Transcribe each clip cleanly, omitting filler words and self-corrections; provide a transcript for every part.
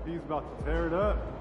He's about to tear it up.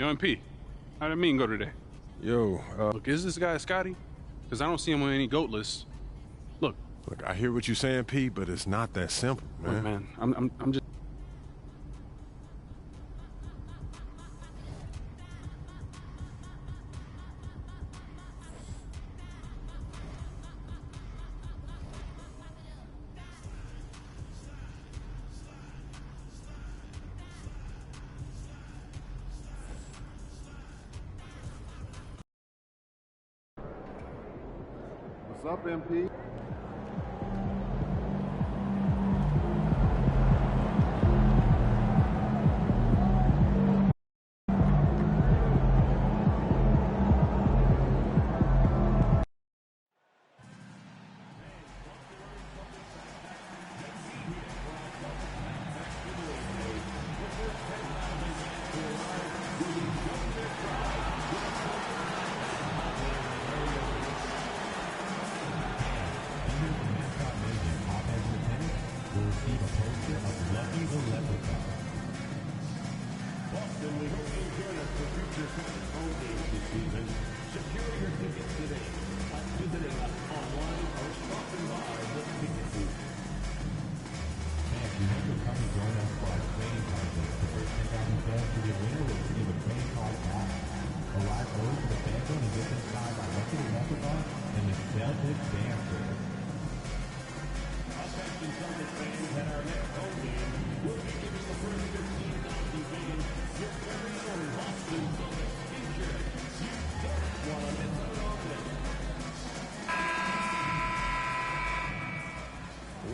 Yo, MP, how'd that meeting go today? Yo, Look, is this guy Scotty? Because I don't see him on any GOAT lists. Look, I hear what you're saying, P, but it's not that simple, man. look, man, I'm just... What's up, MP?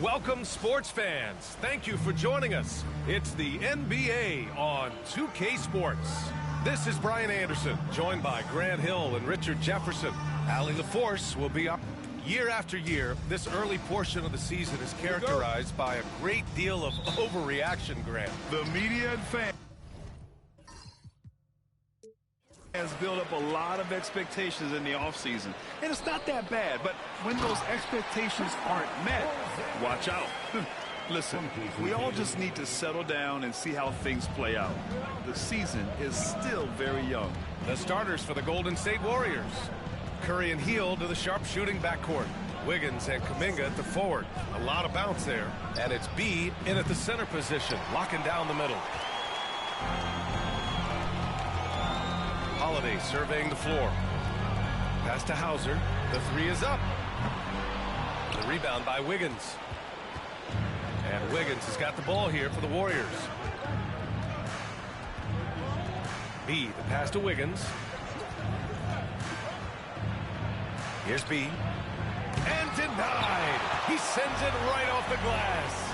Welcome, sports fans. Thank you for joining us. It's the NBA on 2K Sports. This is Brian Anderson, joined by Grant Hill and Richard Jefferson. Allie LaForce will be up year after year. This early portion of the season is characterized by a great deal of overreaction, Grant. The media and fans. Has built up a lot of expectations in the offseason, and it's not that bad, but when those expectations aren't met, watch out. Listen, we all just need to settle down and see how things play out. The season is still very young. The starters for the Golden State Warriors. Curry and Hill to the sharpshooting backcourt. Wiggins and Kuminga at the forward. A lot of bounce there. And it's B in at the center position, locking down the middle. Holiday surveying the floor. Pass to Hauser. The three is up. The rebound by Wiggins. And Wiggins has got the ball here for the Warriors. B, the pass to Wiggins. Here's B. And denied. He sends it right off the glass.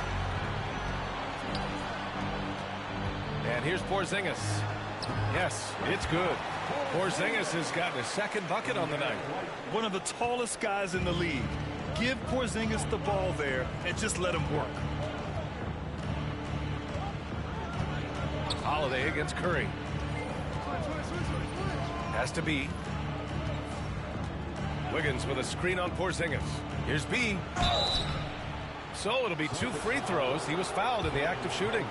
And here's Porzingis. Yes, it's good. Porzingis has gotten a second bucket on the night. One of the tallest guys in the league. Give Porzingis the ball there and just let him work. Holiday against Curry. Has to be. Wiggins with a screen on Porzingis. Here's B. So it'll be 2 free throws. He was fouled in the act of shooting.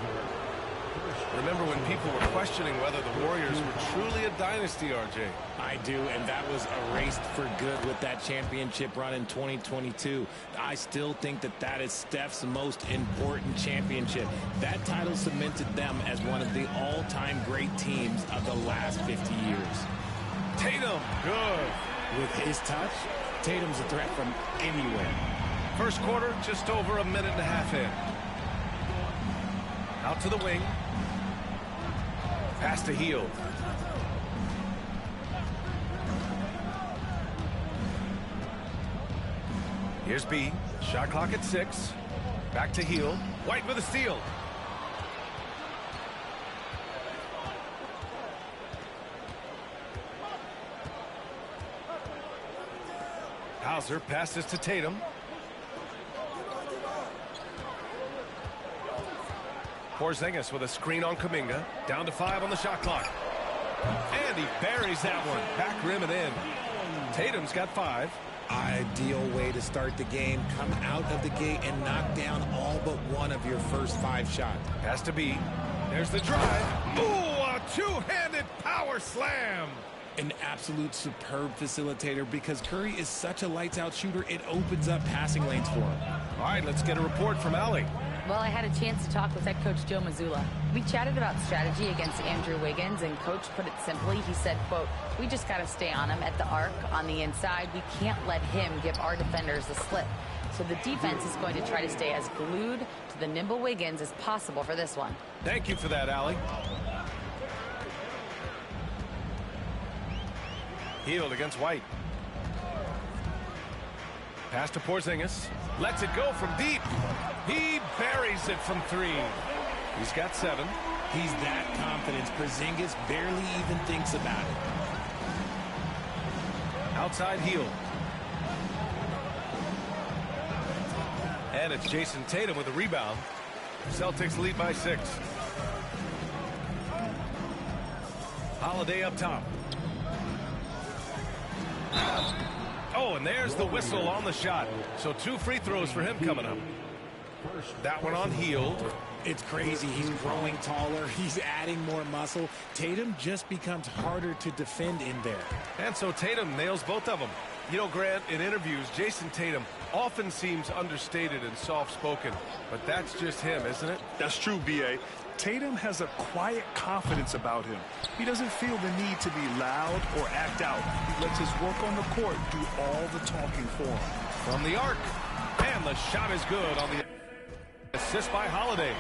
Remember when people were questioning whether the Warriors were truly a dynasty, RJ? I do, and that was erased for good with that championship run in 2022. I still think that that is Steph's most important championship. That title cemented them as one of the all-time great teams of the last 50 years. Tatum, good. With his touch, Tatum's a threat from anywhere. First quarter, just over a minute and a half in. Out to the wing. Pass to Hill. Here's B. Shot clock at 6. Back to Hill. White with a steal. Hauser passes to Tatum. Porzingis with a screen on Kuminga. Down to 5 on the shot clock. And he buries that one. Back rim and in. Tatum's got 5. Ideal way to start the game. Come out of the gate and knock down all but one of your first 5 shots. Has to be. There's the drive. Ooh, a two-handed power slam. An absolute superb facilitator because Curry is such a lights-out shooter, it opens up passing lanes for him. All right, let's get a report from Allie. Well, I had a chance to talk with head coach Joe Mazzulla. We chatted about strategy against Andrew Wiggins, and coach put it simply. He said, quote, we just got to stay on him at the arc on the inside. We can't let him give our defenders the slip. So the defense is going to try to stay as glued to the nimble Wiggins as possible for this one. Thank you for that, Allie. Healed against White. Pass to Porzingis. Lets it go from deep. He buries it from 3. He's got 7. He's that confident. Porzingis barely even thinks about it. Outside heel. And it's Jason Tatum with a rebound. Celtics lead by 6. Holiday up top. Oh, and there's the whistle on the shot. So 2 free throws for him coming up. That one on Hield. It's crazy. He's growing taller. He's adding more muscle. Tatum just becomes harder to defend in there. And so Tatum nails both of them. You know, Grant, in interviews, Jason Tatum often seems understated and soft-spoken. But that's just him, isn't it? That's true, B.A. Tatum has a quiet confidence about him. He doesn't feel the need to be loud or act out. He lets his work on the court do all the talking for him. From the arc. And the shot is good on the assist by Holiday.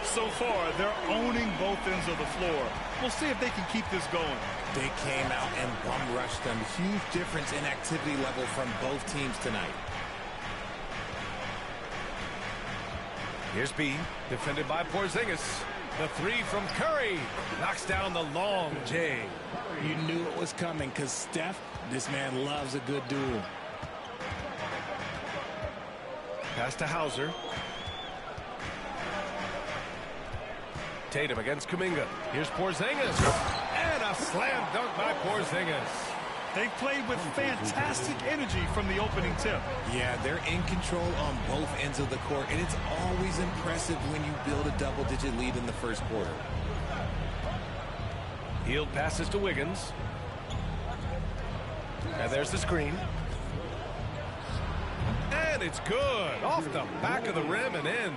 So far, they're owning both ends of the floor. We'll see if they can keep this going. They came out and bum-rushed them. Huge difference in activity level from both teams tonight. Here's B, defended by Porzingis. The 3 from Curry knocks down the long J. You knew it was coming because Steph, this man loves a good duel. Pass to Hauser. Tatum against Kuminga. Here's Porzingis. And a a slam dunk by Porzingis. They played with fantastic energy from the opening tip. Yeah, they're in control on both ends of the court, and it's always impressive when you build a double-digit lead in the first quarter. Hield passes to Wiggins. And there's the screen. And it's good. Off the back of the rim and in.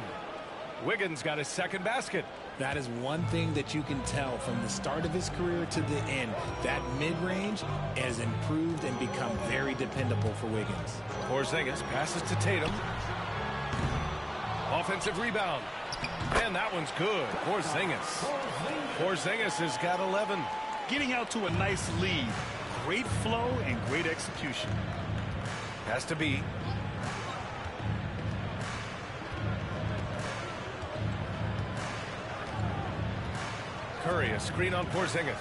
Wiggins got his second basket. That is one thing that you can tell from the start of his career to the end. That mid-range has improved and become very dependable for Wiggins. Porzingis passes to Tatum. Offensive rebound. And that one's good. Porzingis has got 11. Getting out to a nice lead. Great flow and great execution. Has to be. Curry, a screen on Porzingis.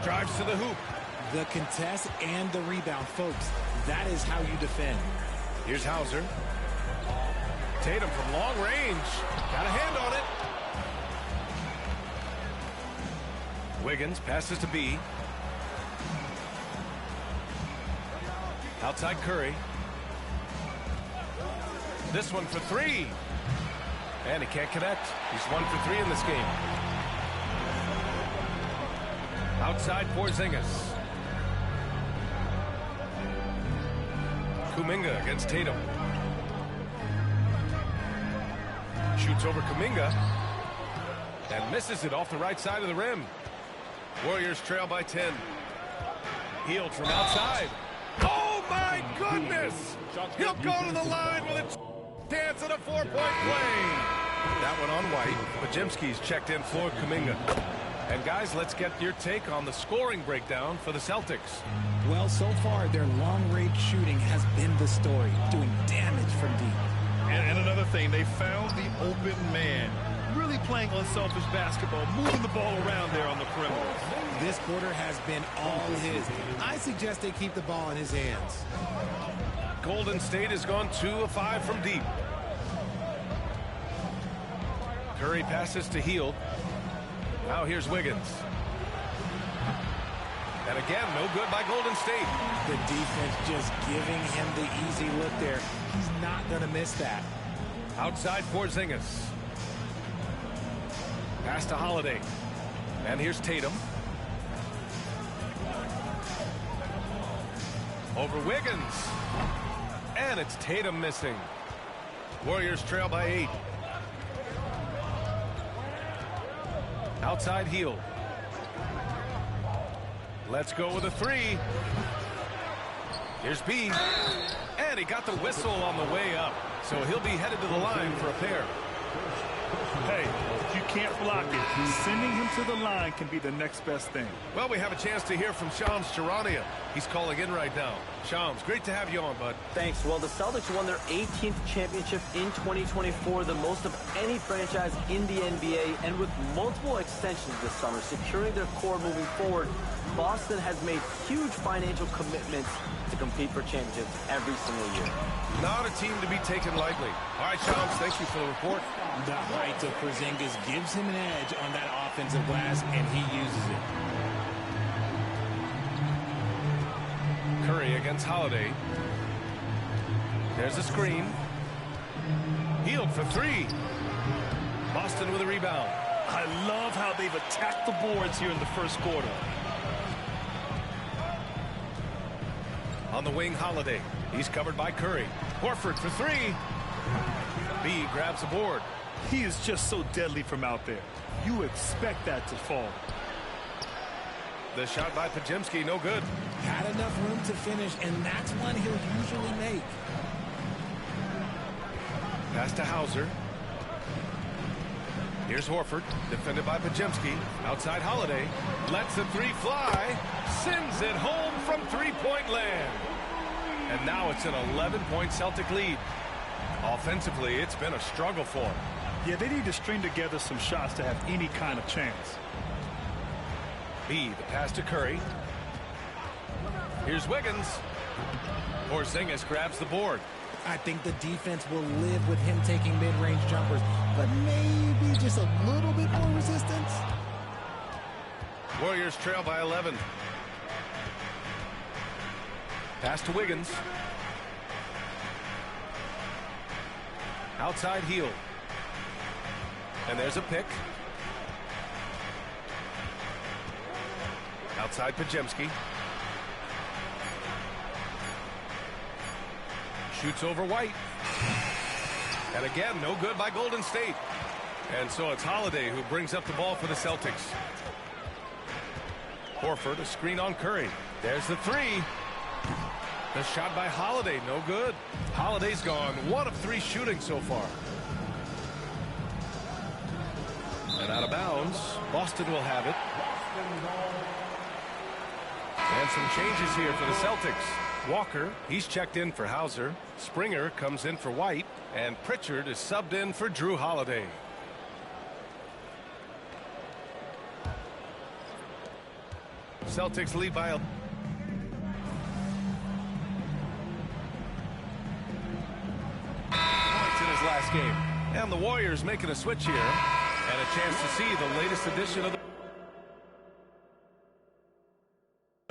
Drives to the hoop. The contest and the rebound, folks. That is how you defend. Here's Hauser. Tatum from long range. Got a hand on it. Wiggins passes to B. Outside Curry. This one for three. And he can't connect. He's 1 for 3 in this game. Outside Porzingis. Kuminga against Tatum. Shoots over Kuminga. And misses it off the right side of the rim. Warriors trail by 10. Hield from outside. Oh my goodness! He'll go to the line with a chance at a 4-point play. That one on White. Pajimski's checked in for Kuminga. And guys, let's get your take on the scoring breakdown for the Celtics. Well, so far, their long-range shooting has been the story, doing damage from deep. And another thing, they found the open man. Really playing unselfish basketball, moving the ball around there on the perimeter. This quarter has been all his. I suggest they keep the ball in his hands. Golden State has gone 2 of 5 from deep. Curry passes to Hield. Now here's Wiggins. And again, no good by Golden State. The defense just giving him the easy look there. He's not going to miss that. Outside Porzingis. Pass to Holiday. And here's Tatum. Over Wiggins. And it's Tatum missing. Warriors trail by 8. Outside Hield. Let's go with a 3. Here's B. And he got the whistle on the way up. So he'll be headed to the line for a pair. Hey, if you can't block it, sending him to the line can be the next best thing. Well, we have a chance to hear from Shams Charania. He's calling in right now. Shams, great to have you on, bud. Thanks. Well, the Celtics won their 18th championship in 2024, the most of any franchise in the NBA, and with multiple extensions this summer, securing their core moving forward, Boston has made huge financial commitments to compete for championships every single year. Not a team to be taken lightly. All right, Shams, thank you for the report. The height of Porzingis gives him an edge on that offensive glass, and he uses it. Curry against Holiday. There's a screen. Hield for 3. Boston with a rebound. I love how they've attacked the boards here in the first quarter. On the wing, Holiday. He's covered by Curry. Horford for 3. B grabs the board. He is just so deadly from out there. You expect that to fall. The shot by Pajimski, no good. Had enough room to finish, and that's one he'll usually make. Pass to Hauser. Here's Horford, defended by Pajimski. Outside Holiday. Lets the 3 fly. Sends it home from 3-point land. And now it's an 11-point Celtic lead. Offensively, it's been a struggle for them. Yeah, they need to string together some shots to have any kind of chance. B, the pass to Curry. Here's Wiggins. Porzingis grabs the board. I think the defense will live with him taking mid-range jumpers, but maybe just a little bit more resistance. Warriors trail by 11. Pass to Wiggins. Outside heel. And there's a pick. Outside Pajemski. Shoots over White. And again, no good by Golden State. And so it's Holiday who brings up the ball for the Celtics. Horford, a screen on Curry. There's the three. The shot by Holiday, no good. Holiday's gone 1 of 3 shooting so far. And out of bounds, Boston will have it. And some changes here for the Celtics. Walker, he's checked in for Hauser. Springer comes in for White. And Pritchard is subbed in for Drew Holiday. Celtics lead by a... points in his last game. And the Warriors making a switch here. And a chance to see the latest edition of the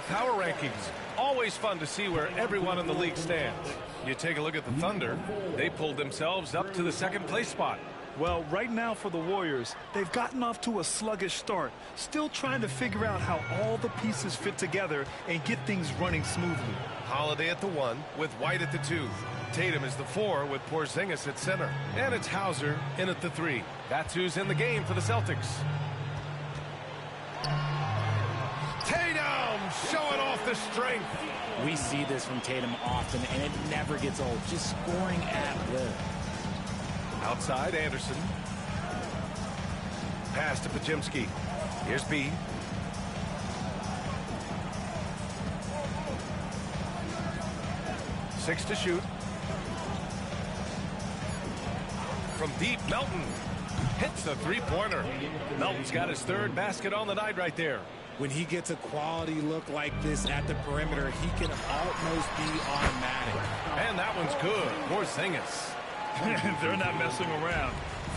power rankings. Always fun to see where everyone in the league stands. You take a look at the Thunder. They pulled themselves up to the 2nd place spot. Well, right now for the Warriors, they've gotten off to a sluggish start, still trying to figure out how all the pieces fit together and get things running smoothly. Holiday at the 1 with White at the 2. Tatum is the 4 with Porzingis at center. And it's Hauser in at the 3. That's who's in the game for the Celtics. Tatum showing off the strength. We see this from Tatum often, and it never gets old. Just scoring at will. Outside, Anderson. Pass to Pajemski. Here's B. Six to shoot. From deep, Melton hits the three-pointer. Melton's got his 3rd basket on the night right there. When he gets a quality look like this at the perimeter, he can almost be automatic. And that one's good. Porzingis. They're not messing around.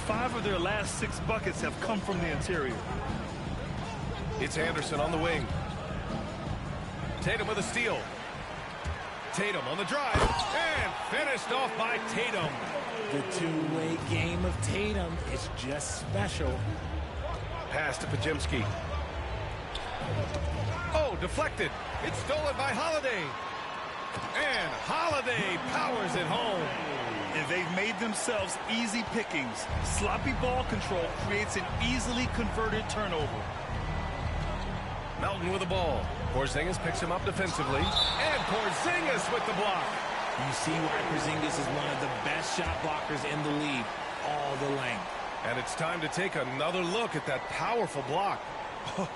5 of their last 6 buckets have come from the interior. It's Anderson on the wing. Tatum with a steal. Tatum on the drive. And finished off by Tatum. The two-way game of Tatum is just special. Pass to Pajemski. Oh, deflected. It's stolen by Holiday. And Holiday powers it home. And they've made themselves easy pickings. Sloppy ball control creates an easily converted turnover. Melton with the ball. Porzingis picks him up defensively. And Porzingis with the block. You see why Porzingis is one of the best shot blockers in the league. All the length. And it's time to take another look at that powerful block.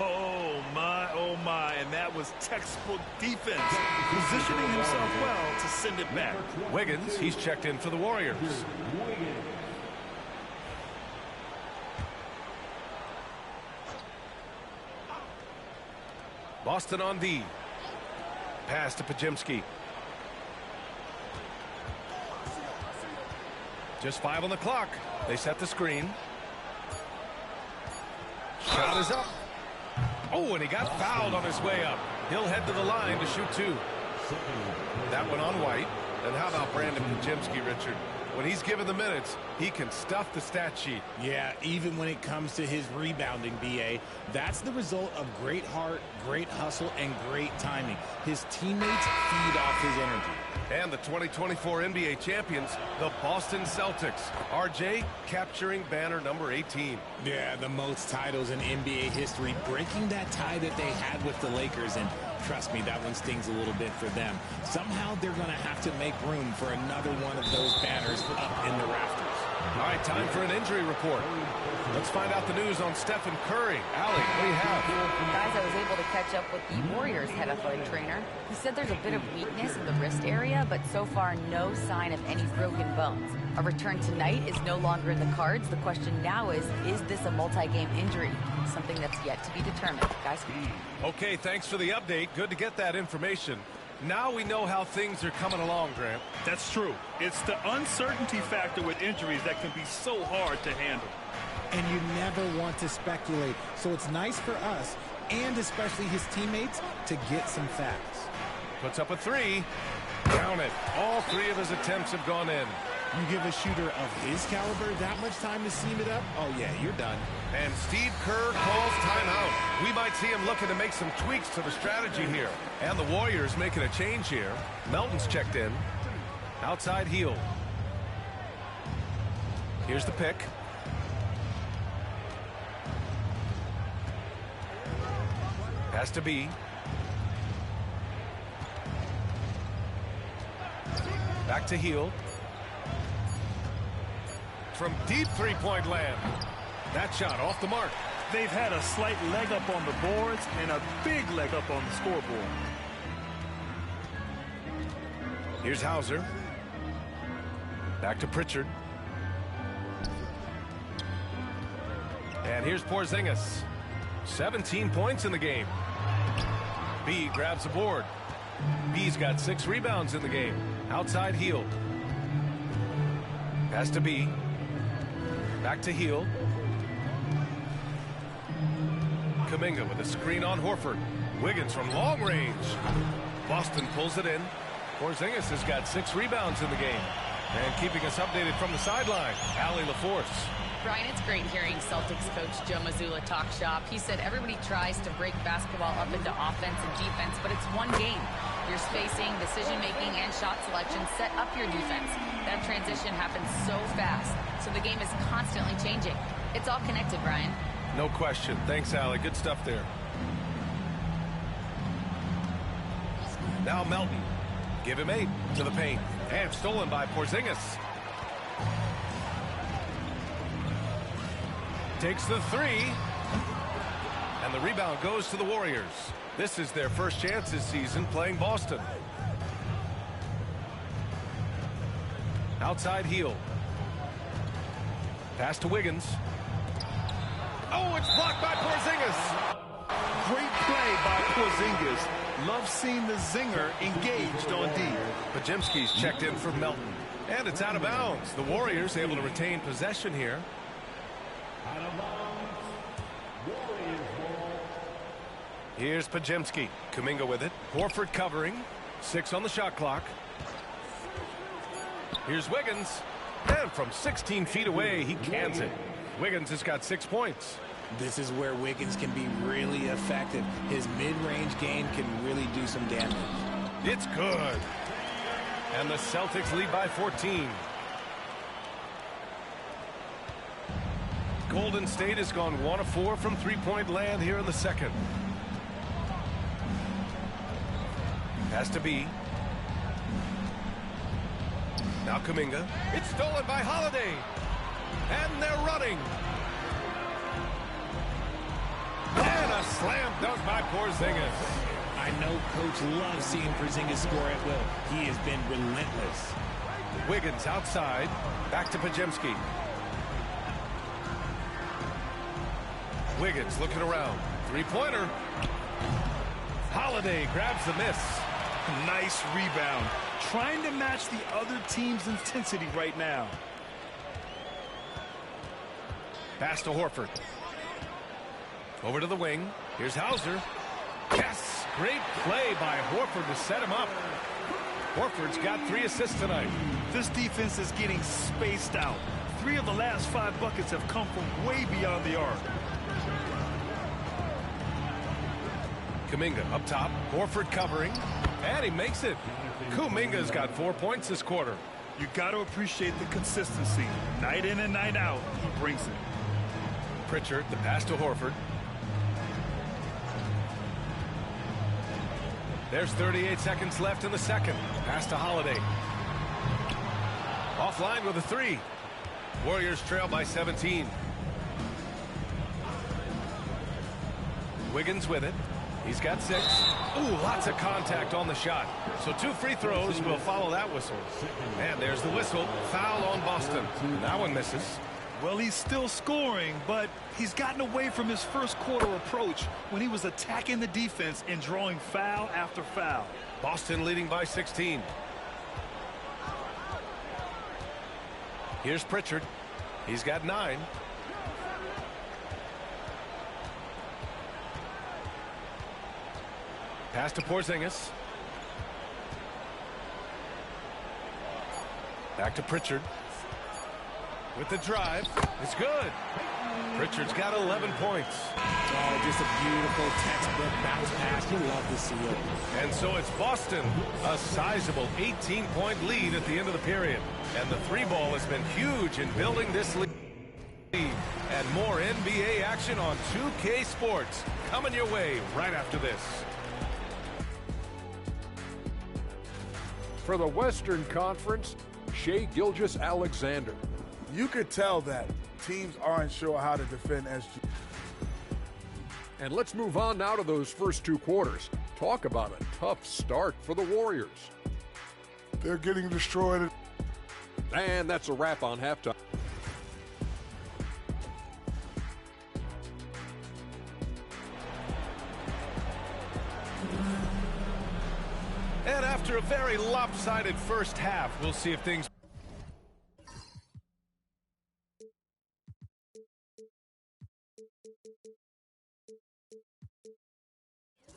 Oh my, and that was textbook defense. Positioning himself well to send it back. Wiggins, he's checked in for the Warriors. Boston on D. Pass to Pajemski. Just 5 on the clock. They set the screen. Shot is up. Oh, and he got fouled on his way up. He'll head to the line to shoot 2. That one on White. And how about Brandon Pajemski, Richard? When he's given the minutes, he can stuff the stat sheet. Yeah, even when it comes to his rebounding, B.A., that's the result of great heart, great hustle, and great timing. His teammates feed off his energy. And the 2024 NBA champions, the Boston Celtics. RJ capturing banner number 18. Yeah, the most titles in NBA history, breaking that tie that they had with the Lakers. And trust me, that one stings a little bit for them. Somehow they're going to have to make room for another one of those banners up in the rafters. All right, time for an injury report. Let's find out the news on Stephen Curry. Allie, what do you have? Guys, I was able to catch up with the Warriors head athletic trainer. He said there's a bit of weakness in the wrist area, but so far no sign of any broken bones. A return tonight is no longer in the cards. The question now is this a multi-game injury? Something that's yet to be determined. Guys? Okay, thanks for the update. Good to get that information. Now we know how things are coming along, Grant. That's true. It's the uncertainty factor with injuries that can be so hard to handle. And you never want to speculate. So it's nice for us and especially his teammates to get some fouls. Puts up a three. Count it. All three of his attempts have gone in. You give a shooter of his caliber that much time to seam it up, oh yeah, you're done. And Steve Kerr calls timeout. We might see him looking to make some tweaks to the strategy here. And the Warriors making a change here. Melton's checked in. Outside heel. Here's the pick. Has to be. Back to heel. From deep three-point land. That shot off the mark. They've had a slight leg up on the boards and a big leg up on the scoreboard. Here's Hauser. Back to Pritchard. And here's Porzingis. 17 points in the game. B grabs the board. B's got 6 rebounds in the game. Outside heel. Pass to B. Back to heel. Kuminga with a screen on Horford. Wiggins from long range. Boston pulls it in. Porzingis has got 6 rebounds in the game. And keeping us updated from the sideline, Allie LaForce. Brian, it's great hearing Celtics coach Joe Mazzulla talk shop. He said everybody tries to break basketball up into offense and defense, but it's one game. Your spacing, decision-making, and shot selection set up your defense. That transition happens so fast, so the game is constantly changing. It's all connected, Brian. No question. Thanks, Allie. Good stuff there. Now Melton. Give him 8 to the paint. And stolen by Porzingis. Takes the 3. And the rebound goes to the Warriors. This is their first chance this season playing Boston. Outside heel. Pass to Wiggins. Oh, it's blocked by Porzingis. Great play by Porzingis. Love seeing the zinger engaged on D. Pajemski's checked in for Melton. And it's out of bounds. The Warriors able to retain possession here. Here's Pajemski. Kuminga with it. Horford covering. 6 on the shot clock. Here's Wiggins. And from 16 feet away, he cans it. Wiggins has got 6 points. This is where Wiggins can be really effective. His mid-range game can really do some damage. It's good. And the Celtics lead by 14. Golden State has gone 1 of 4 from three-point land here in the second. Has to be. Now Kuminga. It's stolen by Holiday. And they're running. And a slam dunk by Porzingis. I know Coach loves seeing Porzingis score at will. He has been relentless. Wiggins outside. Back to Pajemski. Wiggins looking around. Three-pointer. Holiday grabs the miss. Nice rebound. Trying to match the other team's intensity right now. Pass to Horford. Over to the wing. Here's Hauser. Yes! Great play by Horford to set him up. Horford's got 3 assists tonight. This defense is getting spaced out. 3 of the last 5 buckets have come from way beyond the arc. Kuminga up top. Horford covering. And he makes it. Kuminga's got 4 points this quarter. You got to appreciate the consistency. Night in and night out, he brings it. Pritchard, the pass to Horford. There's 38 seconds left in the second. Pass to Holiday. Offline with a 3. Warriors trail by 17. Wiggins with it. He's got 6. Ooh, lots of contact on the shot. So 2 free throws will follow that whistle. And there's the whistle. Foul on Boston. That one misses. Well, he's still scoring, but he's gotten away from his first quarter approach when he was attacking the defense and drawing foul after foul. Boston leading by 16. Here's Pritchard. He's got 9. Pass to Porzingis. Back to Pritchard. With the drive. It's good. Pritchard's got 11 points. Oh, just a beautiful textbook bounce pass. You love to see it. And so it's Boston. A sizable 18-point lead at the end of the period. And the three ball has been huge in building this lead. And more NBA action on 2K Sports coming your way right after this. For the Western Conference, Shai Gilgeous-Alexander. You could tell that teams aren't sure how to defend SG. And let's move on now to those first two quarters. Talk about a tough start for the Warriors. They're getting destroyed. And that's a wrap on halftime. And after a very lopsided first half, we'll see if things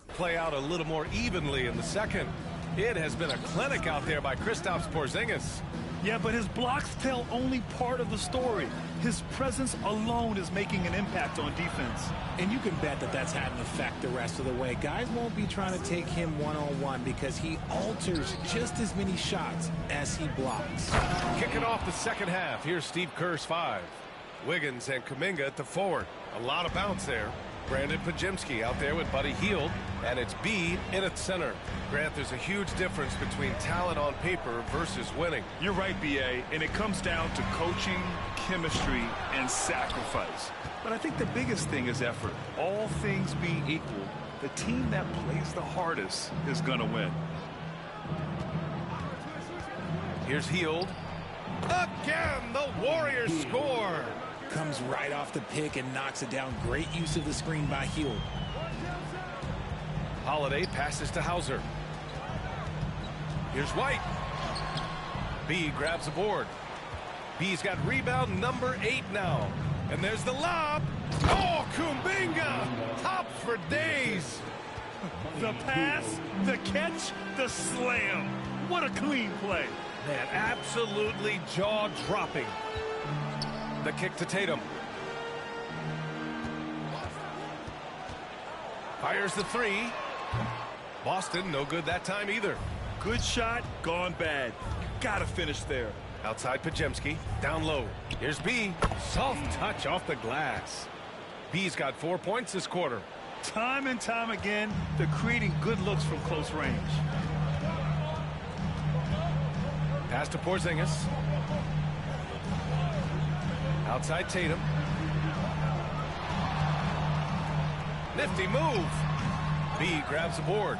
play out a little more evenly in the second. It has been a clinic out there by Kristaps Porzingis. Yeah, but his blocks tell only part of the story. His presence alone is making an impact on defense. And you can bet that that's had an effect the rest of the way. Guys won't be trying to take him one-on-one because he alters just as many shots as he blocks. Kicking off the second half, here's Steve Kerr's 5. Wiggins and Kuminga at the forward. A lot of bounce there. Brandon Pajemski out there with Buddy Hield, and it's B in at center. Grant, there's a huge difference between talent on paper versus winning. You're right, B.A., and it comes down to coaching, chemistry, and sacrifice. But I think the biggest thing is effort. All things being equal, the team that plays the hardest is going to win. Here's Hield. Again, the Warriors score. Comes right off the pick and knocks it down. Great use of the screen by Hield. Holiday passes to Hauser. Here's White. B grabs the board. B's got rebound number 8 now. And there's the lob. Oh, Kuminga! Tops for days. The pass, the catch, the slam. What a clean play. Man, absolutely jaw-dropping. The kick to Tatum. Fires the 3. Boston, no good that time either. Good shot, gone bad. Gotta finish there. Outside Pajemski, down low. Here's B. Soft touch off the glass. B's got 4 points this quarter. Time and time again, they're creating good looks from close range. Pass to Porzingis. Outside Tatum. Nifty move. B grabs the board.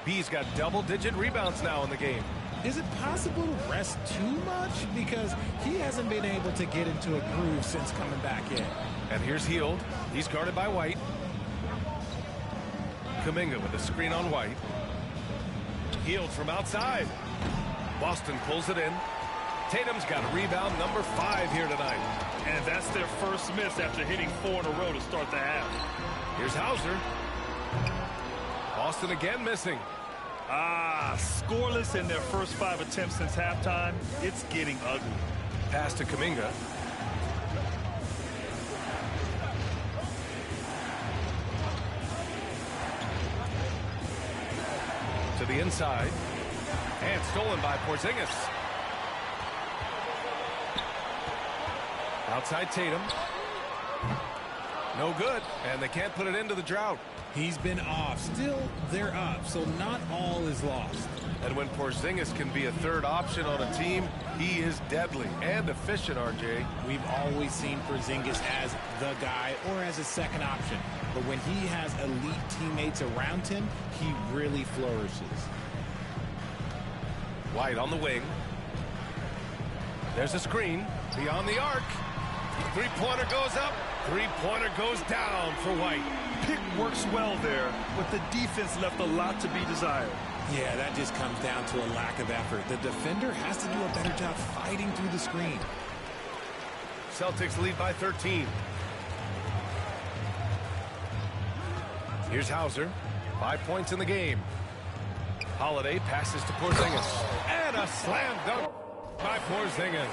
B's got double-digit rebounds now in the game. Is it possible to rest too much? Because he hasn't been able to get into a groove since coming back in. And here's Hield. He's guarded by White. Kuminga with a screen on White. Hield from outside. Boston pulls it in. Tatum's got rebound number 5 here tonight. And that's their first miss after hitting 4 in a row to start the half. Here's Hauser. Boston again missing. Scoreless in their first 5 attempts since halftime. It's getting ugly. Pass to Kuminga. To the inside. And stolen by Porzingis. Outside Tatum. No good, and they can't put it into the drought. He's been off. Still, they're up, so not all is lost. And when Porzingis can be a third option on a team, he is deadly and efficient, RJ. We've always seen Porzingis as the guy or as a second option. But when he has elite teammates around him, he really flourishes. White on the wing. There's a screen beyond the arc. Three-pointer goes up. Three-pointer goes down for White. Pick works well there, but the defense left a lot to be desired. Yeah, that just comes down to a lack of effort. The defender has to do a better job fighting through the screen. Celtics lead by 13. Here's Hauser. 5 points in the game. Holiday passes to Porzingis. And a slam dunk by Porzingis.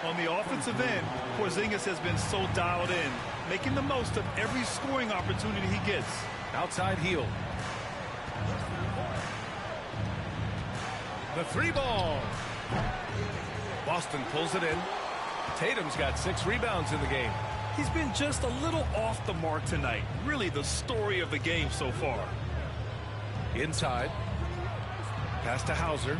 On the offensive end, Porzingis has been so dialed in, making the most of every scoring opportunity he gets. Outside heel. The 3-ball. Boston pulls it in. Tatum's got 6 rebounds in the game. He's been just a little off the mark tonight. Really the story of the game so far. Inside. Pass to Hauser.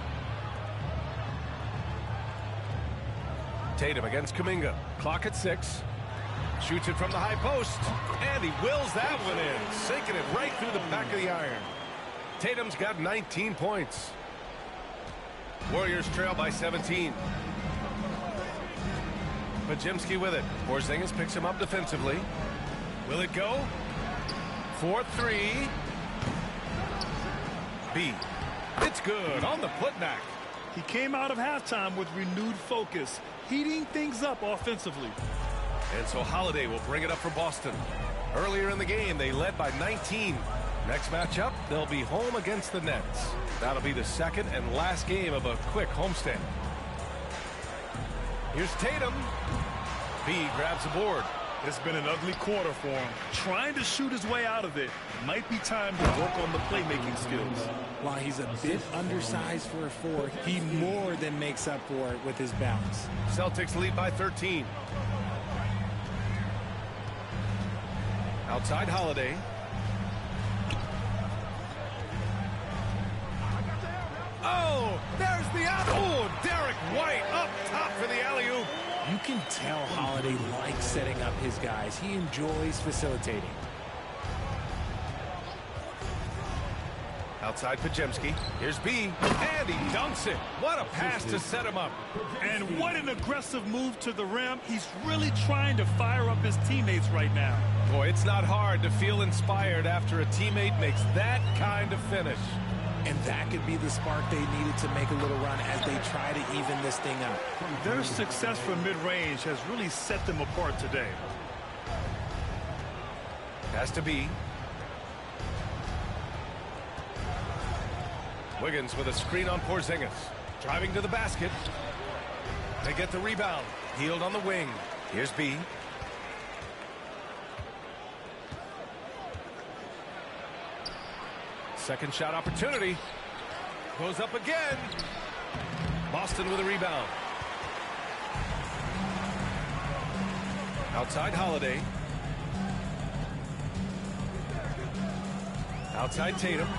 Tatum against Kuminga. Clock at 6. Shoots it from the high post. And he wills that one in. Sinking it right through the back of the iron. Tatum's got 19 points. Warriors trail by 17. Podziemski with it. Porzingis picks him up defensively. Will it go? 4-3. B. It's good on the putback. He came out of halftime with renewed focus, heating things up offensively. And so Holiday will bring it up for Boston. Earlier in the game, they led by 19. Next matchup, they'll be home against the Nets. That'll be the second and last game of a quick homestand. Here's Tatum. B grabs the board. It's been an ugly quarter for him. Trying to shoot his way out of it. Might be time to work on the playmaking skills. While he's a bit undersized for a 4, he more than makes up for it with his bounce. Celtics lead by 13. Outside Holiday. Oh, there's the out. Oh, Derek White up top for the alley-oop. You can tell Holiday likes setting up his guys. He enjoys facilitating. Outside Podziemski. Here's B. And he dunks it. What a pass to set him up. And what an aggressive move to the rim. He's really trying to fire up his teammates right now. Boy, it's not hard to feel inspired after a teammate makes that kind of finish. And that could be the spark they needed to make a little run as they try to even this thing up. Their success from mid-range has really set them apart today. Has to be. Wiggins with a screen on Porzingis. Driving to the basket. They get the rebound. Healed on the wing. Here's B. Second shot opportunity. Goes up again. Boston with a rebound. Outside Holiday. Outside Tatum.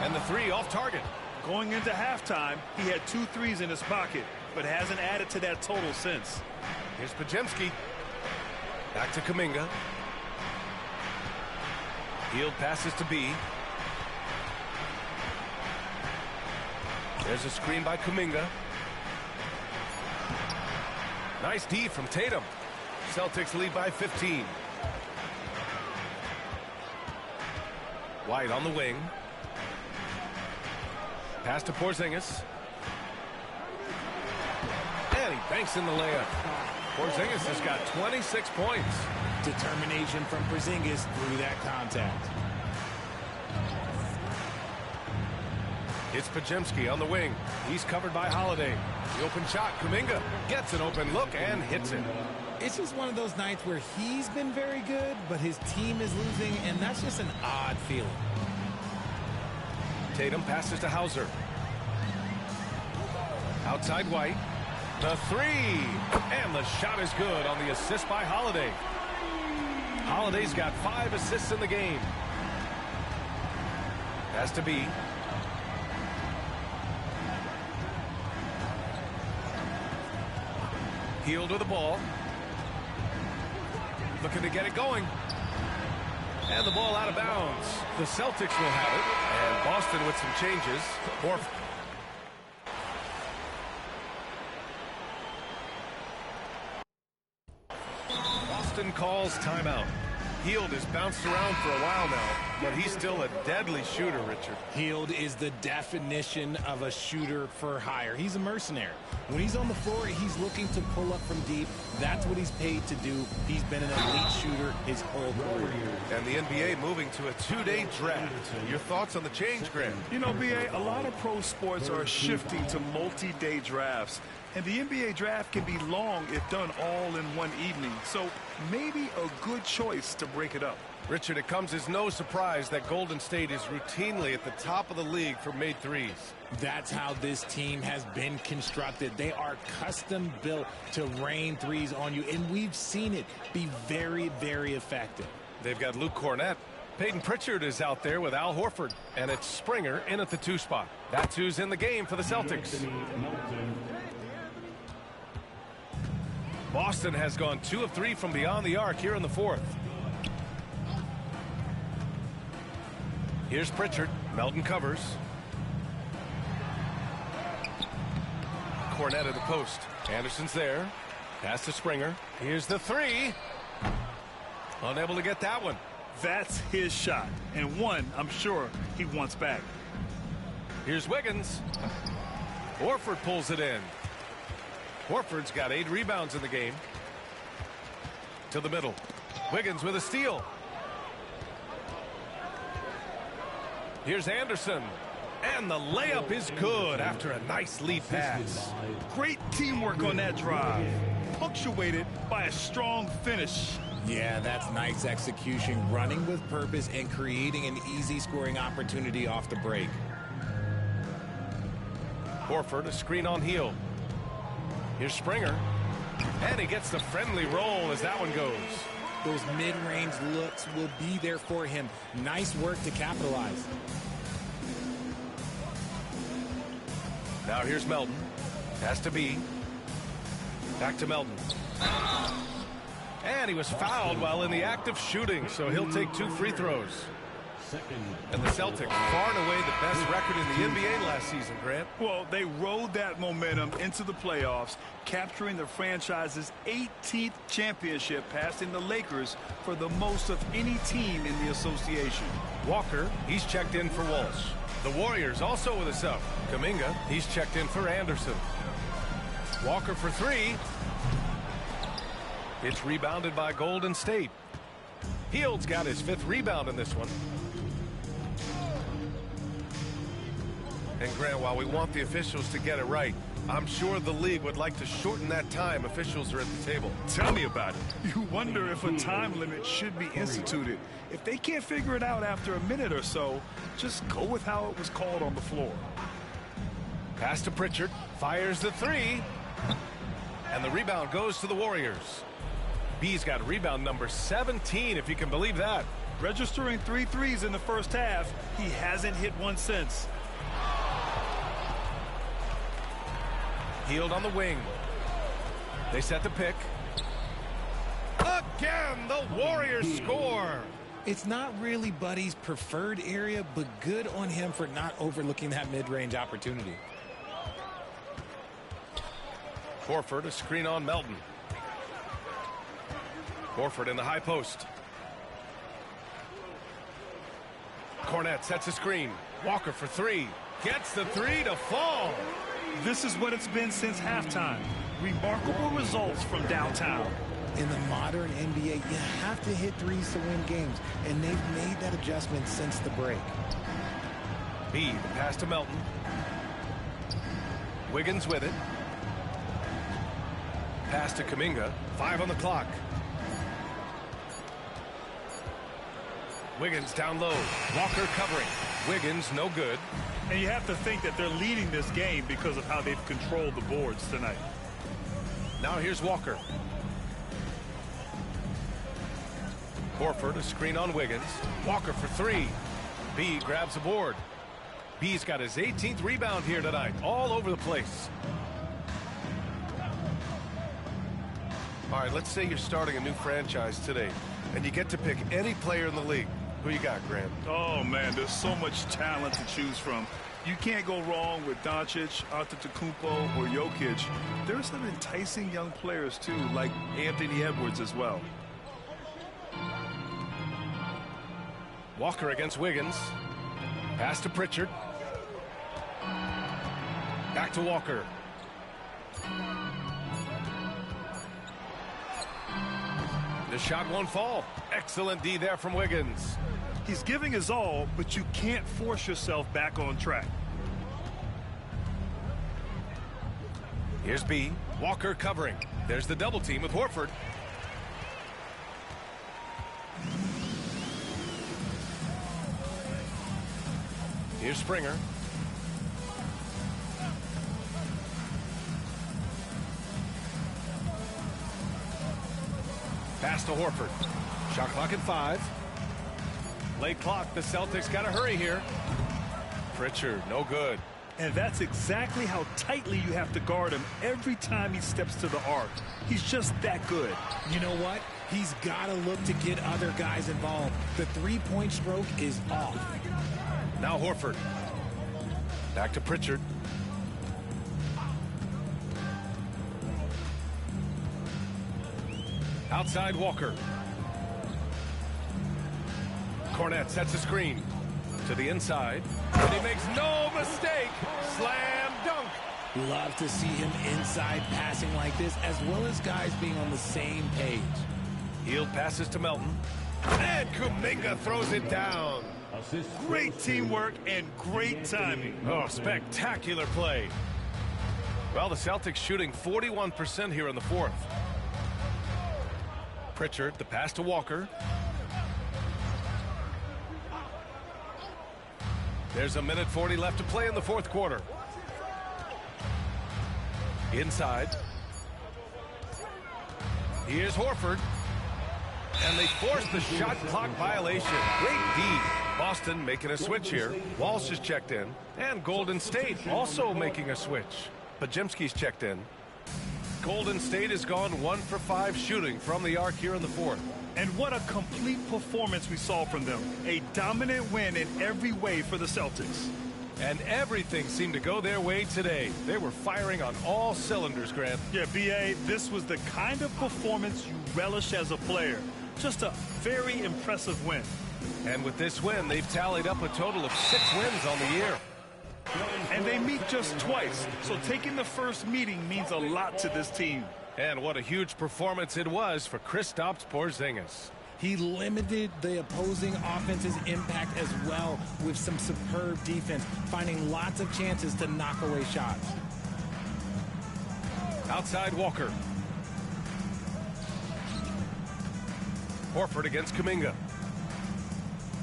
And the 3 off target. Going into halftime, he had 2 threes in his pocket, but hasn't added to that total since. Here's Podziemski. Back to Kuminga. Field passes to B. There's a screen by Kuminga. Nice D from Tatum. Celtics lead by 15. White on the wing. Pass to Porzingis. And he banks in the layup. Porzingis has got 26 points. Determination from Porzingis through that contact. It's Podziemski on the wing. He's covered by Holiday. The open shot. Kuminga gets an open look and hits it. It's just one of those nights where he's been very good, but his team is losing, and that's just an odd feeling. Tatum passes to Hauser. Outside White. The 3. And the shot is good on the assist by Holiday. Holiday's got 5 assists in the game. Has to be. Healed with the ball. Looking to get it going. And the ball out of bounds. The Celtics will have it. And Boston with some changes. Boston calls timeout. Hield has bounced around for a while now, but he's still a deadly shooter, Richard. Hield is the definition of a shooter for hire. He's a mercenary. When he's on the floor, he's looking to pull up from deep. That's what he's paid to do. He's been an elite shooter his whole career. And the NBA moving to a 2-day draft. Your thoughts on the change, Grant? You know, B.A., a lot of pro sports are shifting to multi-day drafts. And the NBA draft can be long if done all in one evening. So maybe a good choice to break it up. Richard, it comes as no surprise that Golden State is routinely at the top of the league for made threes. That's how this team has been constructed. They are custom built to rain threes on you, and we've seen it be very, very effective. They've got Luke Cornett. Peyton Pritchard is out there with Al Horford, and it's Springer in at the 2 spot. That's who's in the game for the Celtics. Boston has gone 2 of 3 from beyond the arc here in the 4th. Here's Pritchard. Melton covers. Cornett at the post. Anderson's there. Pass to Springer. Here's the 3. Unable to get that one. That's his shot, and one I'm sure he wants back. Here's Wiggins. Horford pulls it in. Horford's got 8 rebounds in the game. To the middle. Wiggins with a steal. Here's Anderson. And the layup is good after a nice lead pass. Great teamwork on that drive. Punctuated by a strong finish. Yeah, that's nice execution, running with purpose and creating an easy scoring opportunity off the break. Horford, a screen on Hield. Here's Springer. And he gets the friendly roll as that one goes. Those mid-range looks will be there for him. Nice work to capitalize. Now here's Melton. Has to be. Back to Melton. And he was fouled while in the act of shooting, so he'll take 2 free throws. And the Celtics, far and away the best record in the NBA last season, Grant. Well, they rode that momentum into the playoffs, capturing the franchise's 18th championship, passing the Lakers for the most of any team in the association. Walker, he's checked in for Walsh. The Warriors also with a sub. Kuminga, he's checked in for Anderson. Walker for 3. It's rebounded by Golden State. Hield's got his 5th rebound in this one. And Grant, while we want the officials to get it right, I'm sure the league would like to shorten that time officials are at the table. Tell me about it. You wonder if a time limit should be instituted. If they can't figure it out after a minute or so, just go with how it was called on the floor. Pass to Pritchard. Fires the 3. And the rebound goes to the Warriors. B's got rebound number 17, if you can believe that. Registering 3 threes in the first half. He hasn't hit one since. Hield on the wing. They set the pick. Again, the Warriors score. It's not really Buddy's preferred area, but good on him for not overlooking that mid-range opportunity. Horford, a screen on Melton. Horford in the high post. Cornett sets a screen. Walker for 3. Gets the 3 to fall. This is what it's been since halftime. Remarkable results from downtown. In the modern NBA, you have to hit threes to win games, and they've made that adjustment since the break. B, the pass to Melton. Wiggins with it. Pass to Kuminga. 5 on the clock. Wiggins down low. Walker covering. Wiggins no good. And you have to think that they're leading this game because of how they've controlled the boards tonight. Now here's Walker. Horford, a screen on Wiggins. Walker for 3. B grabs a board. B's got his 18th rebound here tonight. All over the place. All right, let's say you're starting a new franchise today, and you get to pick any player in the league. Who you got, Graham? Oh, man, there's so much talent to choose from. You can't go wrong with Doncic, Antetokounmpo, or Jokic. There's some enticing young players, too, like Anthony Edwards as well. Walker against Wiggins. Pass to Pritchard. Back to Walker. The shot won't fall. Excellent D there from Wiggins. He's giving his all, but you can't force yourself back on track. Here's B. Walker covering. There's the double team with Horford. Here's Springer. Pass to Horford. Shot clock at 5. Late clock. The Celtics got to hurry here. Pritchard, no good. And that's exactly how tightly you have to guard him every time he steps to the arc. He's just that good. You know what? He's got to look to get other guys involved. The three-point stroke is off. Now Horford. Back to Pritchard. Outside Walker. Cornette sets a screen to the inside. And he makes no mistake. Slam dunk. Love to see him inside passing like this, as well as guys being on the same page. Hield passes to Melton. And Kuminga throws it down. Great teamwork and great timing. Oh, spectacular play. Well, the Celtics shooting 41% here in the fourth. Pritchard, the pass to Walker. There's a minute 40 left to play in the fourth quarter. Inside. Here's Horford. And they force the shot clock violation. Great D. Boston making a switch here. Walsh is checked in. And Golden State also making a switch. Pajemski's checked in. Golden State has gone 1 for 5 shooting from the arc here in the fourth. And what a complete performance we saw from them. A dominant win in every way for the Celtics. And everything seemed to go their way today. They were firing on all cylinders, Grant. Yeah, B.A., this was the kind of performance you relish as a player. Just a very impressive win. And with this win, they've tallied up a total of 6 wins on the year. And they meet just twice, so taking the first meeting means a lot to this team. And what a huge performance it was for Kristaps Porzingis. He limited the opposing offense's impact as well with some superb defense, finding lots of chances to knock away shots. Outside Walker. Horford against Kuminga.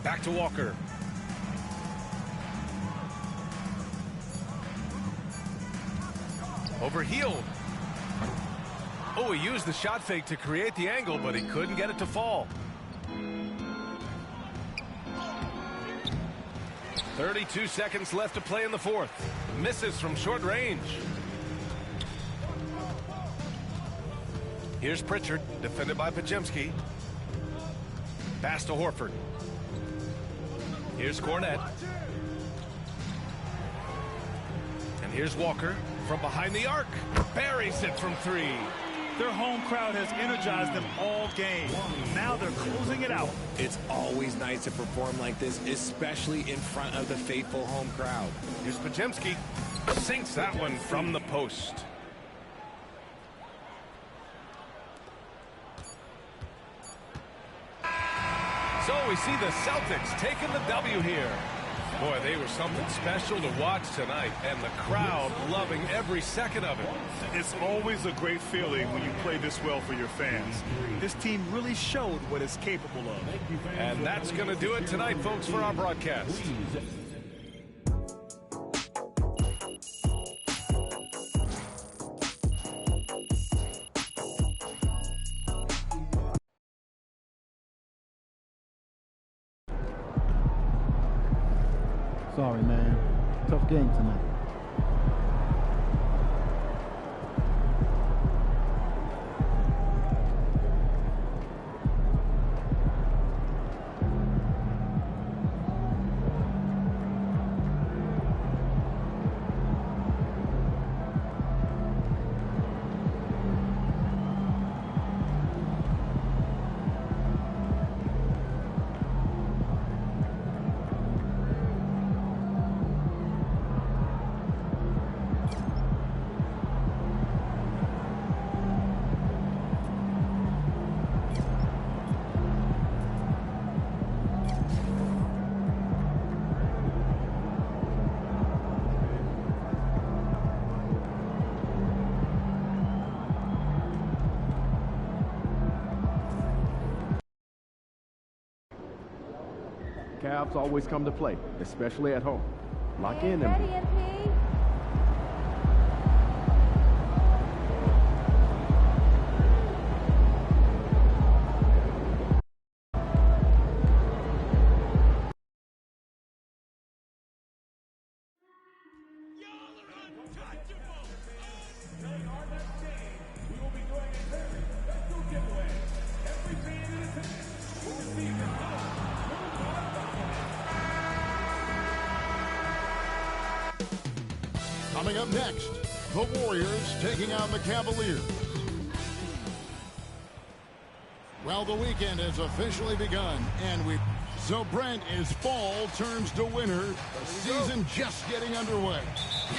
Back to Walker. Overhealed. Oh, he used the shot fake to create the angle, but he couldn't get it to fall. 32 seconds left to play in the fourth. Misses from short range. Here's Pritchard, defended by Pajemski. Pass to Horford. Here's Cornette. And here's Walker from behind the arc. Buries it from 3. Their home crowd has energized them all game. Now they're closing it out. It's always nice to perform like this, especially in front of the faithful home crowd. Here's Pajemski. Sinks that one from the post. So we see the Celtics taking the W here. Boy, they were something special to watch tonight, and the crowd loving every second of it. It's always a great feeling when you play this well for your fans. This team really showed what it's capable of. And that's going to do it tonight, folks, for our broadcast. Sorry, man. Tough game tonight. Cavs always come to play, especially at home. Lock in, MP. Coming up next, the Warriors taking on the Cavaliers. Well, the weekend has officially begun, and so Brent, as fall turns to winter, the season just getting underway.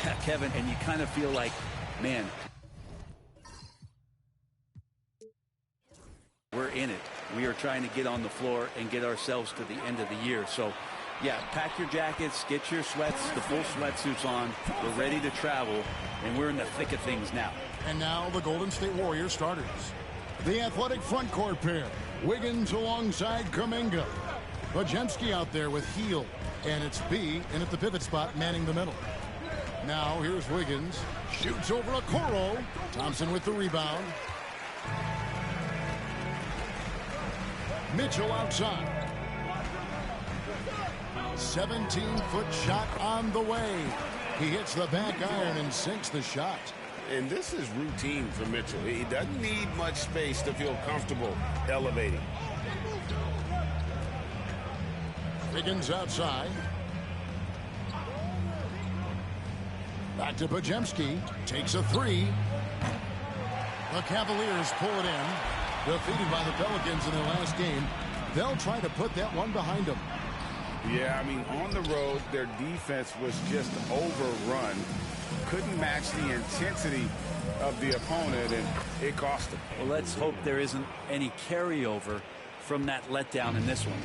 Yeah, Kevin, and you kind of feel like, man, we're in it. We are trying to get on the floor and get ourselves to the end of the year. So, yeah, pack your jackets, get your sweats, the full sweatsuits on. We're ready to travel, and we're in the thick of things now. And now the Golden State Warriors starters. The athletic front court pair. Wiggins alongside Kuminga. Podziemski out there with Heel. And it's B in at the pivot spot, manning the middle. Now here's Wiggins. Shoots over Okoro. Thompson with the rebound. Mitchell outside. 17-foot shot on the way. He hits the back iron and sinks the shot. And this is routine for Mitchell. He doesn't need much space to feel comfortable elevating. Wiggins outside. Back to Podziemski. Takes a three. The Cavaliers pull it in. Defeated by the Pelicans in their last game. They'll try to put that one behind them. Yeah, I mean, on the road, their defense was just overrun. Couldn't match the intensity of the opponent, and it cost them. Well, let's hope there isn't any carryover from that letdown in this one.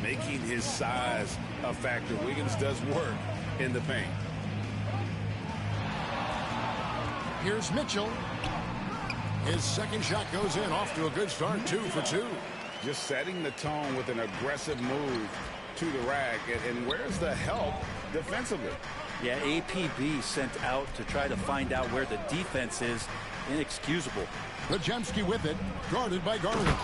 Making his size a factor. Wiggins does work in the paint. Here's Mitchell. His second shot goes in, off to a good start, 2 for 2. Just setting the tone with an aggressive move to the rack. And where's the help defensively? Yeah, APB sent out to try to find out where the defense is. Inexcusable. Podziemski with it, guarded by Garland.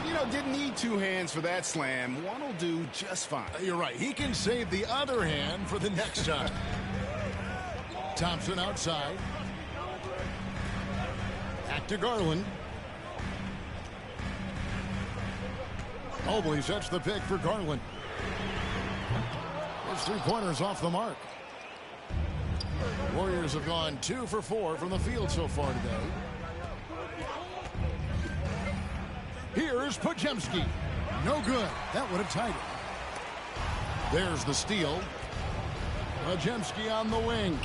You know, didn't need two hands for that slam. One will do just fine. You're right. He can save the other hand for the next time. Thompson outside. Back to Garland. Mobley sets the pick for Garland. His three-pointers off the mark. Warriors have gone 2 for 4 from the field so far today. Here's Podziemski. No good. That would have tied it. There's the steal. Podziemski on the wing.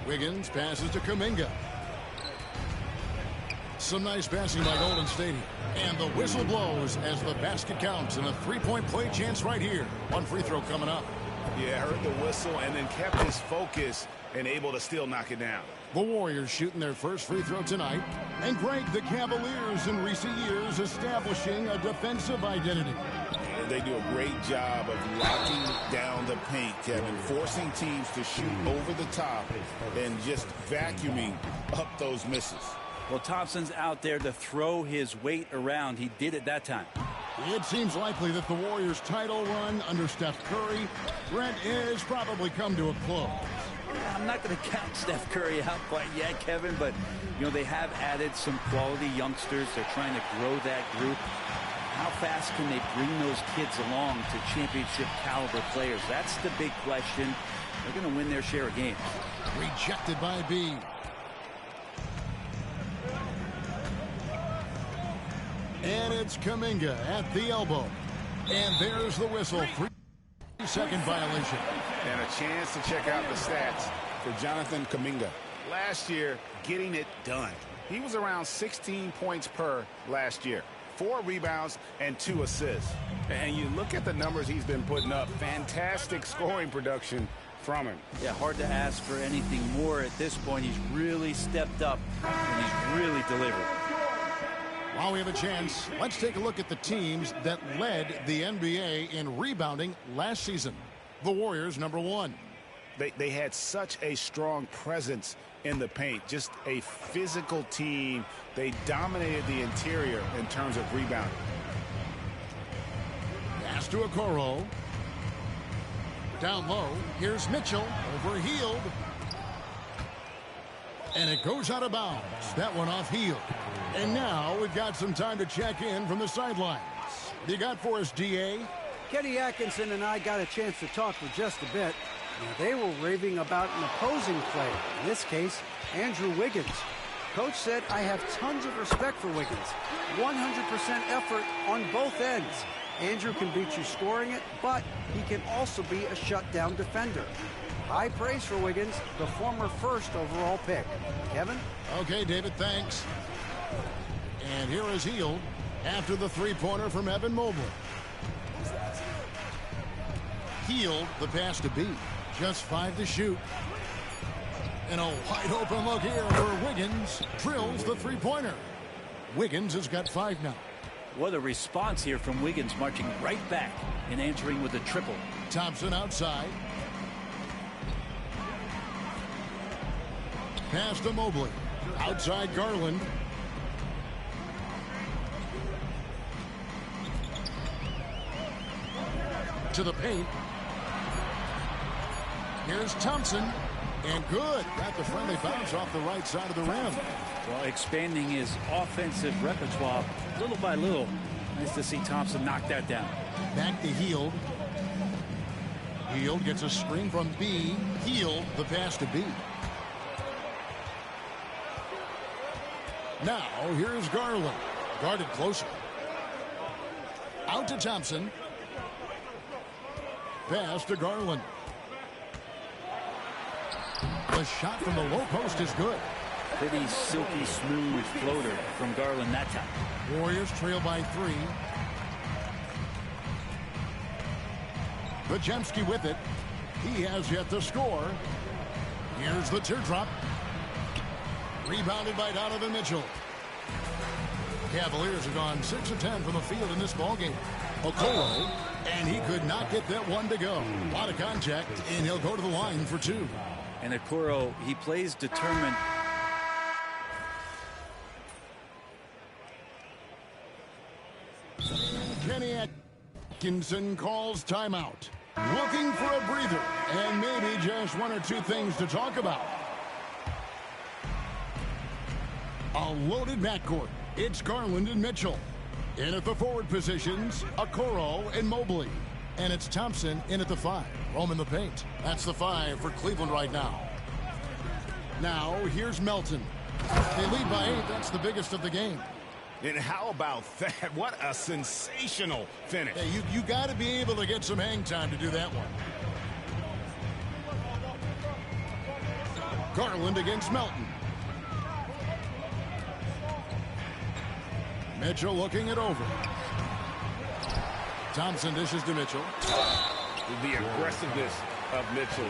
Wiggins passes to Kuminga. Some nice passing by Golden State. And the whistle blows as the basket counts, and a three-point play chance right here. One free throw coming up. Yeah, heard the whistle and then kept his focus and able to still knock it down. The Warriors shooting their first free throw tonight. And Greg, the Cavaliers in recent years establishing a defensive identity. They do a great job of locking down the paint, Kevin, forcing teams to shoot over the top and just vacuuming up those misses. Well, Thompson's out there to throw his weight around. He did it that time. It seems likely that the Warriors' title run under Steph Curry, Brent, is probably come to a close. I'm not going to count Steph Curry out quite yet, Kevin, but, you know, they have added some quality youngsters. They're trying to grow that group. How fast can they bring those kids along to championship caliber players? That's the big question. They're going to win their share of games. Rejected by B. And it's Kuminga at the elbow. And there's the whistle. 3-second violation. And a chance to check out the stats for Jonathan Kuminga. Last year, getting it done. He was around 16 points per last year. 4 rebounds and 2 assists. And you look at the numbers he's been putting up. Fantastic scoring production from him. Yeah, hard to ask for anything more at this point. He's really stepped up and he's really delivered. While we have a chance, let's take a look at the teams that led the NBA in rebounding last season. The Warriors, number 1. They had such a strong presence in the paint, just a physical team. They dominated the interior in terms of rebounding. Pass to Okoro. Down low, here's Mitchell, over Hield. And it goes out of bounds. That one off Hield. And now we've got some time to check in from the sidelines. What you got for us, D.A.? Kenny Atkinson and I got a chance to talk for just a bit. Now, they were raving about an opposing player, in this case, Andrew Wiggins. Coach said, I have tons of respect for Wiggins. 100% effort on both ends. Andrew can beat you scoring it, but he can also be a shutdown defender. High praise for Wiggins, the former first overall pick. Kevin? Okay, David, thanks. And here is Hield after the three-pointer from Evan Mobley. Hield, the pass to B. Just 5 to shoot. And a wide open look here for Wiggins. Drills the three-pointer. Wiggins has got 5 now. What a response here from Wiggins, marching right back and answering with a triple. Thompson outside. Pass to Mobley. Outside Garland. To the paint. Here's Thompson. And good. Got the friendly bounce off the right side of the rim. Well, expanding his offensive repertoire little by little. Nice to see Thompson knock that down. Back to Hield. Hield gets a screen from B. Hield, the pass to B. Now, here's Garland. Guarded closer. Out to Thompson. Pass to Garland. The shot from the low post is good. Pretty silky smooth floater from Garland that time. Warriors trail by 3. Bajemski with it. He has yet to score. Here's the teardrop. Rebounded by Donovan Mitchell. Cavaliers have gone 6 of 10 from the field in this ballgame. Okoro, and he could not get that one to go. A lot of contact, and he'll go to the line for 2. And Okoro, he plays determined. Kenny Atkinson calls timeout. Looking for a breather, and maybe just 1 or 2 things to talk about. A loaded backcourt. It's Garland and Mitchell. In at the forward positions, Okoro and Mobley. And it's Thompson in at the 5. Roaming the paint. That's the 5 for Cleveland right now. Now, here's Melton. They lead by 8. That's the biggest of the game. And how about that? What a sensational finish. Hey, you got to be able to get some hang time to do that one. Garland against Melton. Mitchell looking it over. Thompson dishes to Mitchell. The aggressiveness of Mitchell,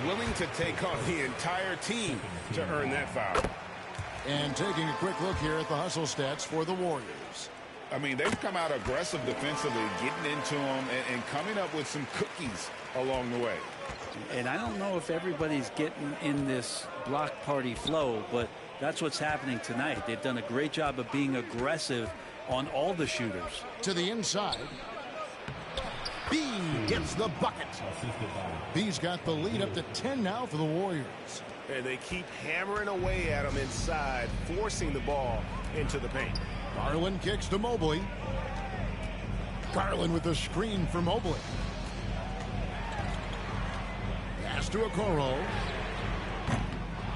willing to take on the entire team to earn that foul. And taking a quick look here at the hustle stats for the Warriors. I mean, they've come out aggressive defensively, getting into them and coming up with some cookies along the way. And I don't know if everybody's getting in this block party flow, but that's what's happening tonight. They've done a great job of being aggressive on all the shooters. To the inside. B gets the bucket. B's got the lead up to 10 now for the Warriors. And they keep hammering away at him inside, forcing the ball into the paint. Garland kicks to Mobley. Garland with the screen for Mobley. Pass to Okoro.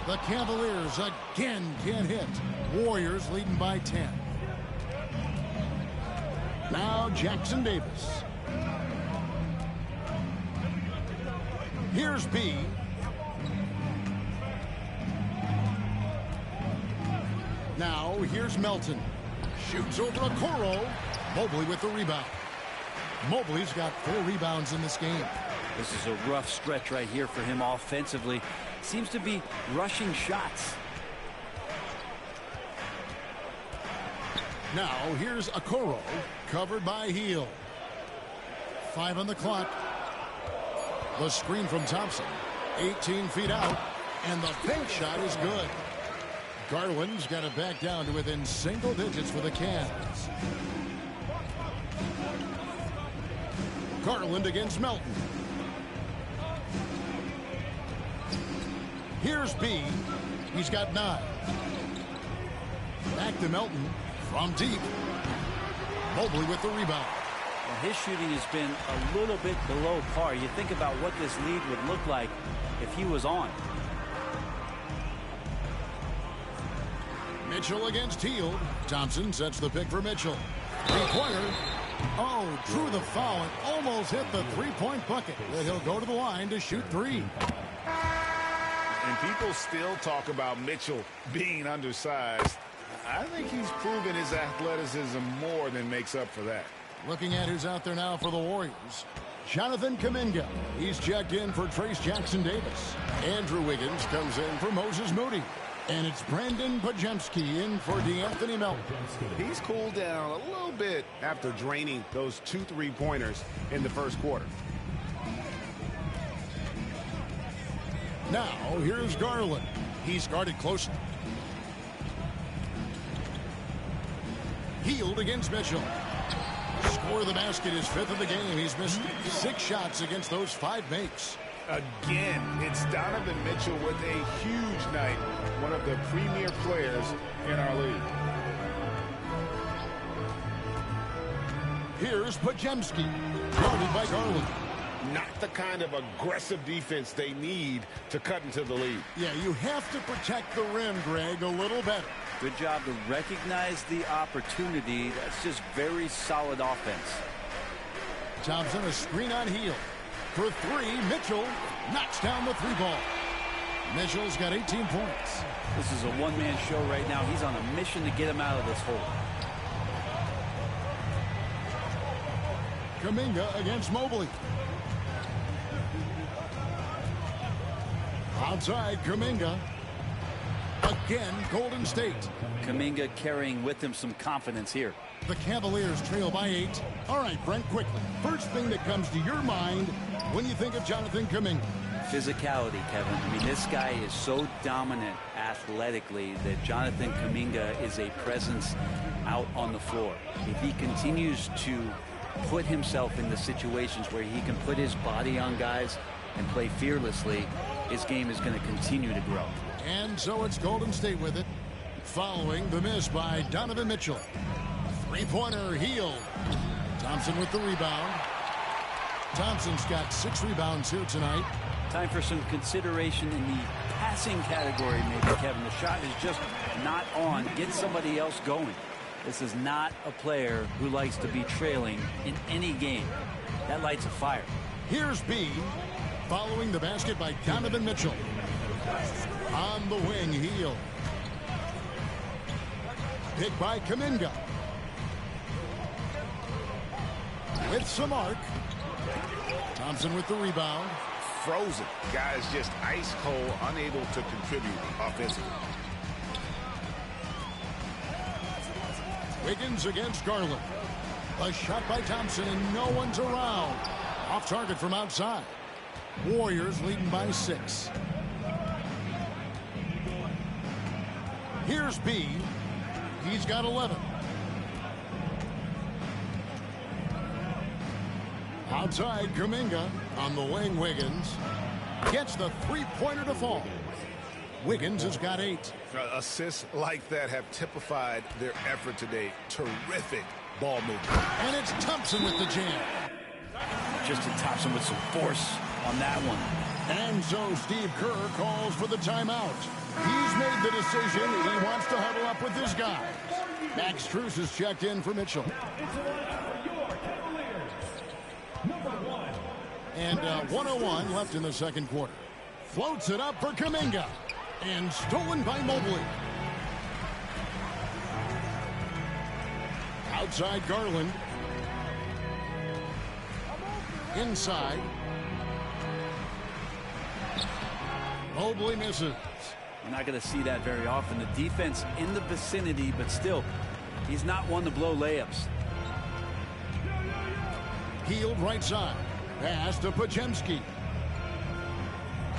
The Cavaliers again can't hit. Warriors leading by 10. Now Jackson Davis. Here's B. Now here's Melton. Shoots over Okoro. Mobley with the rebound. Mobley's got 4 rebounds in this game. This is a rough stretch right here for him offensively. Seems to be rushing shots. Now here's Okoro, covered by Heel. 5 on the clock. The screen from Thompson. 18 feet out. And the bank shot is good. Garland's got it back down to within single digits for the Cavs. Garland against Melton. Here's B. He's got 9. Back to Melton from deep. Mobley with the rebound. Well, his shooting has been a little bit below par. You think about what this lead would look like if he was on. Mitchell against Hield. Thompson sets the pick for Mitchell. Three-pointer. Oh, drew the foul and almost hit the three-point bucket. But he'll go to the line to shoot 3. And people still talk about Mitchell being undersized. I think he's proven his athleticism more than makes up for that. Looking at who's out there now for the Warriors. Jonathan Kuminga. He's checked in for Trace Jackson-Davis. Andrew Wiggins comes in for Moses Moody. And it's Brandon Pajemski in for D'Anthony Melton. He's cooled down a little bit after draining those 2 3-pointers in the first quarter. Now, here's Garland. He's guarded closely. Hield against Mitchell. Score of the basket is 5th of the game. He's missed 6 shots against those 5 makes. Again, it's Donovan Mitchell with a huge night. One of the premier players in our league. Here's Pajemski, guarded by Garland. Not the kind of aggressive defense they need to cut into the lead. Yeah, you have to protect the rim, Greg, a little better. Good job to recognize the opportunity. That's just very solid offense. Thompson, a screen on Hield. For 3, Mitchell knocks down the 3-ball. Mitchell's got 18 points. This is a one-man show right now. He's on a mission to get him out of this hole. Kuminga against Mobley. Outside, Kuminga. Again, Golden State. Kuminga carrying with him some confidence here. The Cavaliers trail by 8. All right, Brent, quickly. First thing that comes to your mind when you think of Jonathan Kuminga. Physicality, Kevin. I mean, this guy is so dominant athletically that Jonathan Kuminga is a presence out on the floor. If he continues to put himself in the situations where he can put his body on guys and play fearlessly, his game is going to continue to grow. And so it's Golden State with it, following the miss by Donovan Mitchell. 3-pointer, Hield. Thompson with the rebound. Thompson's got 6 rebounds here tonight. Time for some consideration in the passing category, maybe, Kevin. The shot is just not on. Get somebody else going. This is not a player who likes to be trailing in any game. That lights a fire. Here's B, following the basket by Donovan Mitchell. On the wing, Hield. Pick by Kuminga. With some arc. Thompson with the rebound. Frozen. Guys just ice cold, unable to contribute offensively. Wiggins against Garland. A shot by Thompson and no one's around. Off target from outside. Warriors leading by 6. Here's B. He's got 11. Outside, Kuminga. On the wing, Wiggins. Gets the 3-pointer to fall. Wiggins has got 8. Assists like that have typified their effort today. Terrific ball movement. And it's Thompson with the jam. Just to Thompson with some force on that one. And so Steve Kerr calls for the timeout. He's made the decision. He wants to huddle up with his guys. Max Strus is checked in for Mitchell. And 1:01 left in the second quarter. Floats it up for Kuminga. And stolen by Mobley. Outside Garland. Inside. Mobley misses. You're not going to see that very often. The defense in the vicinity, but still He's not one to blow layups. Healed right side. Pass to Podziemski.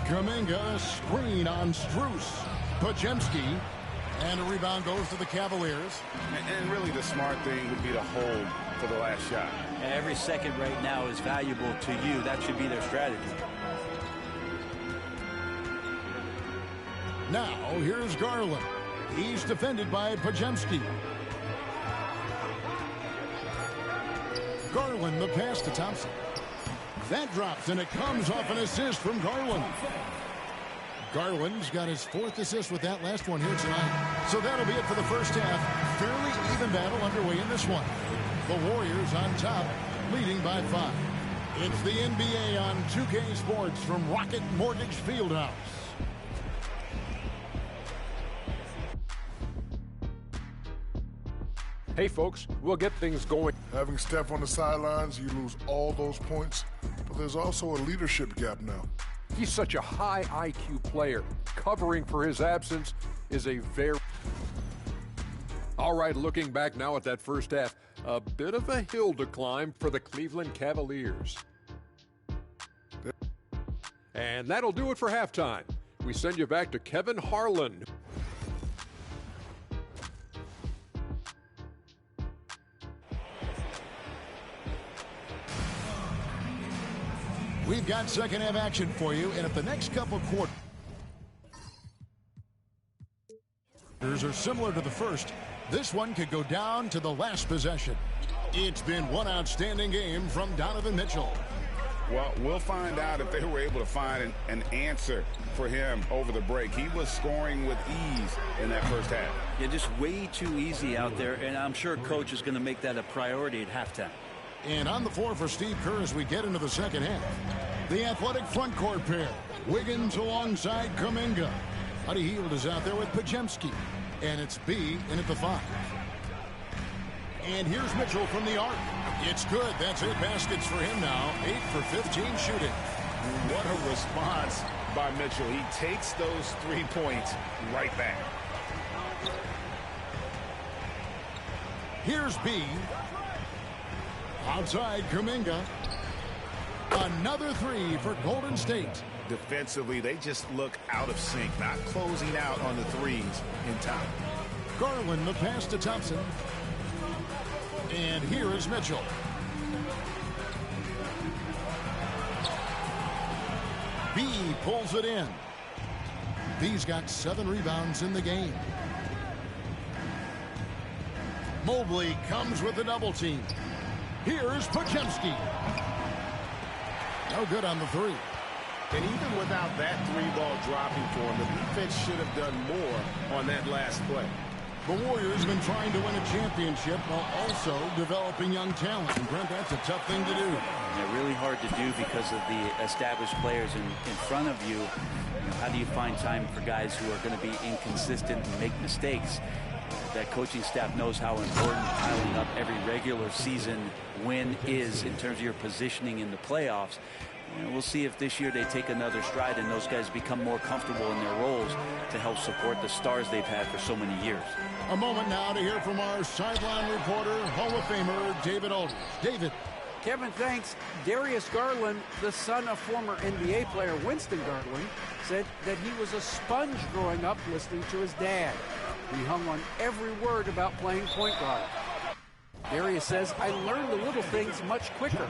Kuminga, screen on Strus. Podziemski. And a rebound goes to the Cavaliers. And really the smart thing would be to hold for the last shot. Every second right now is valuable to you. That should be their strategy. Now, here's Garland. He's defended by Podziemski. Garland, the pass to Thompson. That drops, and it comes off an assist from Garland. Garland's got his 4th assist with that last one here tonight. So that'll be it for the first half. Fairly even battle underway in this one. The Warriors on top, leading by 5. It's the NBA on 2K Sports from Rocket Mortgage Fieldhouse. Hey, folks, we'll get things going. Having Steph on the sidelines, you lose all those points. But there's also a leadership gap now. He's such a high IQ player. Covering for his absence is a very... All right, looking back now at that first half, a bit of a hill to climb for the Cleveland Cavaliers. And that'll do it for halftime. We send you back to Kevin Harlan. We've got second half action for you, and if the next couple quarters are similar to the first, this one could go down to the last possession. It's been one outstanding game from Donovan Mitchell. Well, we'll find out if they were able to find an answer for him over the break. He was scoring with ease in that first half. Yeah, just way too easy out there, and I'm sure Coach is going to make that a priority at halftime. And on the floor for Steve Kerr as we get into the second half. The athletic front court pair. Wiggins alongside Kuminga. Buddy Hield is out there with Podziemski. And it's B in at the 5. And here's Mitchell from the arc. It's good. That's 8 baskets for him now. 8 for 15 shooting. What a response by Mitchell. He takes those 3 points right back. Here's B. Outside Kuminga. Another 3 for Golden State. Defensively, they just look out of sync, not closing out on the threes in time. Garland, the pass to Thompson. And here is Mitchell. B pulls it in. B's got 7 rebounds in the game. Mobley comes with a double team. Here's Podziemski. No good on the 3. And even without that 3-ball dropping for him, the defense should have done more on that last play. The Warriors have been trying to win a championship while also developing young talent. And Brent, that's a tough thing to do. Yeah, really hard to do because of the established players in front of you. How do you find time for guys who are going to be inconsistent and make mistakes? That coaching staff knows how important piling up every regular season win is in terms of your positioning in the playoffs. And we'll see if this year they take another stride and those guys become more comfortable in their roles to help support the stars they've had for so many years. A moment now to hear from our sideline reporter, Hall of Famer David Aldridge. David. Kevin, thanks. Darius Garland, the son of former NBA player Winston Garland, said that he was a sponge growing up listening to his dad. He hung on every word about playing point guard. Darius says, I learned the little things much quicker.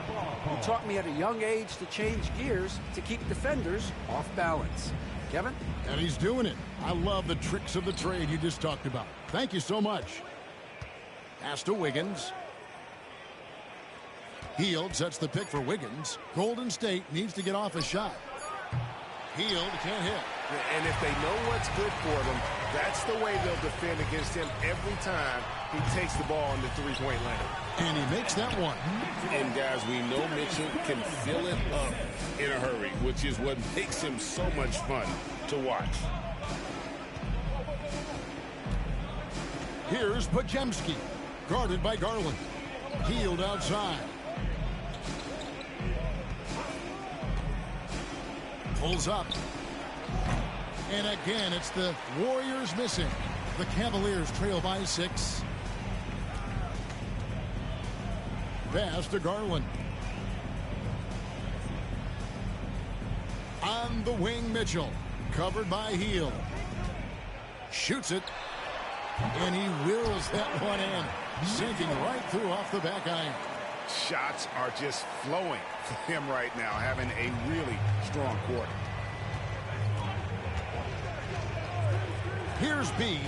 He taught me at a young age to change gears to keep defenders off balance. Kevin? And he's doing it. I love the tricks of the trade you just talked about. Thank you so much. Pass to Wiggins. Hield sets the pick for Wiggins. Golden State needs to get off a shot. Hield can't hit. And if they know what's good for them, that's the way they'll defend against him every time he takes the ball in the three-point line. And he makes that one. And, guys, we know Mitchell can fill it up in a hurry, which is what makes him so much fun to watch. Here's Podziemski, guarded by Garland. Hield outside. Pulls up. And again, it's the Warriors missing. The Cavaliers trail by 6. pass to Garland. On the wing, Mitchell. Covered by Heel. Shoots it. And he wills that one in. Sinking right through off the back iron. Shots are just flowing for him right now, having a really strong quarter. Here's Bean.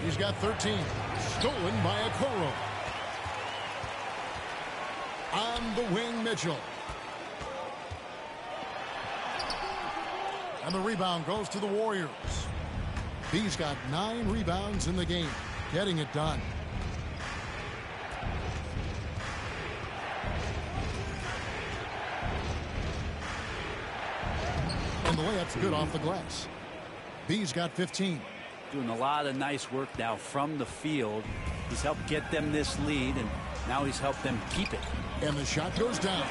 He's got 13. Stolen by Okoro. On the wing, Mitchell. And the rebound goes to the Warriors. He's got 9 rebounds in the game. Getting it done. And the layup's good off the glass. B's got 15. Doing a lot of nice work now from the field. He's helped get them this lead, and now he's helped them keep it. And the shot goes down.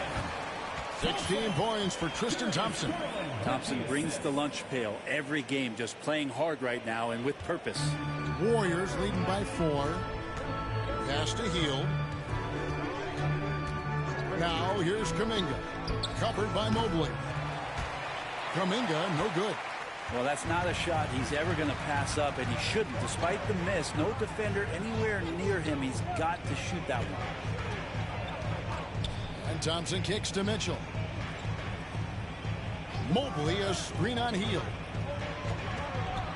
16 points for Tristan Thompson. Thompson brings the lunch pail every game, just playing hard right now and with purpose. Warriors leading by 4. Pass to Heel. Now here's Kuminga. Covered by Mobley. Kuminga, no good. Well, that's not a shot he's ever going to pass up, and he shouldn't. Despite the miss, no defender anywhere near him. He's got to shoot that one. And Thompson kicks to Mitchell. Mobley, a screen on Heel.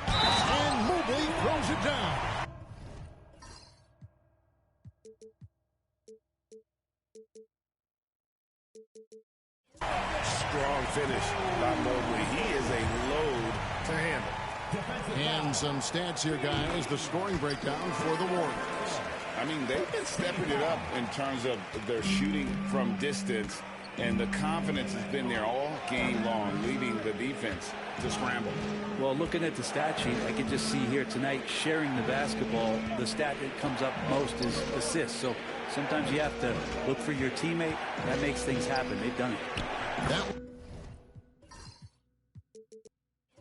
And Mobley throws it down. Strong finish by Mobley. He is a load to handle. And some stats here, guys. The scoring breakdown for the Warriors. I mean, they've been stepping it up in terms of their shooting from distance, and the confidence has been there all game long, leading the defense to scramble. Well, looking at the stat sheet, I can just see here tonight, sharing the basketball, the stat that comes up most is assists. So sometimes you have to look for your teammate. That makes things happen. They've done it. That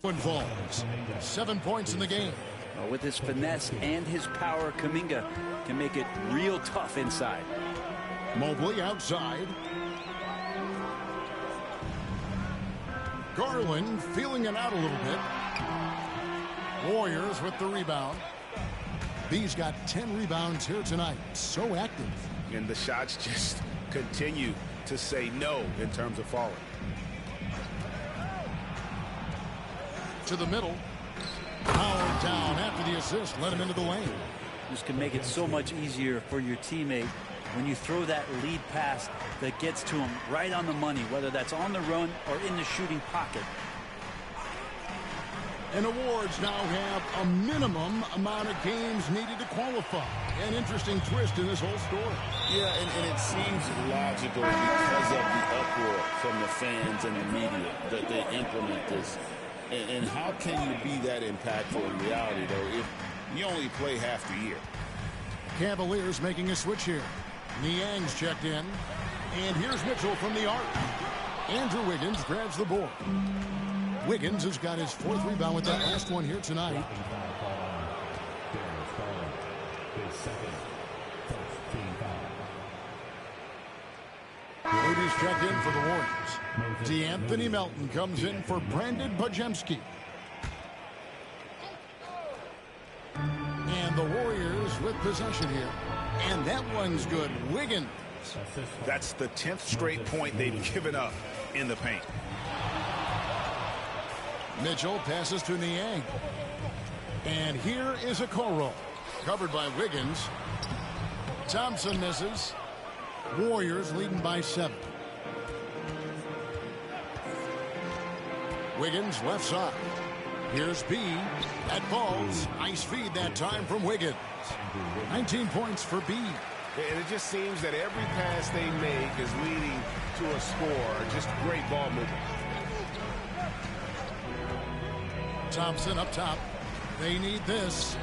one falls. 7 points in the game. Well, with his finesse and his power, Kuminga can make it real tough inside. Mobley outside. Garland feeling it out a little bit. Warriors with the rebound. B's got 10 rebounds here tonight. So active. And the shots just continue to say no in terms of falling. To the middle. Powered down after the assist. Let him into the lane. This can make it so much easier for your teammate when you throw that lead pass that gets to him right on the money, whether that's on the run or in the shooting pocket. And awards now have a minimum amount of games needed to qualify. An interesting twist in this whole story. Yeah, and it seems logical because of the uproar from the fans and the media that they implement this. And how can you be that impactful in reality, though, if you only play half the year? Cavaliers making a switch here. Niang's checked in. And here's Mitchell from the arc. Andrew Wiggins grabs the board. Wiggins has got his 4th rebound with that last one here tonight. Ladies checked in for the Warriors. DeAnthony Melton comes in for Brandon Bajemski. And the Warriors with possession here. And that one's good. Wiggins. That's the 10th straight point they've given up in the paint. Mitchell passes to Niang. And here is Okoro. Covered by Wiggins. Thompson misses. Warriors leading by 7. Wiggins left side. Here's B. That falls. Nice feed that time from Wiggins. 19 points for B. And it just seems that every pass they make is leading to a score. Just great ball movement. Thompson up top. They need this.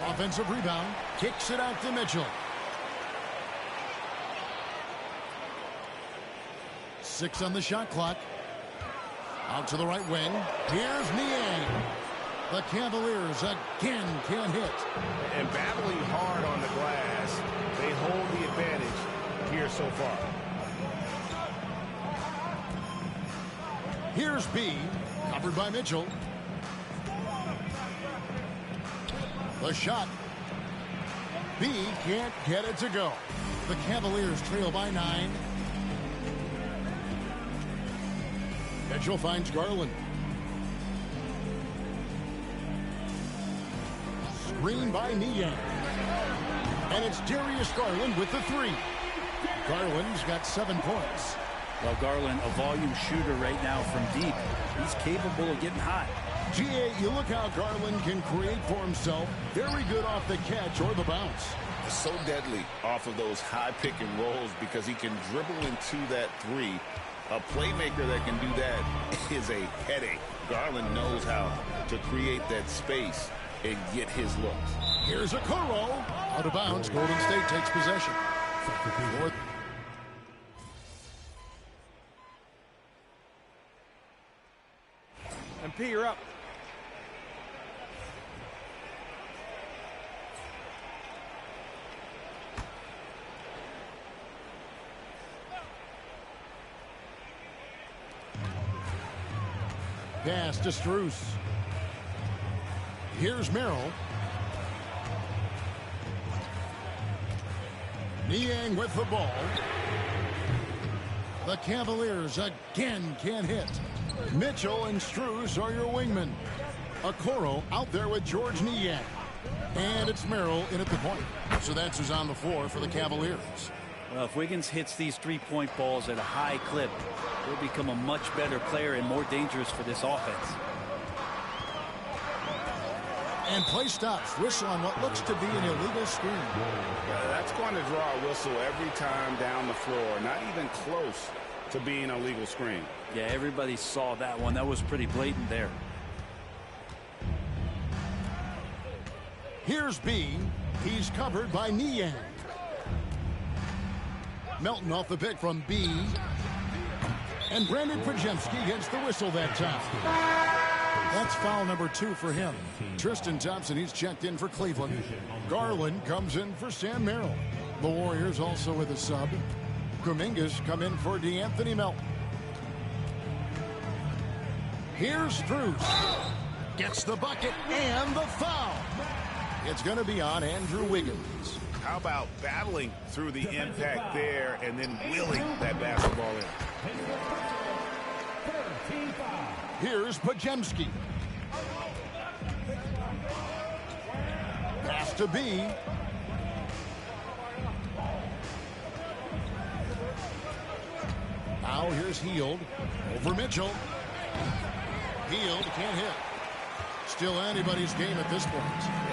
Offensive rebound. Kicks it out to Mitchell. 6 on the shot clock. Out to the right wing. Here's Niang. The Cavaliers again can't hit. And battling hard on the glass, they hold the advantage so far. Here's B, covered by Mitchell. The shot. B can't get it to go. The Cavaliers trail by 9. Mitchell finds Garland. Screen by Niang. And it's Darius Garland with the 3. Garland's got 7 points. Well, Garland, a volume shooter right now from deep. He's capable of getting hot. G.A., you look how Garland can create for himself. Very good off the catch or the bounce. So deadly off of those high pick and rolls because he can dribble into that 3. A playmaker that can do that is a headache. Garland knows how to create that space and get his looks. Here's a Okoro. Out of bounds. Golden State takes possession. MP, you're up. Pass to Strus. Here's Merrill. Niang with the ball. The Cavaliers again can't hit. Mitchell and Strus are your wingmen. Okoro out there with George Niang. And it's Merrill in at the point. So that's who's on the floor for the Cavaliers. Well, if Wiggins hits these three-point balls at a high clip, he'll become a much better player and more dangerous for this offense. And play stops. Whistle on what looks to be an illegal screen. That's going to draw a whistle every time down the floor. Not even close to being a legal screen. Yeah, everybody saw that one. That was pretty blatant there. Here's B. He's covered by Niang. Melton off the pick from B. And Brandon Podziemski gets the whistle that time. That's foul number 2 for him. Tristan Thompson, he's checked in for Cleveland. Garland comes in for Sam Merrill. The Warriors also with a sub. Kuminga's come in for DeAnthony Melton. Here's Strus. Gets the bucket and the foul. It's going to be on Andrew Wiggins. How about battling through the impact there and then wheeling that basketball in? Here's Podziemski. Pass to B. Now here's Hield over Mitchell. Hield can't hit. Still anybody's game at this point.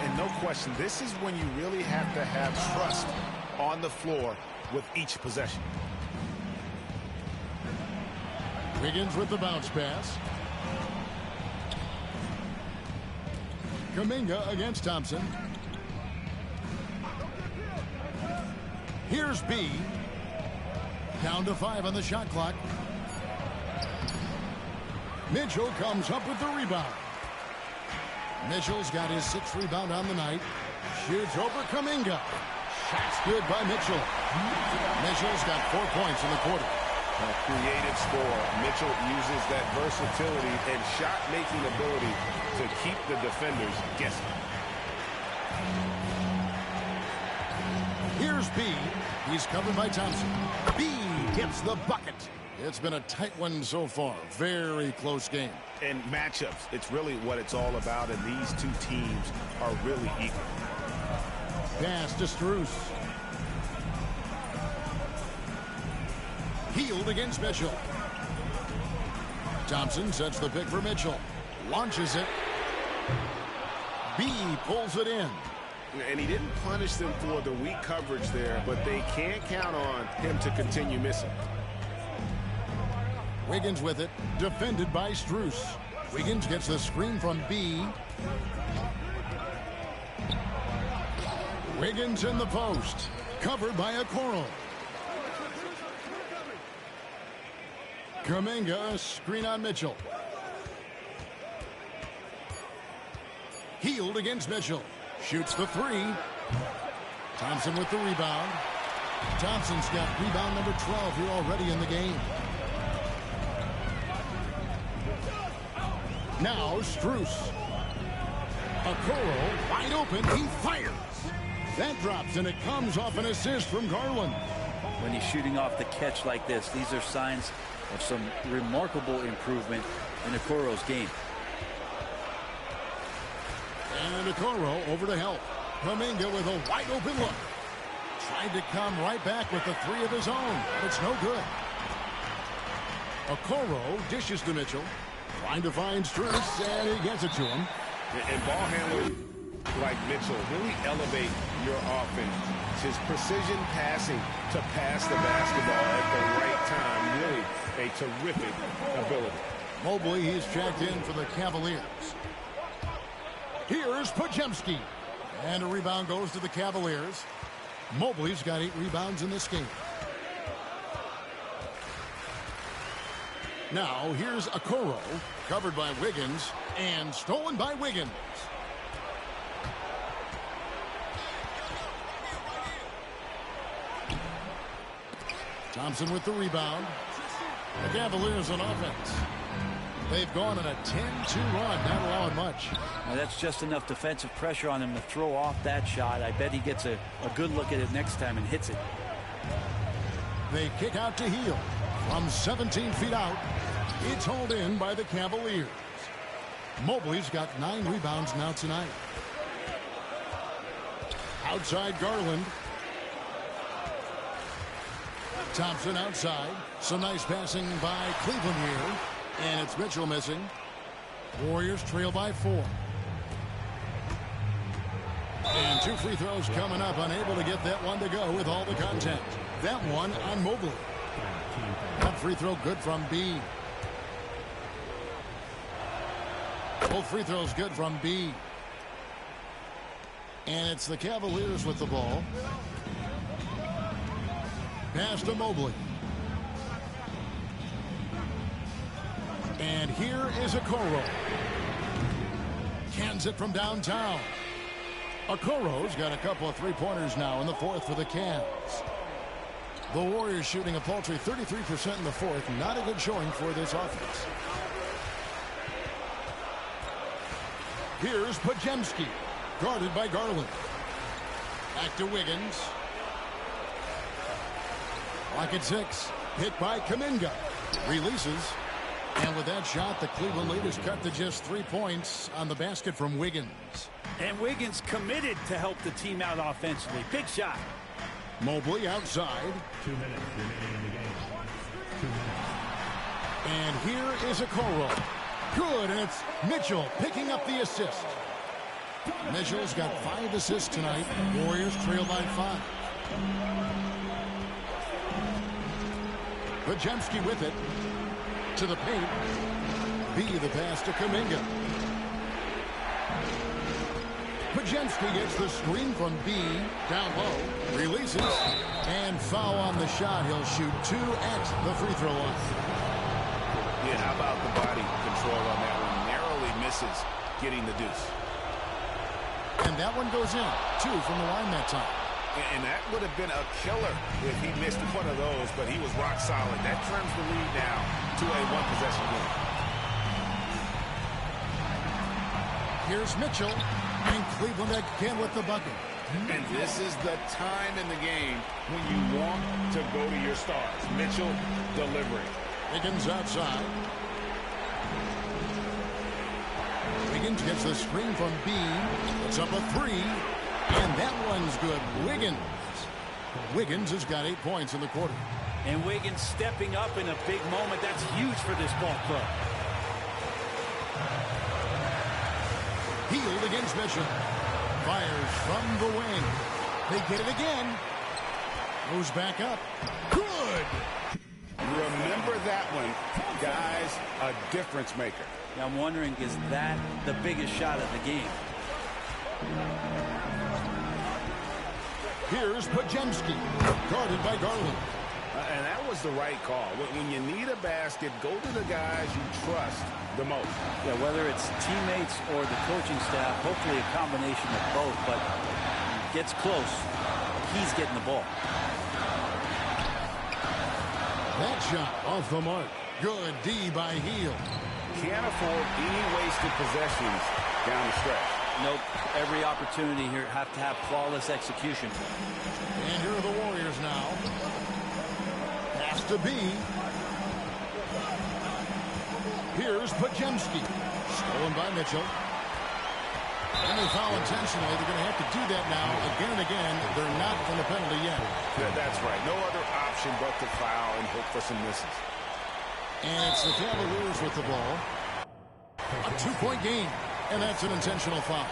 And no question, this is when you really have to have trust on the floor with each possession. Wiggins with the bounce pass. Kuminga against Thompson. Here's B. Down to 5 on the shot clock. Mitchell comes up with the rebound. Mitchell's got his 6th rebound on the night. Shoots over Kuminga. Shot's good by Mitchell. Mitchell's got 4 points in the quarter. A creative score. Mitchell uses that versatility and shot-making ability to keep the defenders guessing. Here's B. He's covered by Thompson. B hits the bucket. It's been a tight one so far. Very close game. And matchups, it's really what it's all about, and these two teams are really equal. Pass to Strus. Hield against Mitchell. Thompson sets the pick for Mitchell. Launches it. B pulls it in. And he didn't punish them for the weak coverage there, but they can't count on him to continue missing. Wiggins with it, defended by Strus. Wiggins gets the screen from B. Wiggins in the post, covered by Okoro. Kuminga, screen on Mitchell. Hield against Mitchell. Shoots the 3. Thompson with the rebound. Thompson's got rebound number 12 here already in the game. Now Strus. Okoro wide open. He fires. That drops, and it comes off an assist from Garland. When he's shooting off the catch like this, these are signs of some remarkable improvement in Okoro's game. And Okoro over to help. Kuminga with a wide open look. Tried to come right back with the three of his own, but it's no good. Okoro dishes to Mitchell. Trying to find Strus, and he gets it to him. And ball handlers like Mitchell really elevate your offense. It's his precision passing to pass the basketball at the right time. Really a terrific ability. Mobley, he's checked in for the Cavaliers. Here's Podziemski. And a rebound goes to the Cavaliers. Mobley's got 8 rebounds in this game. Now, here's Okoro, covered by Wiggins, and stolen by Wiggins. Thompson with the rebound. The Cavaliers on offense. They've gone on a 10-2 run, not allowing much. Now that's just enough defensive pressure on him to throw off that shot. I bet he gets a good look at it next time and hits it. They kick out to Heel. From 17 feet out, it's hauled in by the Cavaliers. Mobley's got 9 rebounds now tonight. Outside Garland. Thompson outside. Some nice passing by Cleveland here. And it's Mitchell missing. Warriors trail by 4. And 2 free throws coming up. Unable to get that one to go with all the contact. That one on Mobley. That free throw good from B. Both free throws good from B. And it's the Cavaliers with the ball. Pass to Mobley. And here is Okoro. Cans it from downtown. Okoro's got a couple of three-pointers now in the fourth for the Cavs. The Warriors shooting a paltry 33% in the fourth. Not a good showing for this offense. Here's Podziemski, guarded by Garland. Back to Wiggins. Lock at 6. Hit by Kuminga. Releases. And with that shot, the Cleveland leaders cut to just 3 points on the basket from Wiggins. And Wiggins committed to help the team out offensively. Big shot. Mobley outside. 2 minutes remaining in the game. 2 minutes. And here is Okoro. Good, and it's Mitchell picking up the assist. Mitchell's got 5 assists tonight. Warriors trail by 5. Podziemski with it. To the paint. B the pass to Kuminga. Podziemski gets the screen from B. Down low. Releases. And foul on the shot. He'll shoot 2 at the free throw line. Yeah, how about the body control on that one? Narrowly misses getting the deuce. And that one goes in. 2 from the line that time. And that would have been a killer if he missed one of those, but he was rock solid. That trims the lead now to a one-possession game. Here's Mitchell, and Cleveland again with the bucket. And this is the time in the game when you want to go to your stars. Mitchell delivering. Wiggins outside. Wiggins gets the screen from B. It's up a 3. And that one's good. Wiggins has got 8 points in the quarter. And Wiggins stepping up in a big moment. That's huge for this ball club. Healed against Mitchell. Fires from the wing. They get it again. Goes back up. Good. Remember that one. Guys, a difference maker. Now I'm wondering, is that the biggest shot of the game? Here's Podziemski, guarded by Garland. And that was the right call. When you need a basket, go to the guys you trust the most. Yeah, whether it's teammates or the coaching staff, hopefully a combination of both, but gets close, he's getting the ball. That shot off the mark. Good D by Heel. Can't afford any wasted possessions down the stretch. Nope. Every opportunity here have to have flawless execution. And here are the Warriors now. Pass to B. Here's Pajemski. Stolen by Mitchell. And they foul intentionally. They're going to have to do that now again and again. They're not in the penalty yet. That's right. No other option but to foul and hope for some misses. And it's the Cavaliers with the ball. A 2-point game. And that's an intentional foul.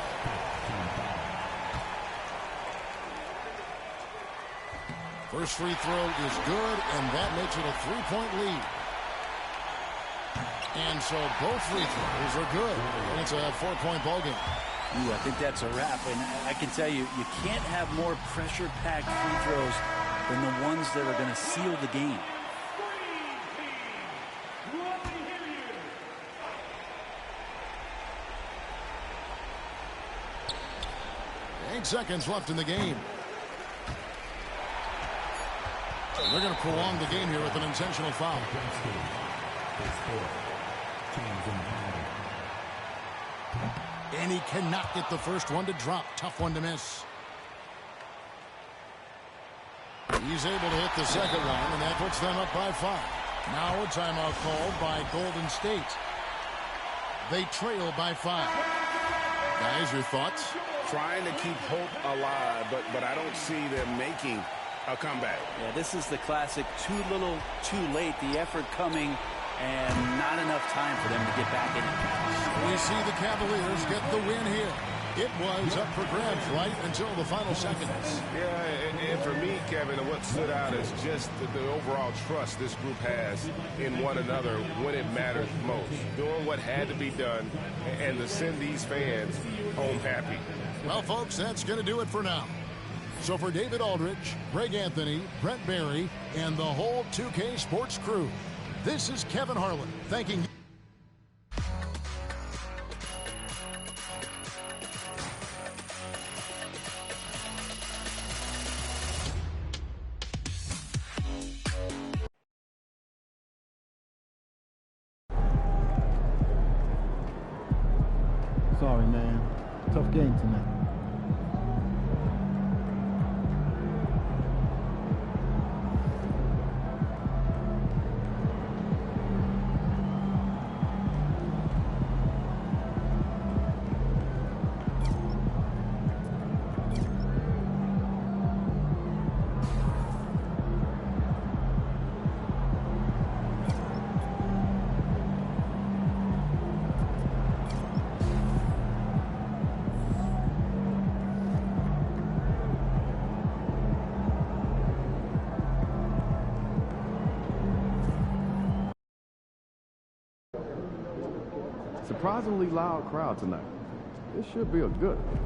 First free throw is good, and that makes it a 3-point lead. And so both free throws are good. And it's a 4-point ball game. Ooh, I think that's a wrap. And I can tell you, you can't have more pressure-packed free throws than the ones that are going to seal the game. Seconds left in the game. They're going to prolong the game here with an intentional foul. And he cannot get the first one to drop. Tough one to miss. He's able to hit the second one, and that puts them up by 5. Now a timeout called by Golden State. They trail by 5. Guys, your thoughts? Trying to keep hope alive, but I don't see them making a comeback. Yeah, this is the classic too little, too late. The effort coming and not enough time for them to get back in it. We see the Cavaliers get the win here. It was up for grabs right until the final seconds. Yeah, and for me, Kevin, what stood out is just the overall trust this group has in one another when it matters most. Doing what had to be done and to send these fans home happy. Well, folks, that's going to do it for now. So for David Aldridge, Greg Anthony, Brent Barry, and the whole 2K Sports crew, this is Kevin Harlan thanking you. Sorry, man. Tough game tonight. Surprisingly loud crowd tonight. This should be a good one.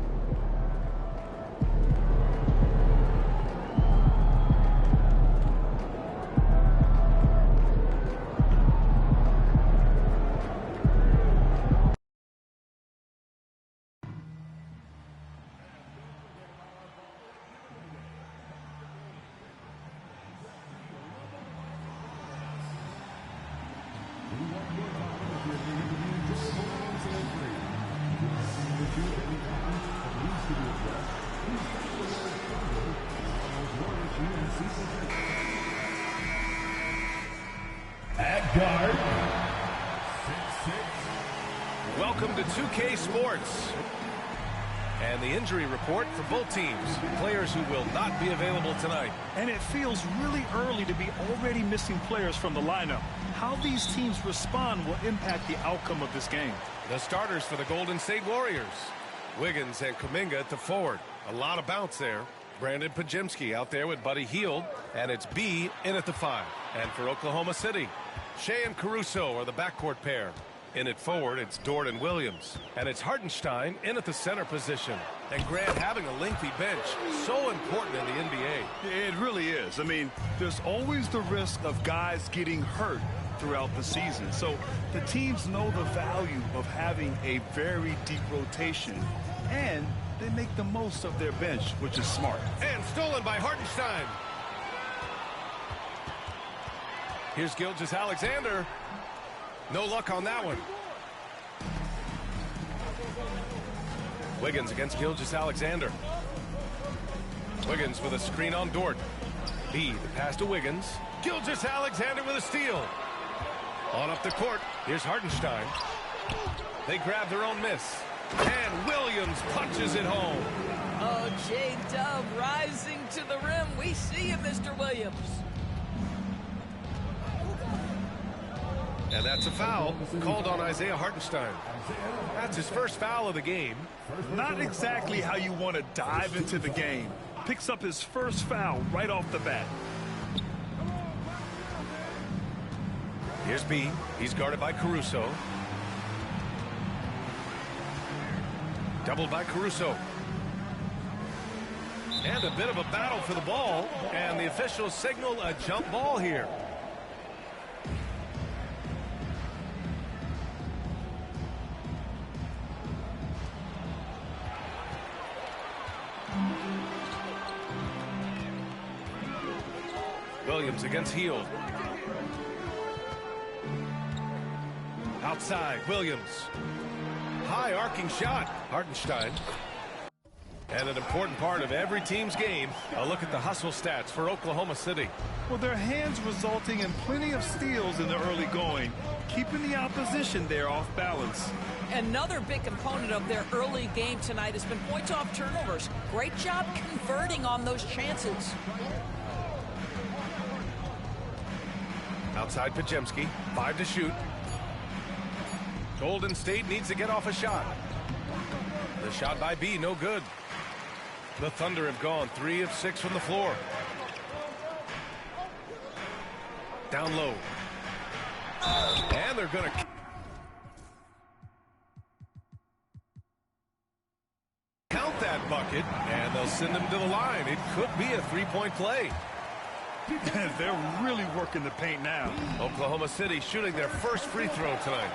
At guard, 6'6". Welcome to 2K Sports. And the injury report for both teams. Players who will not be available tonight. And it feels really early to be already missing players from the lineup. How these teams respond will impact the outcome of this game. The starters for the Golden State Warriors. Wiggins and Kuminga at the forward. A lot of bounce there. Brandon Pajemski out there with Buddy Hield. And it's B in at the 5. And for Oklahoma City, Shea and Caruso are the backcourt pair. In at forward, it's Dort and Williams. And it's Hartenstein in at the center position. And Grant having a lengthy bench. So important in the NBA. It really is. I mean, there's always the risk of guys getting hurt throughout the season. So the teams know the value of having a very deep rotation. And they make the most of their bench, which is smart. And stolen by Hartenstein. Here's Gilgeous-Alexander. No luck on that one. Wiggins against Gilgeous-Alexander. Wiggins with a screen on Dort. B, the pass to Wiggins. Gilgeous-Alexander with a steal. On up the court, here's Hartenstein. They grab their own miss. And Williams punches it home. Oh, J-Dub rising to the rim. We see you, Mr. Williams. And that's a foul called on Isaiah Hartenstein. That's his first foul of the game. Not exactly how you want to dive into the game. Picks up his first foul right off the bat. Here's B. He's guarded by Caruso. Doubled by Caruso. And a bit of a battle for the ball. And the officials signal a jump ball here. Williams against Hield. Outside, Williams. High arcing shot, Hartenstein. And an important part of every team's game, a look at the hustle stats for Oklahoma City. Well, their hands resulting in plenty of steals in the early going, keeping the opposition there off balance. Another big component of their early game tonight has been points off turnovers. Great job converting on those chances. Outside Pajemski, 5 to shoot. Golden State needs to get off a shot. The shot by B, no good. The Thunder have gone 3 of 6 from the floor. Down low. And they're going to count that bucket, and they'll send him to the line. It could be a three-point play. They're really working the paint now. Oklahoma City shooting their first free throw tonight.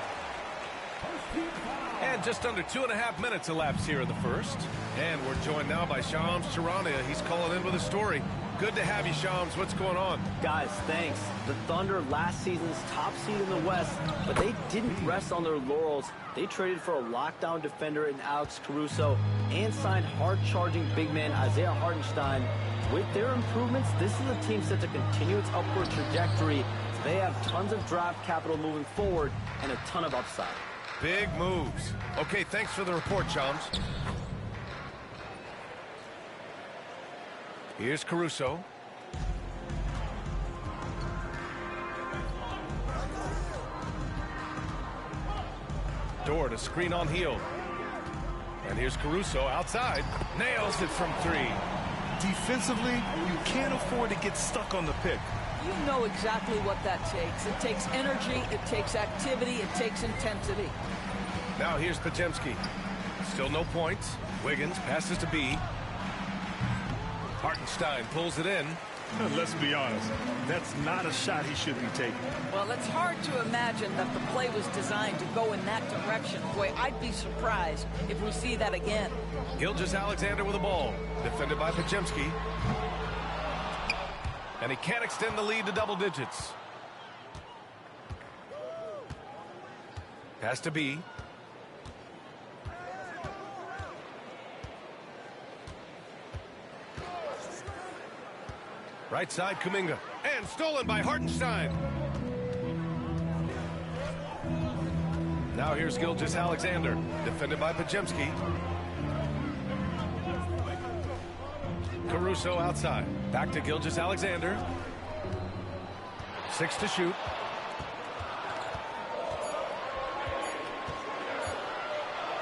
And just under 2.5 minutes elapsed here in the first. And we're joined now by Shams Charania. He's calling in with a story. Good to have you, Shams. What's going on? Guys, thanks. The Thunder, last season's top seed in the West, but they didn't rest on their laurels. They traded for a lockdown defender in Alex Caruso and signed hard-charging big man Isaiah Hartenstein. With their improvements, this is a team set to continue its upward trajectory. They have tons of draft capital moving forward and a ton of upside. Big moves. Okay, thanks for the report, Shams. Here's Caruso. Dort, a screen on Hield. And here's Caruso outside. Nails it from 3. Defensively, you can't afford to get stuck on the pick. You know exactly what that takes. It takes energy, it takes activity, it takes intensity. Now here's Pajemski. Still no points. Wiggins passes to B. Hartenstein pulls it in. Let's be honest, that's not a shot he should be taking. Well, it's hard to imagine that the play was designed to go in that direction. Boy, I'd be surprised if we see that again. Gilgeous-Alexander with the ball. Defended by Pajemski. And he can't extend the lead to double digits. Pass to B. Right side, Kuminga. And stolen by Hartenstein. Now here's Gilgeous-Alexander. Defended by Pajemski. Caruso outside. Back to Gilgeous-Alexander. 6 to shoot.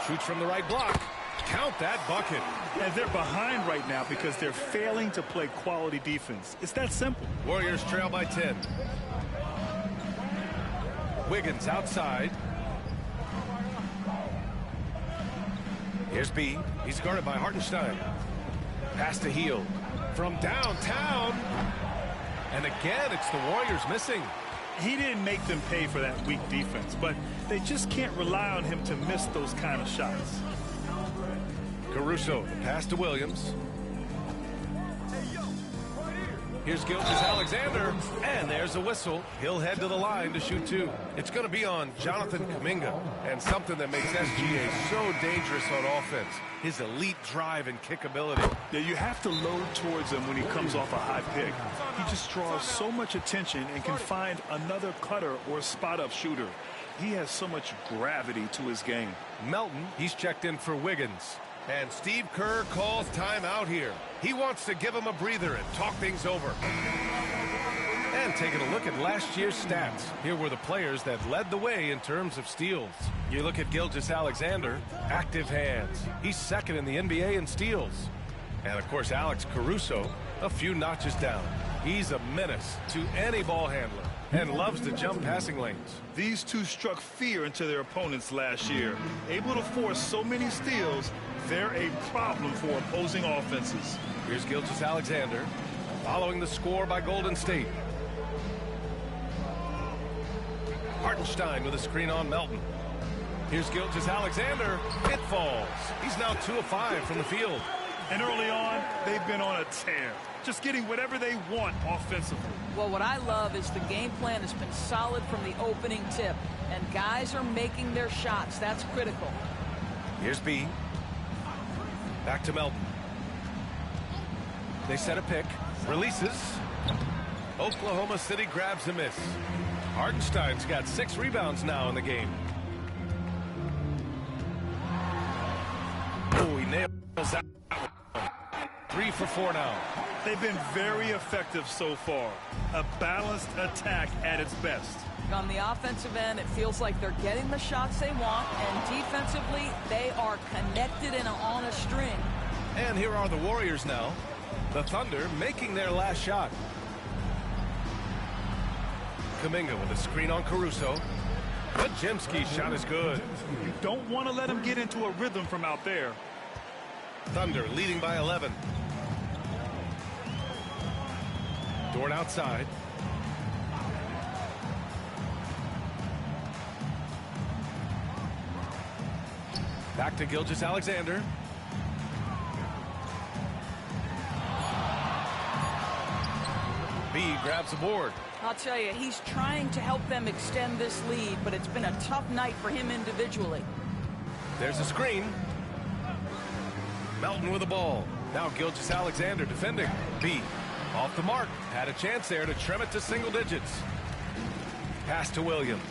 Shoots from the right block. Count that bucket. And they're behind right now because they're failing to play quality defense. It's that simple. Warriors trail by 10. Wiggins outside. Here's B. He's guarded by Hartenstein. Pass to Hield. From downtown. And again, it's the Warriors missing. He didn't make them pay for that weak defense, but they just can't rely on him to miss those kind of shots. Caruso, pass to Williams. Here's Gilgeous-Alexander, and there's a whistle. He'll head to the line to shoot two. It's going to be on Jonathan Kuminga, and something that makes SGA so dangerous on offense, his elite drive and kick ability. Yeah, you have to load towards him when he comes off a high pick. He just draws so much attention and can find another cutter or spot-up shooter. He has so much gravity to his game. Melton, he's checked in for Wiggins. And Steve Kerr calls timeout here. He wants to give him a breather and talk things over. And taking a look at last year's stats, here were the players that led the way in terms of steals. You look at Gilgeous-Alexander, active hands. He's second in the NBA in steals. And of course, Alex Caruso, a few notches down. He's a menace to any ball handler and loves to jump passing lanes. These two struck fear into their opponents last year. Able to force so many steals, they're a problem for opposing offenses. Here's Gilgeous-Alexander following the score by Golden State. Hartenstein with a screen on Melton. Here's Gilgeous-Alexander. It falls. He's now 2 of 5 from the field. And early on, they've been on a tear, just getting whatever they want offensively. Well, what I love is the game plan has been solid from the opening tip, and guys are making their shots. That's critical. Here's B. Back to Melton. They set a pick. Releases. Oklahoma City grabs a miss. Hartenstein's got 6 rebounds now in the game. Oh, he nails that. 3 for 4 now. They've been very effective so far. A balanced attack at its best. On the offensive end, it feels like they're getting the shots they want, and defensively, they are connected and on a string. And here are the Warriors now. The Thunder making their last shot. Kuminga with a screen on Caruso. Podziemski's shot is good. You don't want to let him get into a rhythm from out there. Thunder leading by 11. Dort outside. Back to Gilgeous-Alexander. B grabs the board. I'll tell you, he's trying to help them extend this lead, but it's been a tough night for him individually. There's a screen. Melton with the ball. Now Gilgeous-Alexander defending. B off the mark. Had a chance there to trim it to single digits. Pass to Williams.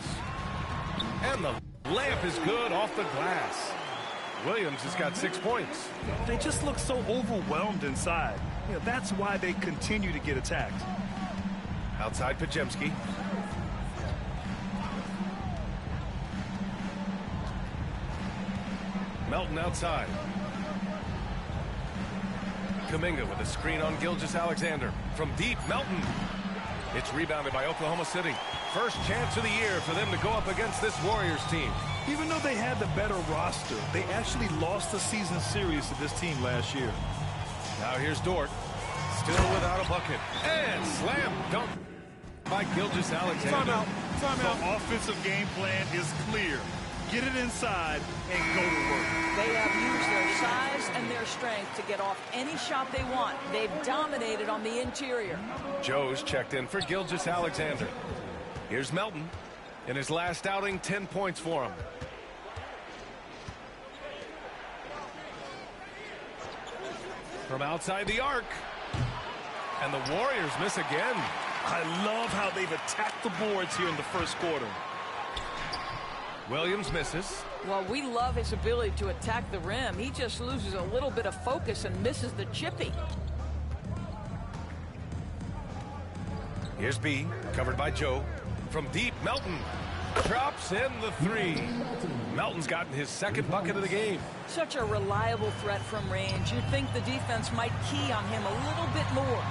And the layup is good off the glass. Williams has got 6 points. They just look so overwhelmed inside. You know, that's why they continue to get attacked. Outside Podziemski. Melton outside. Kuminga with a screen on Gilgeous-Alexander. From deep, Melton. It's rebounded by Oklahoma City. First chance of the year for them to go up against this Warriors team. Even though they had the better roster, they actually lost the season series to this team last year. Now here's Dort. Still without a bucket. And slam dunk by Gilgeous-Alexander. Timeout. The offensive game plan is clear. Get it inside and go to work. They have used their size and their strength to get off any shot they want. They've dominated on the interior. Joe's checked in for Gilgeous-Alexander. Here's Melton. In his last outing, 10 points for him. From outside the arc. And the Warriors miss again. I love how they've attacked the boards here in the first quarter. Williams misses. Well, we love his ability to attack the rim. He just loses a little bit of focus and misses the chippy. Here's B, covered by Joe. From deep, Melton drops in the 3. Melton's gotten his second bucket of the game. Such a reliable threat from range. You'd think the defense might key on him a little bit more.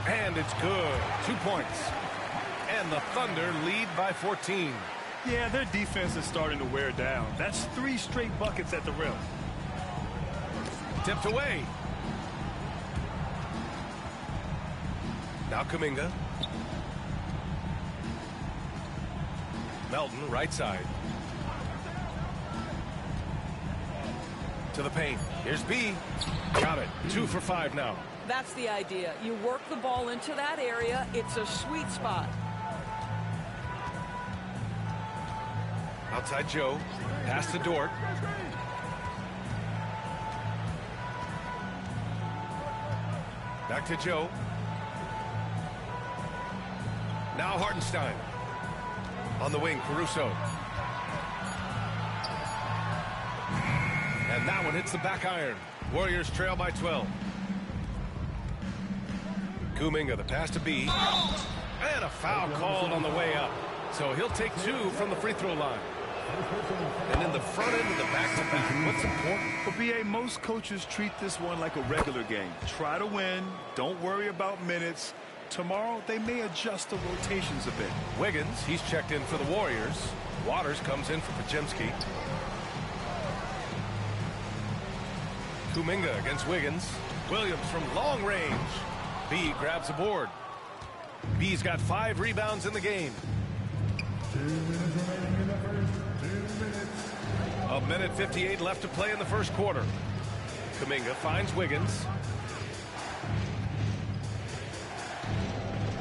And it's good. 2 points. And the Thunder lead by 14. Yeah, their defense is starting to wear down. That's 3 straight buckets at the rim. Tipped away. Now Kuminga. Melton, right side. To the paint. Here's B. Got it. 2 for 5 now. That's the idea. You work the ball into that area. It's a sweet spot. Outside Joe. Pass to Dort. Back to Joe. Now Hartenstein. On the wing, Caruso. And that one hits the back iron. Warriors trail by 12. Kuminga, the pass to B. And a foul called on the way up. So he'll take 2 from the free throw line. And in the front end of the back-to-back, what's important? For BA, most coaches treat this one like a regular game. Try to win. Don't worry about minutes. Tomorrow, they may adjust the rotations a bit. Wiggins, he's checked in for the Warriors. Waters comes in for Podziemski. Kuminga against Wiggins. Williams from long range. B grabs the board. B's got 5 rebounds in the game. 2 minutes remaining in the first. 2 minutes. A minute 58 left to play in the first quarter. Kuminga finds Wiggins.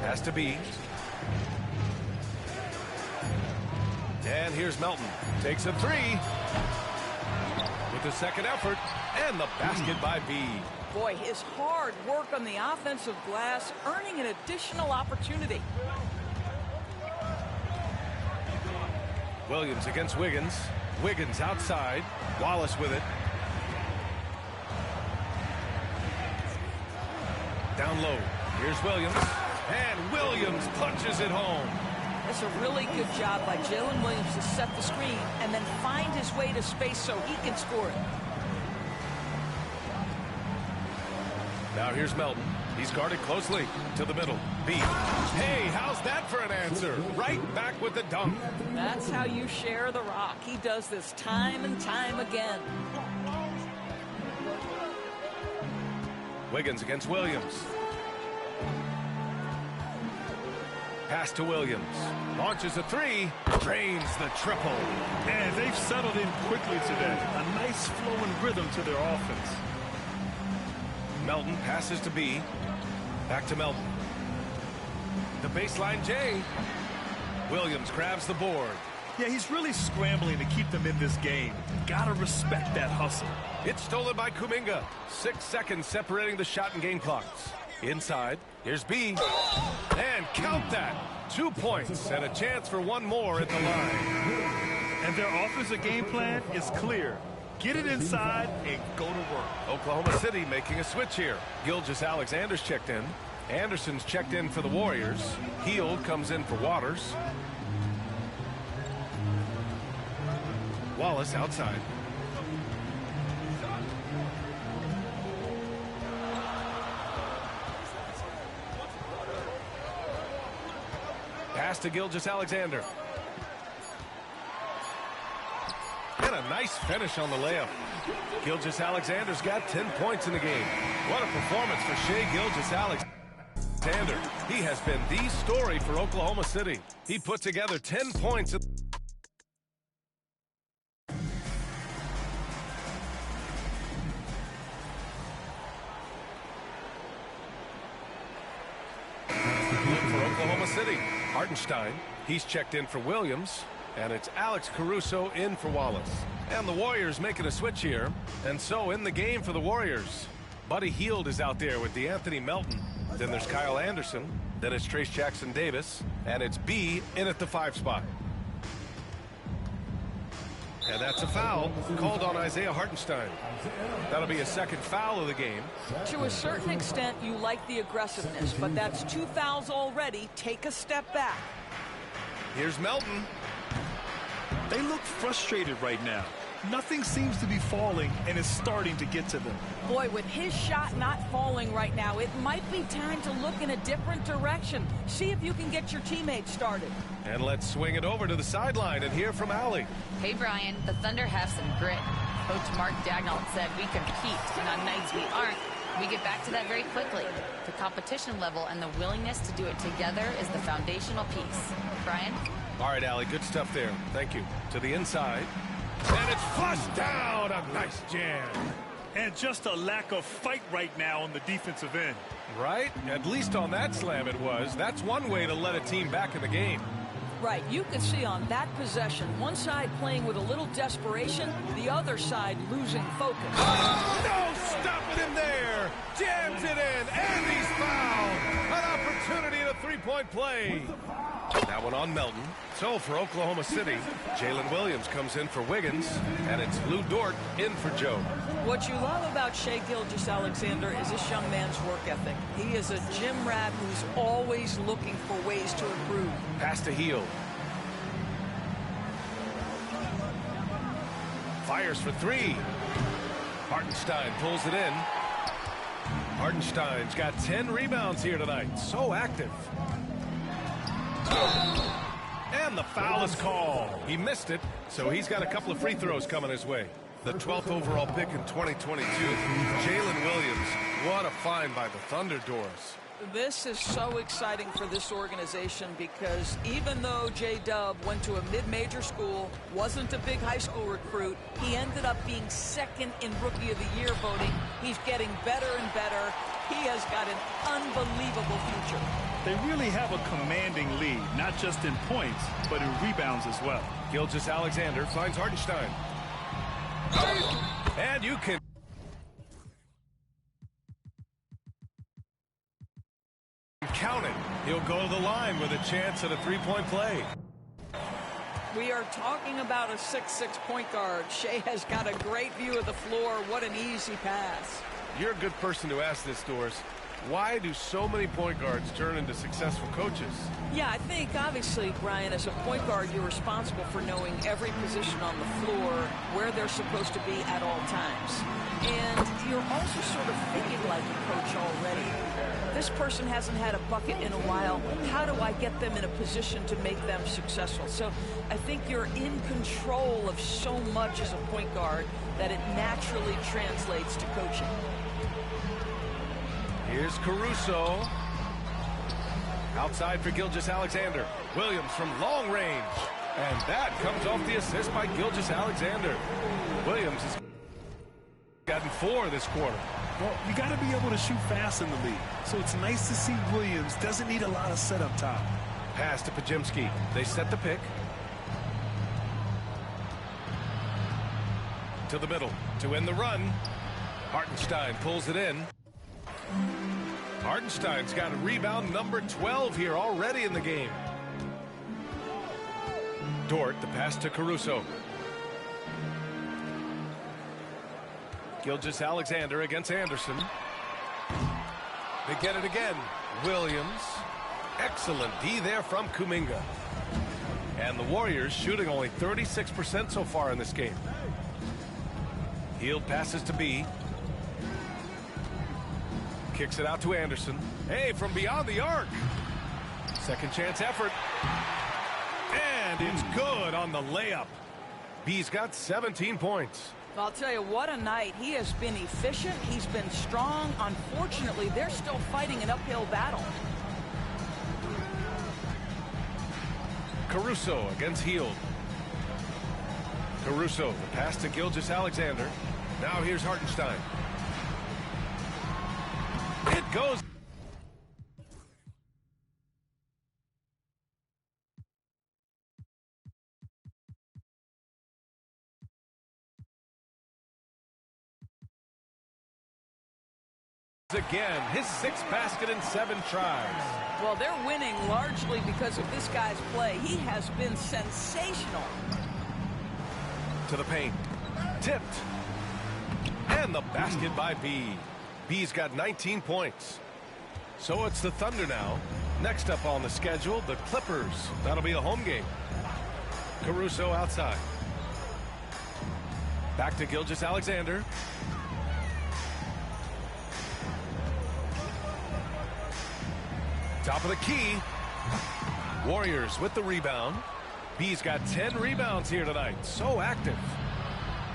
Pass to B. And here's Melton. Takes a 3. With the second effort. And the basket by B. Boy, his hard work on the offensive glass, earning an additional opportunity. Williams against Wiggins. Wiggins outside. Wallace with it. Down low. Here's Williams. And Williams punches it home. That's a really good job by Jalen Williams to set the screen and then find his way to space so he can score it. Now here's Melton. He's guarded closely to the middle. B. Hey, how's that for an answer? Right back with the dunk. That's how you share the rock. He does this time and time again. Wiggins against Williams. Pass to Williams. Launches a 3. Drains the triple. And they've settled in quickly today. A nice flowing rhythm to their offense. Melton passes to B. Back to Melton. The baseline J. Williams grabs the board. Yeah, he's really scrambling to keep them in this game. Gotta respect that hustle. It's stolen by Kuminga. 6 seconds separating the shot and game clocks. Inside, here's B. And count that. 2 points and a chance for one more at the line. And their offensive game plan is clear. Get it inside and go to work. Oklahoma City making a switch here. Gilgeous-Alexander's checked in. Anderson's checked in for the Warriors. Hield comes in for Waters. Wallace outside. Pass to Gilgeous-Alexander. And a nice finish on the layup. Gilgeous-Alexander's got 10 points in the game. What a performance for Shai Gilgeous-Alexander. He has been the story for Oklahoma City. He put together 10 points. For Oklahoma City, Hartenstein. He's checked in for Williams. And it's Alex Caruso in for Wallace. And the Warriors making a switch here. And so in the game for the Warriors, Buddy Hield is out there with DeAnthony Melton. Then there's Kyle Anderson. Then it's Trace Jackson-Davis. And it's B in at the 5 spot. And that's a foul called on Isaiah Hartenstein. That'll be a second foul of the game. To a certain extent, you like the aggressiveness, but that's 2 fouls already. Take a step back. Here's Melton. They look frustrated right now. Nothing seems to be falling, and it's starting to get to them. Boy, with his shot not falling right now, it might be time to look in a different direction. See if you can get your teammates started. And let's swing it over to the sideline and hear from Allie. Hey, Brian, the Thunder have some grit. Coach Mark Dagnall said we compete, and on nights we aren't, we get back to that very quickly. The competition level and the willingness to do it together is the foundational piece. Brian? All right, Allie, good stuff there. Thank you. To the inside. And it's flushed down. A nice jam. And just a lack of fight right now on the defensive end. Right? At least on that slam it was. That's one way to let a team back in the game. Right, you can see on that possession, one side playing with a little desperation, the other side losing focus. Oh, no, stopping him there. Jams it in, and he's fouled. An opportunity at a three-point play. That one on Melton. So for Oklahoma City, Jalen Williams comes in for Wiggins, and it's Lou Dort in for Joe. What you love about Shai Gilgeous-Alexander is this young man's work ethic. He is a gym rat who's always looking for ways to improve. Pass to Hield. Fires for three. Hartenstein pulls it in. Hartenstein's got 10 rebounds here tonight. So active. And the foul is called. He missed it, so he's got a couple of free throws coming his way. The 12th overall pick in 2022, Jalen Williams. What a find by the Thunder Doors. This is so exciting for this organization because even though J-Dub went to a mid-major school, wasn't a big high school recruit, he ended up being second in Rookie of the Year voting. He's getting better and better. He has got an unbelievable future. They really have a commanding lead, not just in points, but in rebounds as well. Gilgeous-Alexander finds Hartenstein. And you can count it. He'll go to the line with a chance at a three-point play. We are talking about a 6'6" point guard. Shai has got a great view of the floor. What an easy pass. You're a good person to ask this, Doors. Why do so many point guards turn into successful coaches? Yeah, I think obviously, Brian, as a point guard, you're responsible for knowing every position on the floor, where they're supposed to be at all times. And you're also sort of thinking like a coach already. This person hasn't had a bucket in a while. How do I get them in a position to make them successful? So I think you're in control of so much as a point guard that it naturally translates to coaching. Here's Caruso. Outside for Gilgeous-Alexander. Williams from long range. And that comes off the assist by Gilgeous-Alexander. Williams has gotten 4 this quarter. Well, you got to be able to shoot fast in the league. So it's nice to see Williams doesn't need a lot of setup time. Pass to Pajimski. They set the pick. To the middle to end the run. Hartenstein pulls it in. Hartenstein's got a rebound number 12 here already in the game. Dort, the pass to Caruso. Gilgeous-Alexander against Anderson. They get it again. Williams. Excellent D there from Kuminga. And the Warriors shooting only 36% so far in this game. Hield passes to B. Kicks it out to Anderson. Hey, from beyond the arc. Second chance effort. And it's good on the layup. B's got 17 points. I'll tell you, what a night. He has been efficient. He's been strong. Unfortunately, they're still fighting an uphill battle. Caruso against Hield. Caruso, the pass to Gilgeous-Alexander. Now here's Hartenstein. It goes. Again, his 6th basket in 7 tries. Well, they're winning largely because of this guy's play. He has been sensational. To the paint. Tipped. And the basket by B. B's got 19 points. So it's the Thunder now. Next up on the schedule, the Clippers. That'll be a home game. Caruso outside. Back to Gilgeous-Alexander. Top of the key. Warriors with the rebound. B's got 10 rebounds here tonight. So active.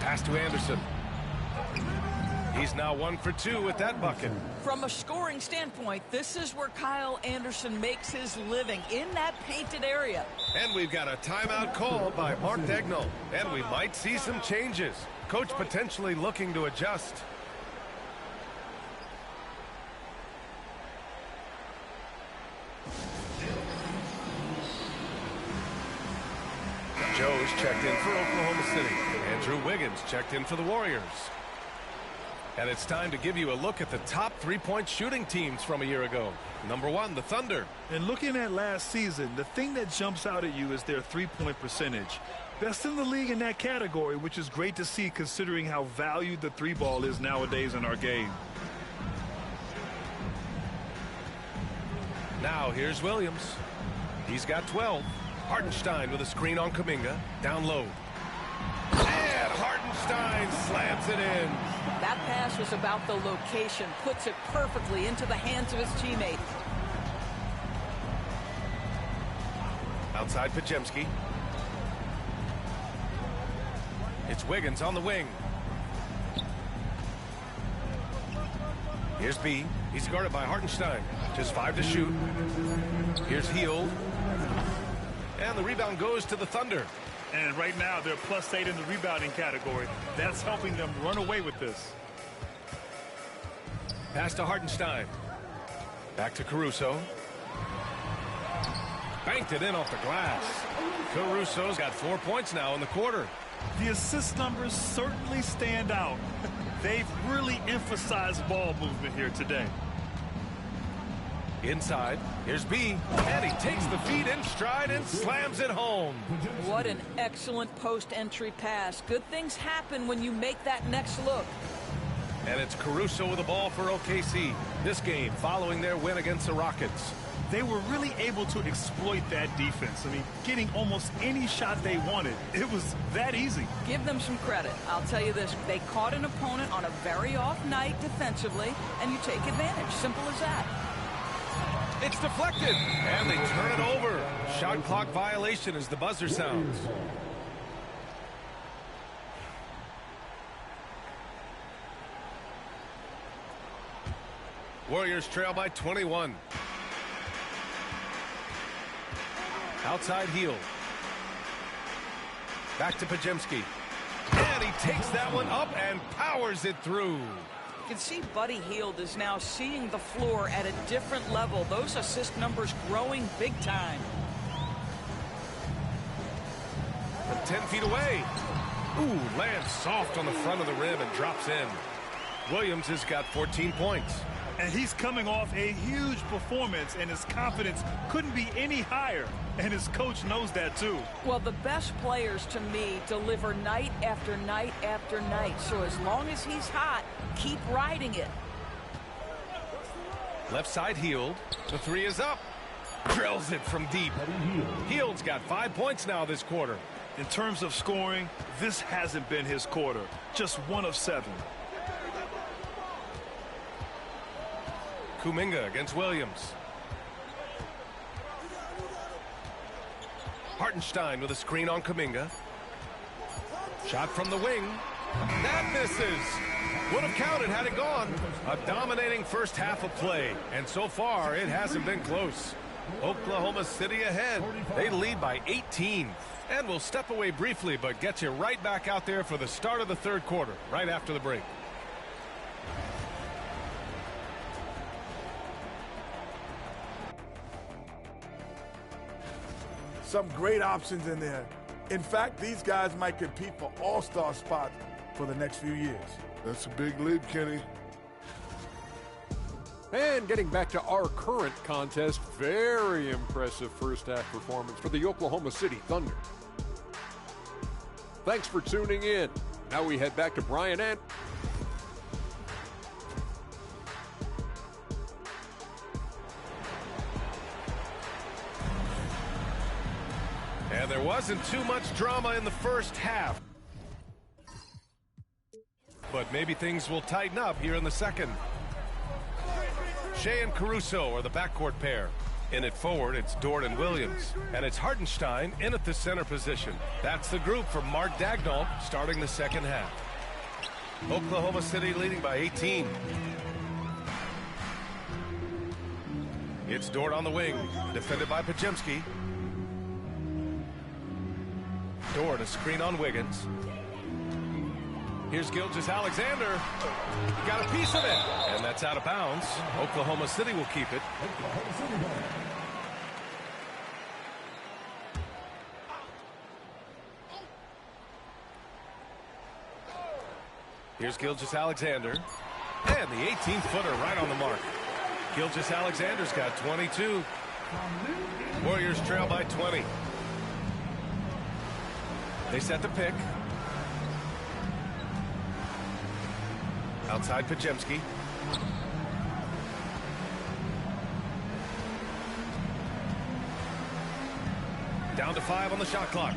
Pass to Anderson. He's now 1 for 2 with that bucket. From a scoring standpoint, this is where Kyle Anderson makes his living, in that painted area. And we've got a timeout call by Mark Dagnall. And we might see some changes. Coach potentially looking to adjust. Joe's checked in for Oklahoma City. Andrew Wiggins checked in for the Warriors. And it's time to give you a look at the top three-point shooting teams from a year ago. Number 1, the Thunder. And looking at last season, the thing that jumps out at you is their three-point percentage. Best in the league in that category, which is great to see considering how valued the three ball is nowadays in our game. Now here's Williams. He's got 12. Hartenstein with a screen on Kuminga. Down low. And Hartenstein slams it in. That pass was about the location. Puts it perfectly into the hands of his teammate. Outside Pajemski. It's Wiggins on the wing. Here's B. He's guarded by Hartenstein. Just 5 to shoot. Here's Hield. And the rebound goes to the Thunder. And right now, they're +8 in the rebounding category. That's helping them run away with this. Pass to Hartenstein. Back to Caruso. Banked it in off the glass. Caruso's got 4 points now in the quarter. The assist numbers certainly stand out. They've really emphasized ball movement here today. Inside, here's B, and he takes the feed in stride and slams it home. What an excellent post-entry pass. Good things happen when you make that next look. And it's Caruso with the ball for OKC. This game following their win against the Rockets. They were really able to exploit that defense. I mean, getting almost any shot they wanted. It was that easy. Give them some credit. I'll tell you this. They caught an opponent on a very off night defensively, and you take advantage. Simple as that. It's deflected, and they turn it over. Shot clock violation as the buzzer sounds. Warriors trail by 21. Outside Hield. Back to Pajemski. And he takes that one up and powers it through. You can see Buddy Hield is now seeing the floor at a different level. Those assist numbers growing big time. From 10 feet away. Ooh, lands soft on the front of the rim and drops in. Williams has got 14 points. And he's coming off a huge performance, and his confidence couldn't be any higher. And his coach knows that, too. Well, the best players, to me, deliver night after night after night. So as long as he's hot, keep riding it. Left side Hield. The three is up. Drills it from deep. Hield's got 5 points now this quarter. In terms of scoring, this hasn't been his quarter. Just 1 of 7. Kuminga against Williams. Hartenstein with a screen on Kuminga. Shot from the wing. That misses. Would have counted had it gone. A dominating first half of play. And so far, it hasn't been close. Oklahoma City ahead. They lead by 18. And we'll step away briefly, but get you right back out there for the start of the third quarter, right after the break. Some great options in there. In fact, these guys might compete for all-star spots for the next few years. That's a big lead, Kenny. And getting back to our current contest, very impressive first half performance for the Oklahoma City Thunder. Thanks for tuning in. Now we head back to Brian and... And there wasn't too much drama in the first half. But maybe things will tighten up here in the second. Shea and Caruso are the backcourt pair. In it forward, it's Dort and Williams. And it's Hartenstein in at the center position. That's the group from Mark Dagnall starting the second half. Oklahoma City leading by 18. It's Dort on the wing, defended by Pajemski. Dort, a screen on Wiggins. Here's Gilgeous-Alexander. He got a piece of it, and that's out of bounds. Oklahoma City will keep it. Here's Gilgeous-Alexander. And the 18-footer right on the mark. Gilgeous-Alexander's got 22. Warriors trail by 20. They set the pick. Outside Pajemski. Down to 5 on the shot clock.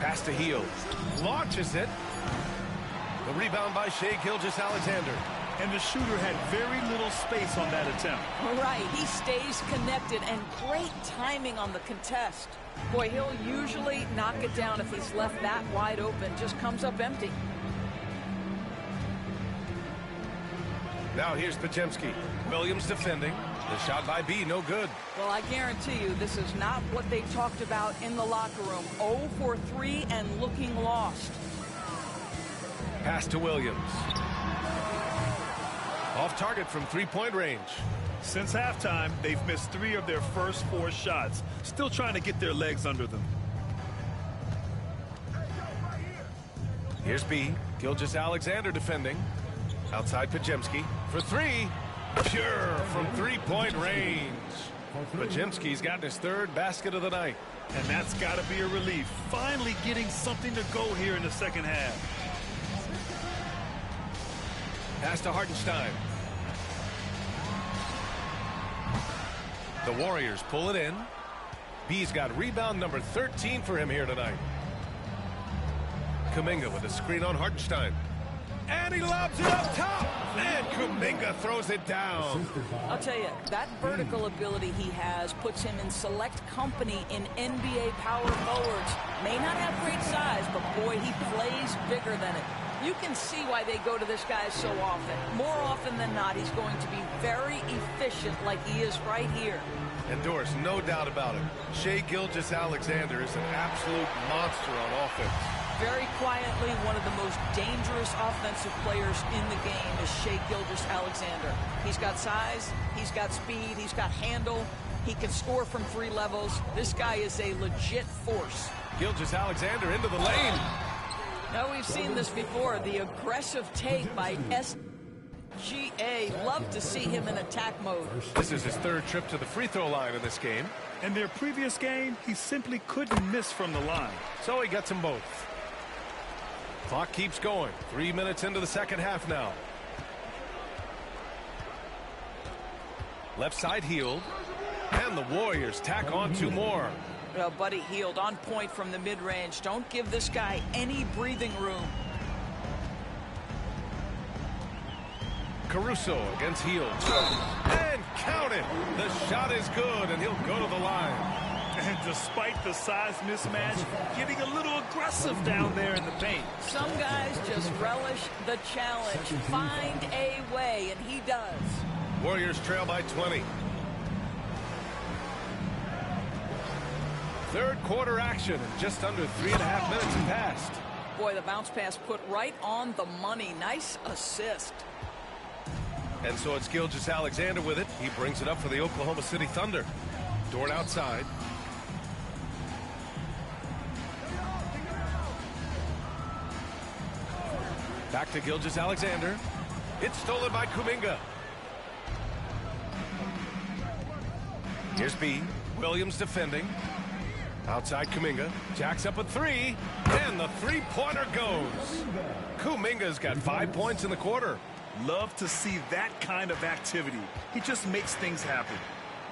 Pass to Hield. Launches it. The rebound by Shai Gilgeous-Alexander. And the shooter had very little space on that attempt. Right, he stays connected, and great timing on the contest. Boy, he'll usually knock it down if he's left that wide open. Just comes up empty. Now here's Pajemski. Williams defending. The shot by B, no good. Well, I guarantee you this is not what they talked about in the locker room. 0 for 3 and looking lost. Pass to Williams. Off target from three-point range. Since halftime, they've missed 3 of their first 4 shots. Still trying to get their legs under them. Here's B. Gilgeous-Alexander defending. Outside Pajemski for 3. Pure from three-point range. Pajemski's gotten his 3rd basket of the night. And that's got to be a relief. Finally getting something to go here in the second half. Pass to Hartenstein. The Warriors pull it in. B's got rebound number 13 for him here tonight. Kuminga with a screen on Hartenstein. And he lobs it up top. And Kuminga throws it down. I'll tell you, that vertical ability he has puts him in select company in NBA power forwards. May not have great size, but boy, he plays bigger than it. You can see why they go to this guy so often. More often than not, he's going to be very efficient like he is right here. And Doris, no doubt about it, Shai Gilgeous-Alexander is an absolute monster on offense. Very quietly, one of the most dangerous offensive players in the game is Shai Gilgeous-Alexander. He's got size, he's got speed, he's got handle, he can score from 3 levels. This guy is a legit force. Gilgeous-Alexander into the lane. Now, we've seen this before, the aggressive take by SGA. Love to see him in attack mode. This is his 3rd trip to the free throw line in this game. In their previous game, he simply couldn't miss from the line. So he gets them both. Clock keeps going. 3 minutes into the second half now. Left side Hield. And the Warriors tack on 2 more. Well, Buddy Hield on point from the mid-range. Don't give this guy any breathing room. Caruso against Hield. And count it. The shot is good, and he'll go to the line. And despite the size mismatch, getting a little aggressive down there in the paint. Some guys just relish the challenge. Find a way, and he does. Warriors trail by 20. 3rd quarter action, and just under 3.5 minutes have passed. Boy, the bounce pass put right on the money. Nice assist. And so it's Gilgeous-Alexander with it. He brings it up for the Oklahoma City Thunder. Dort outside. Back to Gilgeous-Alexander. It's stolen by Kuminga. Here's B. Williams defending. Outside Kuminga. Jacks up a 3. And the 3-pointer goes. Kuminga's got 5 points in the quarter. Love to see that kind of activity. He just makes things happen.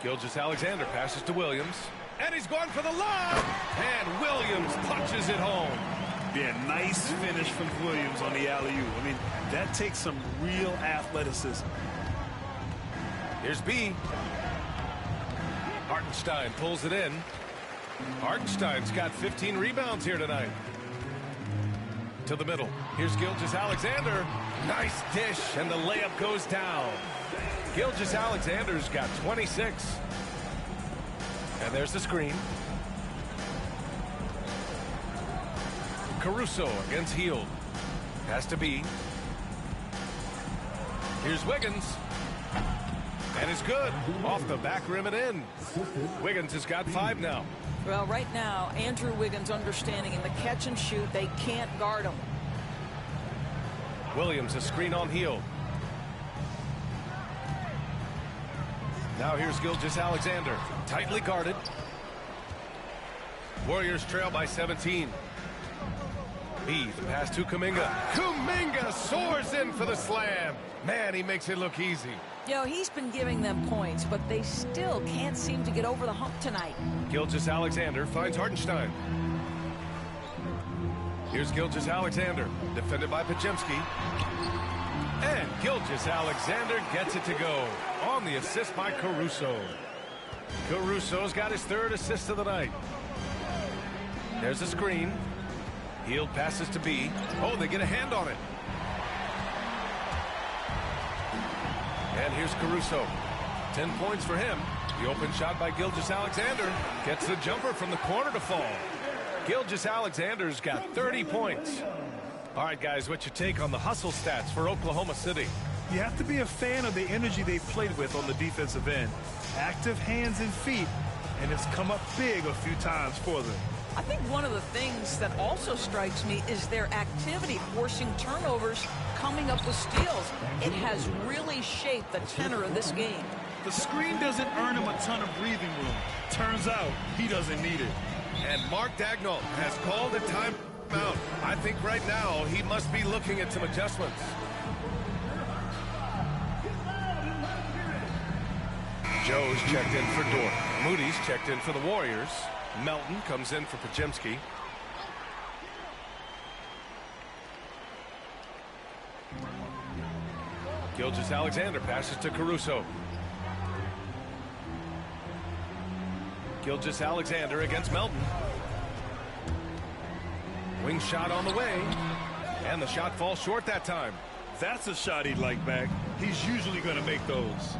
Gilgeous-Alexander passes to Williams. And he's going for the lob. And Williams punches it home. Yeah, nice finish from Williams on the alley-oop. I mean, that takes some real athleticism. Here's B. Hartenstein pulls it in. Hartenstein's got 15 rebounds here tonight. To the middle. Here's Gilgeous-Alexander. Nice dish, and the layup goes down. Gilgeous-Alexander's got 26. And there's the screen. Caruso against Hield. Has to be. Here's Wiggins. And it's good. Off the back rim and in. Wiggins has got 5 now. Well, right now, Andrew Wiggins understanding in the catch and shoot, they can't guard him. Williams, a screen on Heel. Now here's Gilgeous-Alexander, tightly guarded. Warriors trail by 17. B, the pass to Kuminga. Kuminga soars in for the slam. Man, he makes it look easy. You know, he's been giving them points, but they still can't seem to get over the hump tonight. Gilgeous-Alexander finds Hartenstein. Here's Gilgeous-Alexander, defended by Podziemski. And Gilgeous-Alexander gets it to go on the assist by Caruso. Caruso's got his 3rd assist of the night. There's a screen. Heel passes to B. Oh, they get a hand on it. And here's Caruso. 10 points for him. The open shot by Gilgeous-Alexander gets the jumper from the corner to fall. Gilgeous-Alexander's got 30 points. All right, guys, what's your take on the hustle stats for Oklahoma City? You have to be a fan of the energy they've played with on the defensive end. Active hands and feet, and it's come up big a few times for them. I think one of the things that also strikes me is their activity, forcing turnovers, coming up with steals. It has really shaped the tenor of this game. The screen doesn't earn him a ton of breathing room. Turns out he doesn't need it. And Mark Daigneault has called a timeout. I think right now he must be looking at some adjustments. Joe's checked in for Dort. Moody's checked in for the Warriors. Melton comes in for Podziemski. Gilgeous-Alexander passes to Caruso. Gilgeous-Alexander against Melton. Wing shot on the way. And the shot falls short that time. That's a shot he'd like back. He's usually going to make those.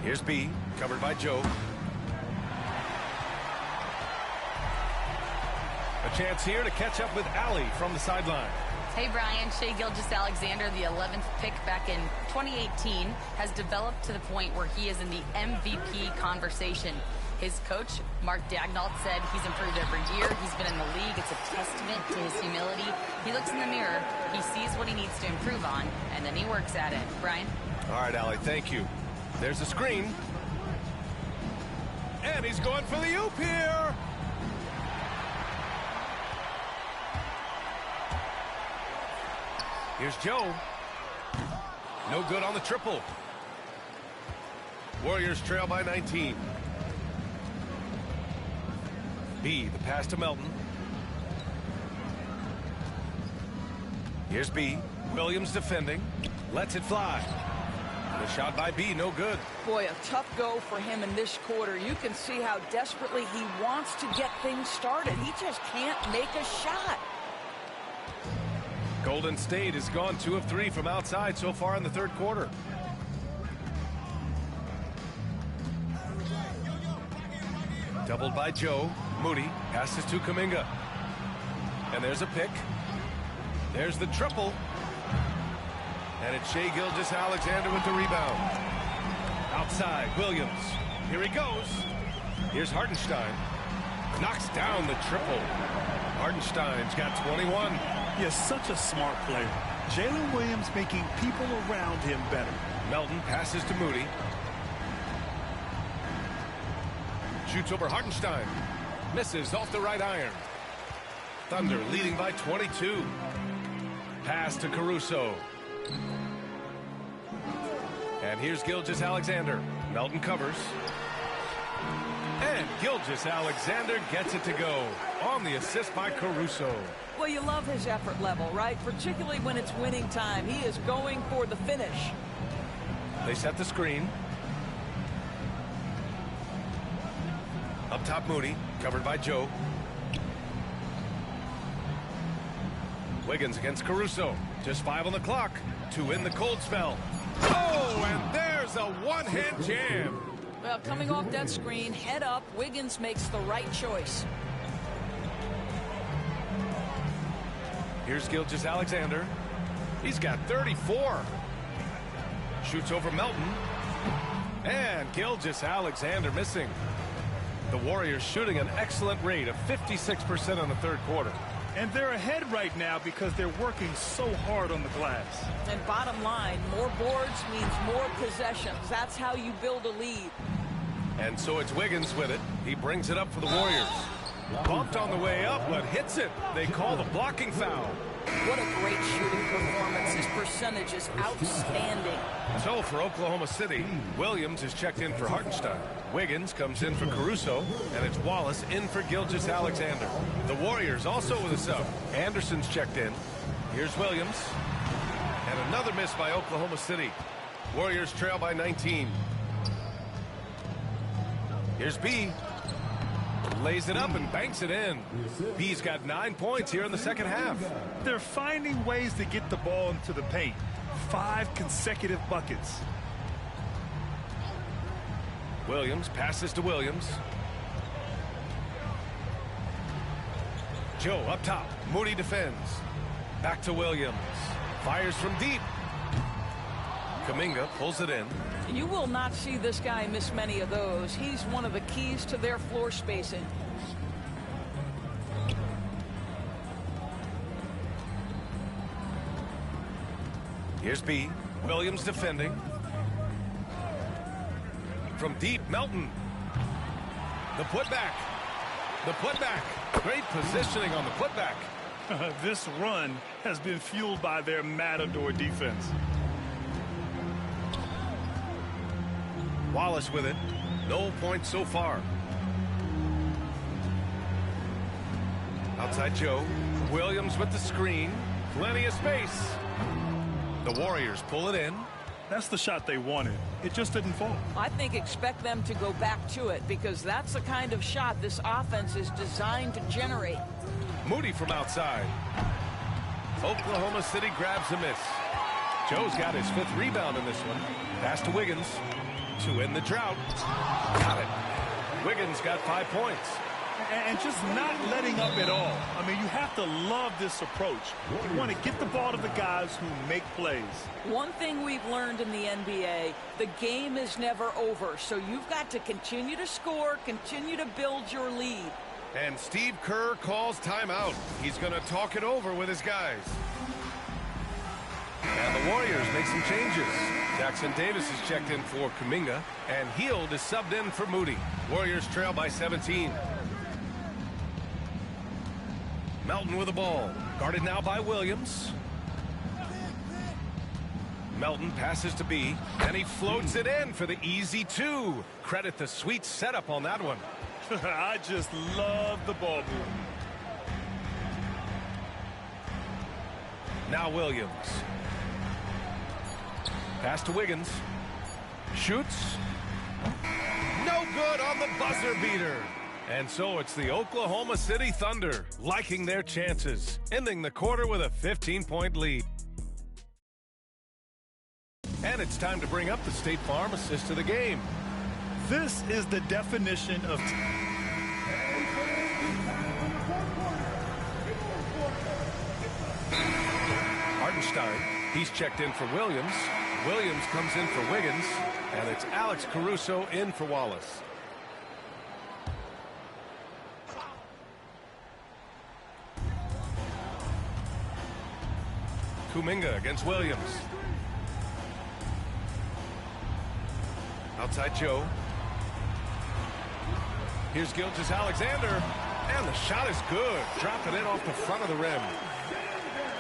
Here's B, covered by Joe. A chance here to catch up with Allie from the sideline. Hey, Brian. Shai Gilgeous-Alexander, the 11th pick back in 2018, has developed to the point where he is in the MVP conversation. His coach, Mark Daigneault, said he's improved every year. He's been in the league. It's a testament to his humility. He looks in the mirror, he sees what he needs to improve on, and then he works at it. Brian? All right, Allie, thank you. There's a screen. And he's going for the oop here. Here's Joe. No good on the triple. Warriors trail by 19. B, the pass to Melton. Here's B. Williams defending. Lets it fly. The shot by B, no good. Boy, a tough go for him in this quarter. You can see how desperately he wants to get things started. He just can't make a shot. Golden State has gone 2 of 3 from outside so far in the third quarter. Doubled by Joe. Moody passes to Kuminga. And there's a pick. There's the triple. And it's Shai Gilgeous-Alexander with the rebound. Outside, Williams. Here he goes. Here's Hartenstein. Knocks down the triple. Hartenstein's got 21. He's such a smart player. Jalen Williams making people around him better. Melton passes to Moody. Shoots over Hartenstein. Misses off the right iron. Thunder leading by 22. Pass to Caruso. And here's Gilgeous-Alexander. Melton covers. And Gilgeous-Alexander gets it to go on the assist by Caruso. Well, you love his effort level, right? Particularly when it's winning time. He is going for the finish. They set the screen. Up top, Moody, covered by Joe. Wiggins against Caruso. Just 5 on the clock to win the cold spell. Oh, and there's a one-hand jam. Well, coming off that screen, head up, Wiggins makes the right choice. Here's Gilgeous-Alexander. He's got 34. Shoots over Melton. And Gilgeous-Alexander missing. The Warriors shooting an excellent rate of 56% in the third quarter. And they're ahead right now because they're working so hard on the glass. And bottom line, more boards means more possessions. That's how you build a lead. And so it's Wiggins with it. He brings it up for the Warriors. Bumped on the way up, but hits it. They call the blocking foul. What a great shooting performance. His percentage is outstanding. So for Oklahoma City, Williams is checked in for Hartenstein. Wiggins comes in for Caruso, and it's Wallace in for Gilgeous-Alexander. The Warriors also with a sub. Anderson's checked in. Here's Williams. And another miss by Oklahoma City. Warriors trail by 19. Here's B. Lays it up and banks it in. B's got 9 points here in the second half. They're finding ways to get the ball into the paint. 5 consecutive buckets. Williams passes to Williams. Joe up top. Moody defends. Back to Williams. Fires from deep. Kuminga pulls it in. You will not see this guy miss many of those. He's one of the keys to their floor spacing. Here's B. Williams defending. From deep, Melton. The putback. The putback. Great positioning on the putback. This run has been fueled by their Matador defense. Wallace with it. No points so far. Outside Joe. Williams with the screen. Plenty of space. The Warriors pull it in. That's the shot they wanted. It just didn't fall. I think expect them to go back to it because that's the kind of shot this offense is designed to generate. Moody from outside. Oklahoma City grabs a miss. Joe's got his 5th rebound in this one. Pass to Wiggins to end the drought. Got it. Wiggins got 5 points. And just not letting up at all. I mean, you have to love this approach. You want to get the ball to the guys who make plays. One thing we've learned in the NBA, the game is never over. So you've got to continue to score, continue to build your lead. And Steve Kerr calls timeout. He's going to talk it over with his guys. And the Warriors make some changes. Jackson Davis is checked in for Kuminga, and Hield is subbed in for Moody. Warriors trail by 17. Melton with the ball. Guarded now by Williams. Melton passes to B, and he floats it in for the easy 2. Credit the sweet setup on that one. I just love the ball move. Now Williams. Pass to Wiggins. Shoots. No good on the buzzer beater. And so it's the Oklahoma City Thunder liking their chances, ending the quarter with a 15-point lead. And it's time to bring up the State Farm assist of the game. This is the definition of... Hartenstein, he's checked in for Williams. Williams comes in for Wiggins, and it's Alex Caruso in for Wallace. Kuminga against Williams. Outside Joe. Here's Gilgeous-Alexander, and the shot is good. Dropping it off the front of the rim.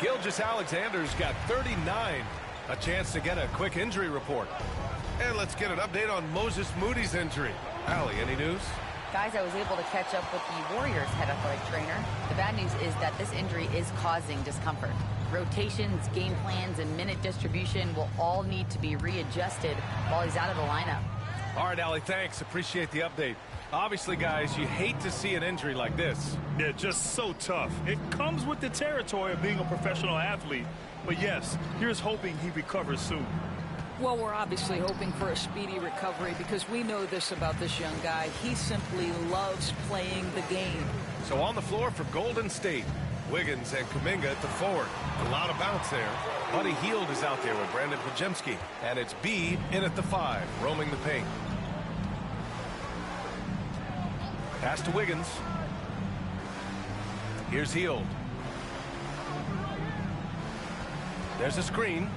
Gilgeous-Alexander's got 39. A chance to get a quick injury report. And let's get an update on Moses Moody's injury. Allie, any news? Guys, I was able to catch up with the Warriors head athletic trainer. The bad news is that this injury is causing discomfort. Rotations, game plans, and minute distribution will all need to be readjusted while he's out of the lineup. All right, Allie, thanks. Appreciate the update. Obviously, guys, you hate to see an injury like this. Yeah, just so tough. It comes with the territory of being a professional athlete. But yes, here's hoping he recovers soon. Well, we're obviously hoping for a speedy recovery because we know this about this young guy. He simply loves playing the game. So on the floor for Golden State, Wiggins and Kuminga at the forward. A lot of bounce there. Buddy Hield is out there with Brandon Pajemski. And it's B in at the 5, roaming the paint. Pass to Wiggins. Here's Hield. There's a screen.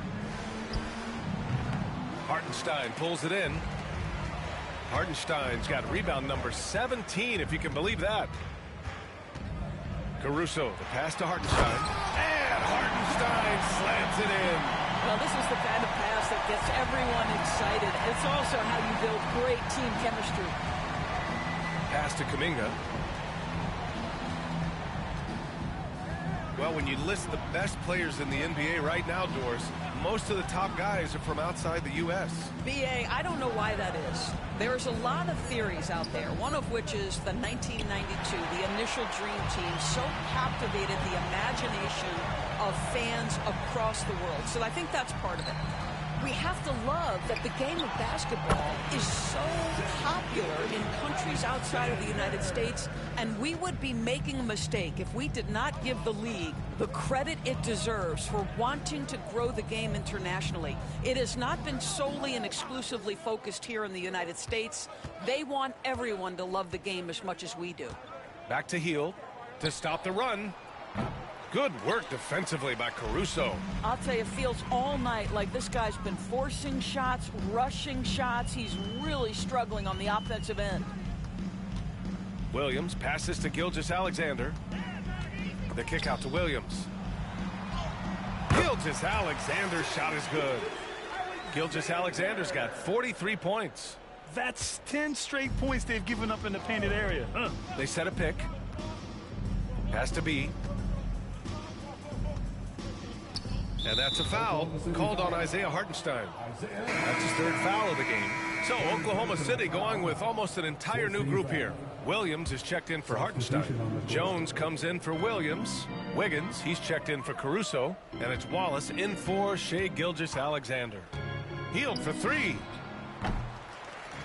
Hartenstein pulls it in. Hartenstein's got rebound number 17, if you can believe that. Caruso, the pass to Hartenstein. And Hartenstein slams it in. Well, this is the kind of pass that gets everyone excited. It's also how you build great team chemistry. Pass to Kuminga. Well, when you list the best players in the NBA right now, Doris, most of the top guys are from outside the U.S. B.A., I don't know why that is. There's a lot of theories out there, one of which is the 1992, the initial Dream Team, so captivated the imagination of fans across the world. So I think that's part of it. We have to love that the game of basketball is so popular in countries outside of the United States, and we would be making a mistake if we did not give the league the credit it deserves for wanting to grow the game internationally. It has not been solely and exclusively focused here in the United States. They want everyone to love the game as much as we do. Back to Hield to stop the run. Good work defensively by Caruso. I'll tell you, it feels all night like this guy's been forcing shots, rushing shots. He's really struggling on the offensive end. Williams passes to Gilgeous-Alexander. The kick out to Williams. Gilgeous-Alexander's shot is good. Gilgeous-Alexander's got 43 points. That's 10 straight points they've given up in the painted area. They set a pick. Pass to B. And that's a foul called on Isaiah Hartenstein. That's his third foul of the game. So Oklahoma City going with almost an entire new group here. Williams is checked in for Hartenstein. Jones comes in for Williams. Wiggins, he's checked in for Caruso. And it's Wallace in for Shai Gilgeous-Alexander. Hield for three.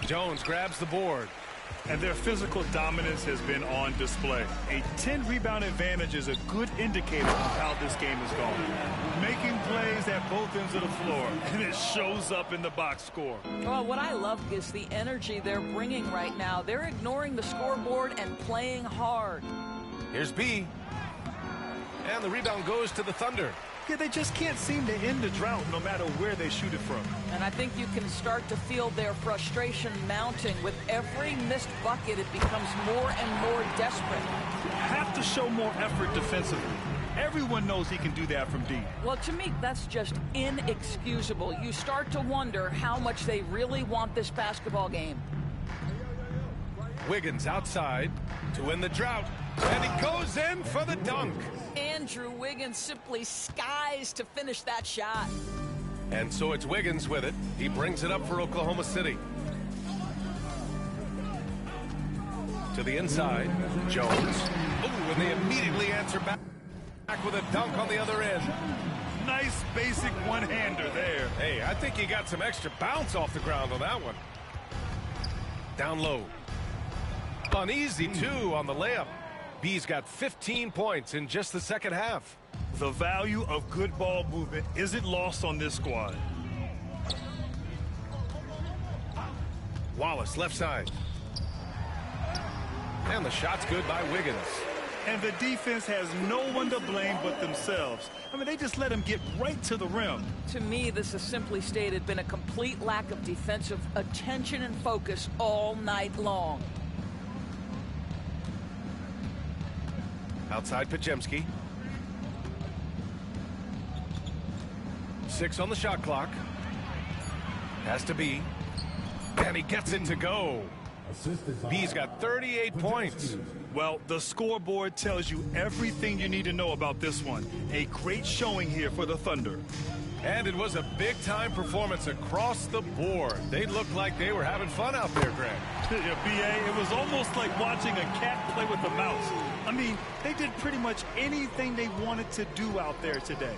Jones grabs the board. And their physical dominance has been on display. A 10-rebound advantage is a good indicator of how this game is going. Making plays at both ends of the floor, and it shows up in the box score. Well, what I love is the energy they're bringing right now. They're ignoring the scoreboard and playing hard. Here's B. And the rebound goes to the Thunder. Yeah, they just can't seem to end the drought no matter where they shoot it from. And I think you can start to feel their frustration mounting. With every missed bucket, it becomes more and more desperate. You have to show more effort defensively. Everyone knows he can do that from deep. Well, to me, that's just inexcusable. You start to wonder how much they really want this basketball game. Wiggins outside to win the drought. And he goes in for the dunk. Andrew Wiggins simply skies to finish that shot. And so it's Wiggins with it. He brings it up for Oklahoma City. To the inside, Jones. Oh, and they immediately answer back with a dunk on the other end. Nice basic one-hander there. Hey, I think he got some extra bounce off the ground on that one. Down low. Uneasy, too, on the layup. B's got 15 points in just the second half. The value of good ball movement isn't lost on this squad. Wallace, left side. And the shot's good by Wiggins. And the defense has no one to blame but themselves. I mean, they just let him get right to the rim. To me, this has simply stated been a complete lack of defensive attention and focus all night long. Outside Pajemski. 6 on the shot clock. Has to be. And he gets it to go. B's got 38 points. Well, the scoreboard tells you everything you need to know about this one. A great showing here for the Thunder. And it was a big-time performance across the board. They looked like they were having fun out there, Grant. Yeah, B.A., it was almost like watching a cat play with a mouse. I mean, they did pretty much anything they wanted to do out there today.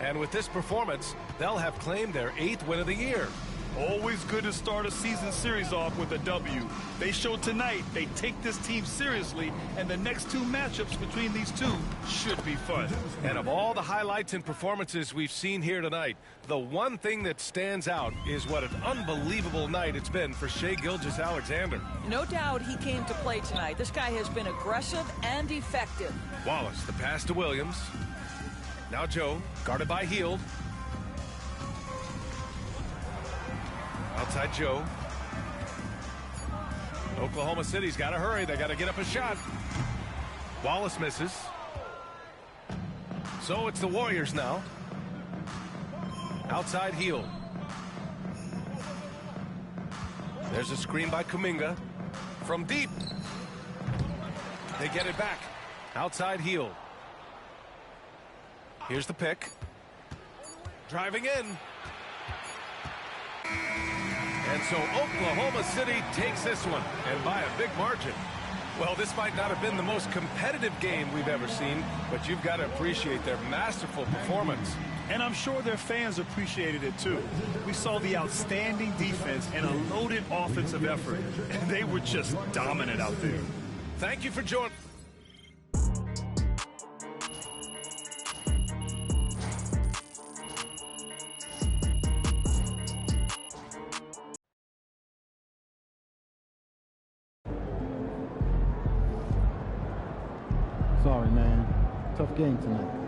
And with this performance, they'll have claimed their 8th win of the year. Always good to start a season series off with a W. They showed tonight they take this team seriously, and the next 2 matchups between these two should be fun. And of all the highlights and performances we've seen here tonight, the one thing that stands out is what an unbelievable night it's been for Shai Gilgeous-Alexander. No doubt he came to play tonight. This guy has been aggressive and effective. Wallace, the pass to Williams. Now Joe, guarded by Hield. Outside Joe. Oklahoma City's got to hurry. They got to get up a shot. Wallace misses. So it's the Warriors now. Outside Hield. There's a screen by Kuminga. From deep. They get it back. Outside Hield. Here's the pick. Driving in. And so Oklahoma City takes this one, and by a big margin. Well, this might not have been the most competitive game we've ever seen, but you've got to appreciate their masterful performance. And I'm sure their fans appreciated it too. We saw the outstanding defense and a loaded offensive effort, and they were just dominant out there. Thank you for joining. Sorry, man. Tough game tonight.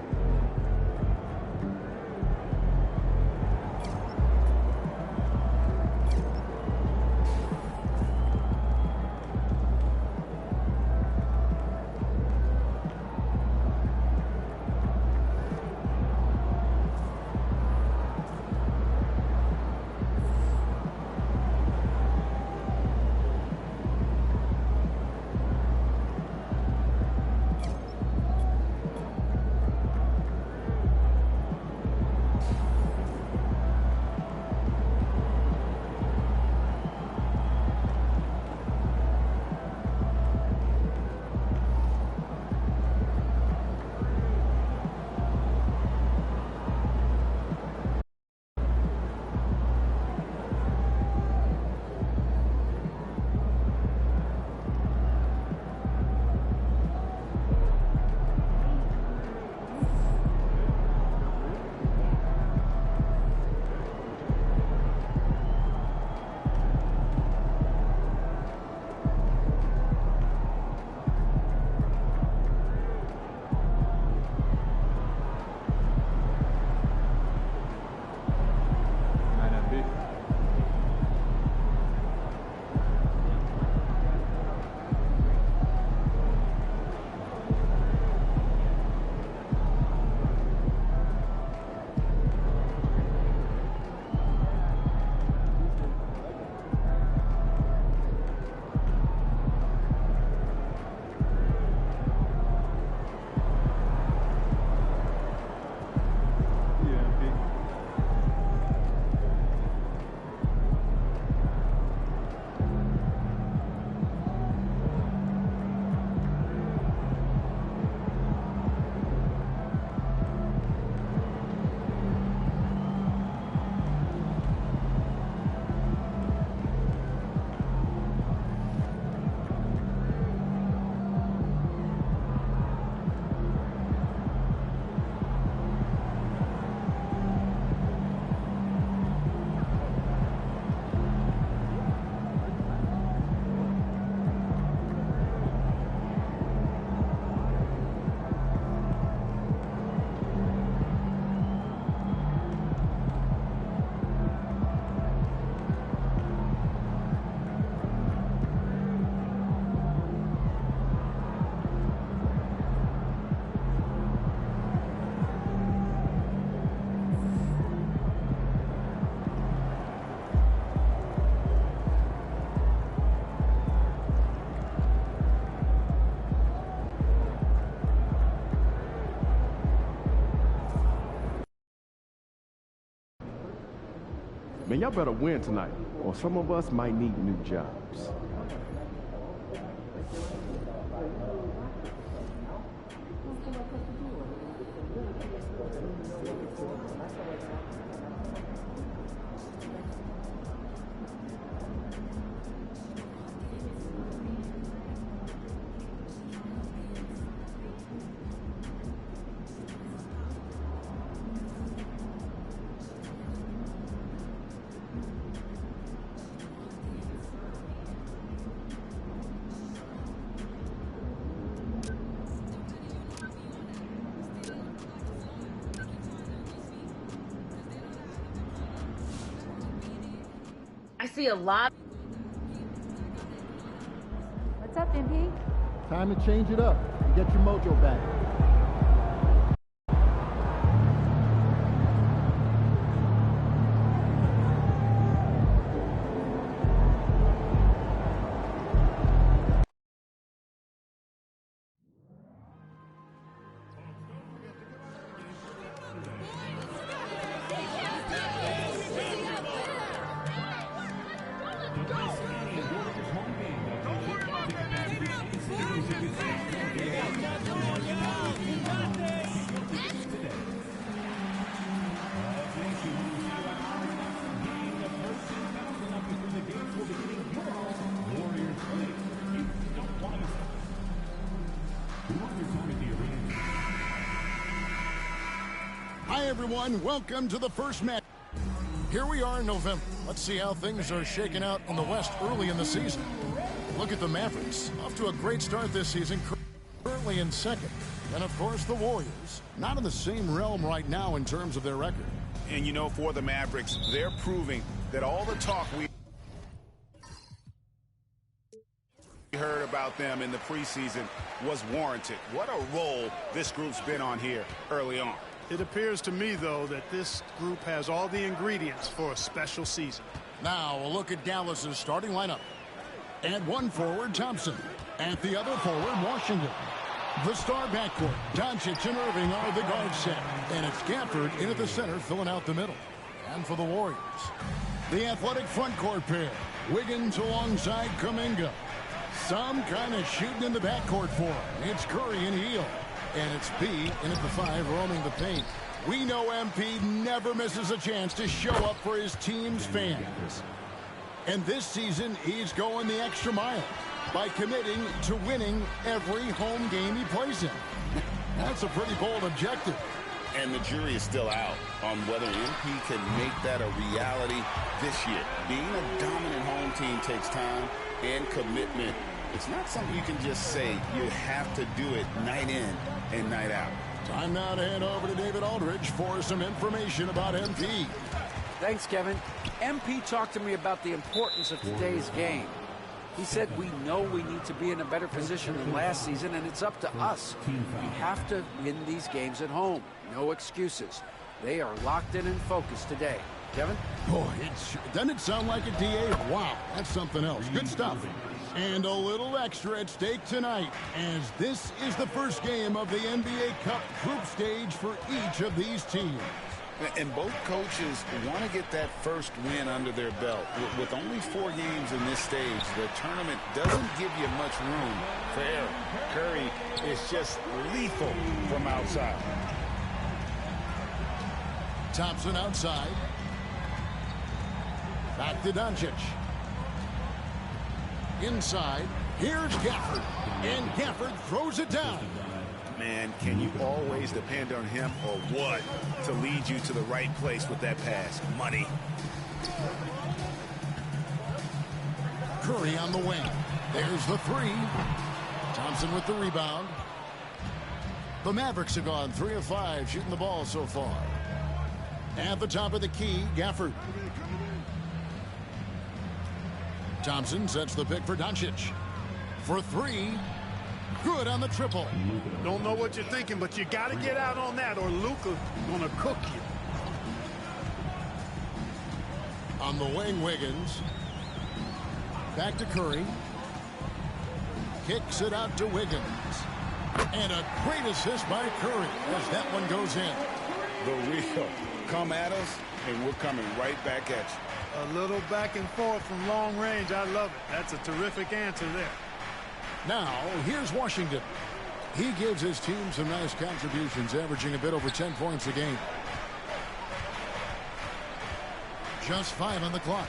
Man, y'all better win tonight, or some of us might need new jobs. see a lot. What's up, MP? Time to change it up and get your mojo back. Hi, everyone. Welcome to the first match. Here we are in November. Let's see how things are shaking out in the West early in the season. Look at the Mavericks. Off to a great start this season, currently in second. And, of course, the Warriors. Not in the same realm right now in terms of their record. And, you know, for the Mavericks, they're proving that all the talk we heard about them in the preseason was warranted. What a role this group's been on here early on. It appears to me, though, that this group has all the ingredients for a special season. Now, a look at Dallas's starting lineup. At one forward, Thompson. At the other forward, Washington. The star backcourt, Doncic and Irving are the guard set. And it's Gafford in at the center, filling out the middle. And for the Warriors, the athletic front court pair, Wiggins alongside Kuminga. Some kind of shooting in the backcourt for him. It's Curry and Hield. And it's B in at the 5, roaming the paint. We know MP never misses a chance to show up for his team's fans. And this season, he's going the extra mile by committing to winning every home game he plays in. That's a pretty bold objective. And the jury is still out on whether MP can make that a reality this year. Being a dominant home team takes time and commitment. It's not something you can just say. You have to do it night in and night out. Time now to head over to David Aldridge for some information about MP. Thanks, Kevin. MP talked to me about the importance of today's game. He said we know we need to be in a better position than last season, and it's up to us. We have to win these games at home. No excuses. They are locked in and focused today. Kevin? Boy, doesn't it sound like a DA? Wow, that's something else. Good stuff. And a little extra at stake tonight, as this is the first game of the NBA Cup group stage for each of these teams. And both coaches want to get that first win under their belt. With only 4 games in this stage, the tournament doesn't give you much room for error. Curry is just lethal from outside. Thompson outside. Back to Doncic. Inside, here's Gafford, and Gafford throws it down. Man, can you always depend on him or what to lead you to the right place with that pass? Money. Curry on the wing. There's the 3. Thompson with the rebound. The Mavericks have gone 3 of 5 shooting the ball so far. At the top of the key, Gafford. Thompson sets the pick for Doncic. For 3. Good on the triple. Don't know what you're thinking, but you got to get out on that or Luka's going to cook you. On the wing, Wiggins. Back to Curry. Kicks it out to Wiggins. And a great assist by Curry as that one goes in. The real. Come at us, and we're coming right back at you. A little back and forth from long range. I love it. That's a terrific answer there. Now, here's Washington. He gives his team some nice contributions, averaging a bit over 10 points a game. Just 5 on the clock.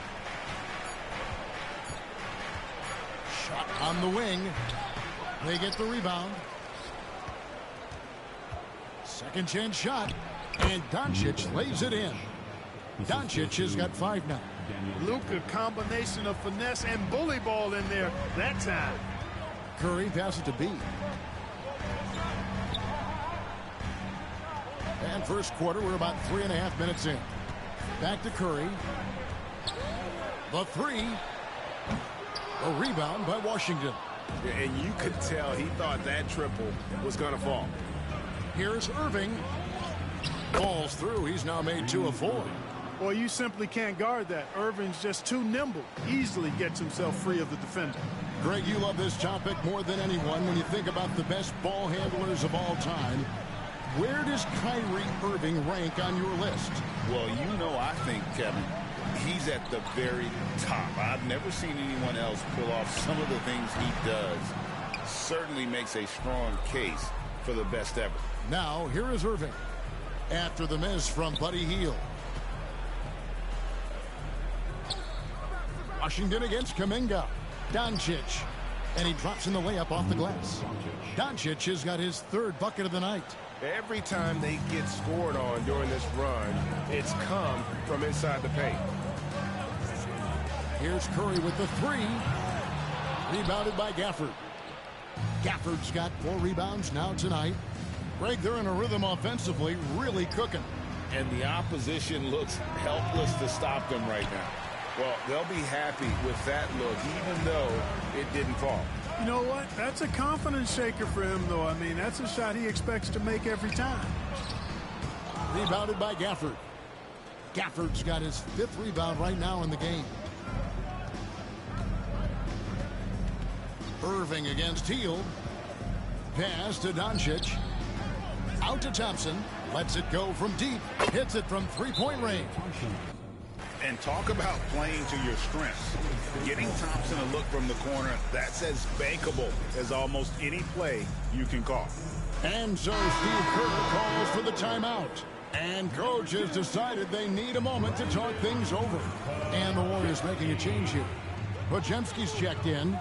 Shot on the wing. They get the rebound. Second chance shot. And Doncic lays it in. Doncic has got 5 now. Luka, combination of finesse and bully ball in there that time. Curry passes to B. And first quarter, we're about 3.5 minutes in. Back to Curry. The three. A rebound by Washington. And you could tell he thought that triple was going to fall. Here's Irving. Falls through. He's now made 2 of 4. Well, you simply can't guard that. Irving's just too nimble. Easily gets himself free of the defender. Greg, you love this topic more than anyone when you think about the best ball handlers of all time. Where does Kyrie Irving rank on your list? Well, you know, I think, Kevin, he's at the very top. I've never seen anyone else pull off some of the things he does. Certainly makes a strong case for the best ever. Now, here is Irving. After the miss from Buddy Hield. Washington against Kuminga. Doncic. And he drops in the layup off the glass. Doncic has got his 3rd bucket of the night. Every time they get scored on during this run, it's come from inside the paint. Here's Curry with the 3. Rebounded by Gafford. Gafford's got 4 rebounds now tonight. Greg, they're in a rhythm offensively, really cooking. And the opposition looks helpless to stop them right now. Well, they'll be happy with that look, even though it didn't fall. You know what? That's a confidence shaker for him, though. I mean, that's a shot he expects to make every time. Rebounded by Gafford. Gafford's got his 5th rebound right now in the game. Irving against Hield. Pass to Doncic. Out to Thompson. Lets it go from deep. Hits it from 3-point range. And talk about playing to your strengths. Getting Thompson a look from the corner, that's as bankable as almost any play you can call. And so Steve Kerr calls for the timeout. And coach has decided they need a moment to talk things over. And the Warriors making a change here. Podziemski's checked in.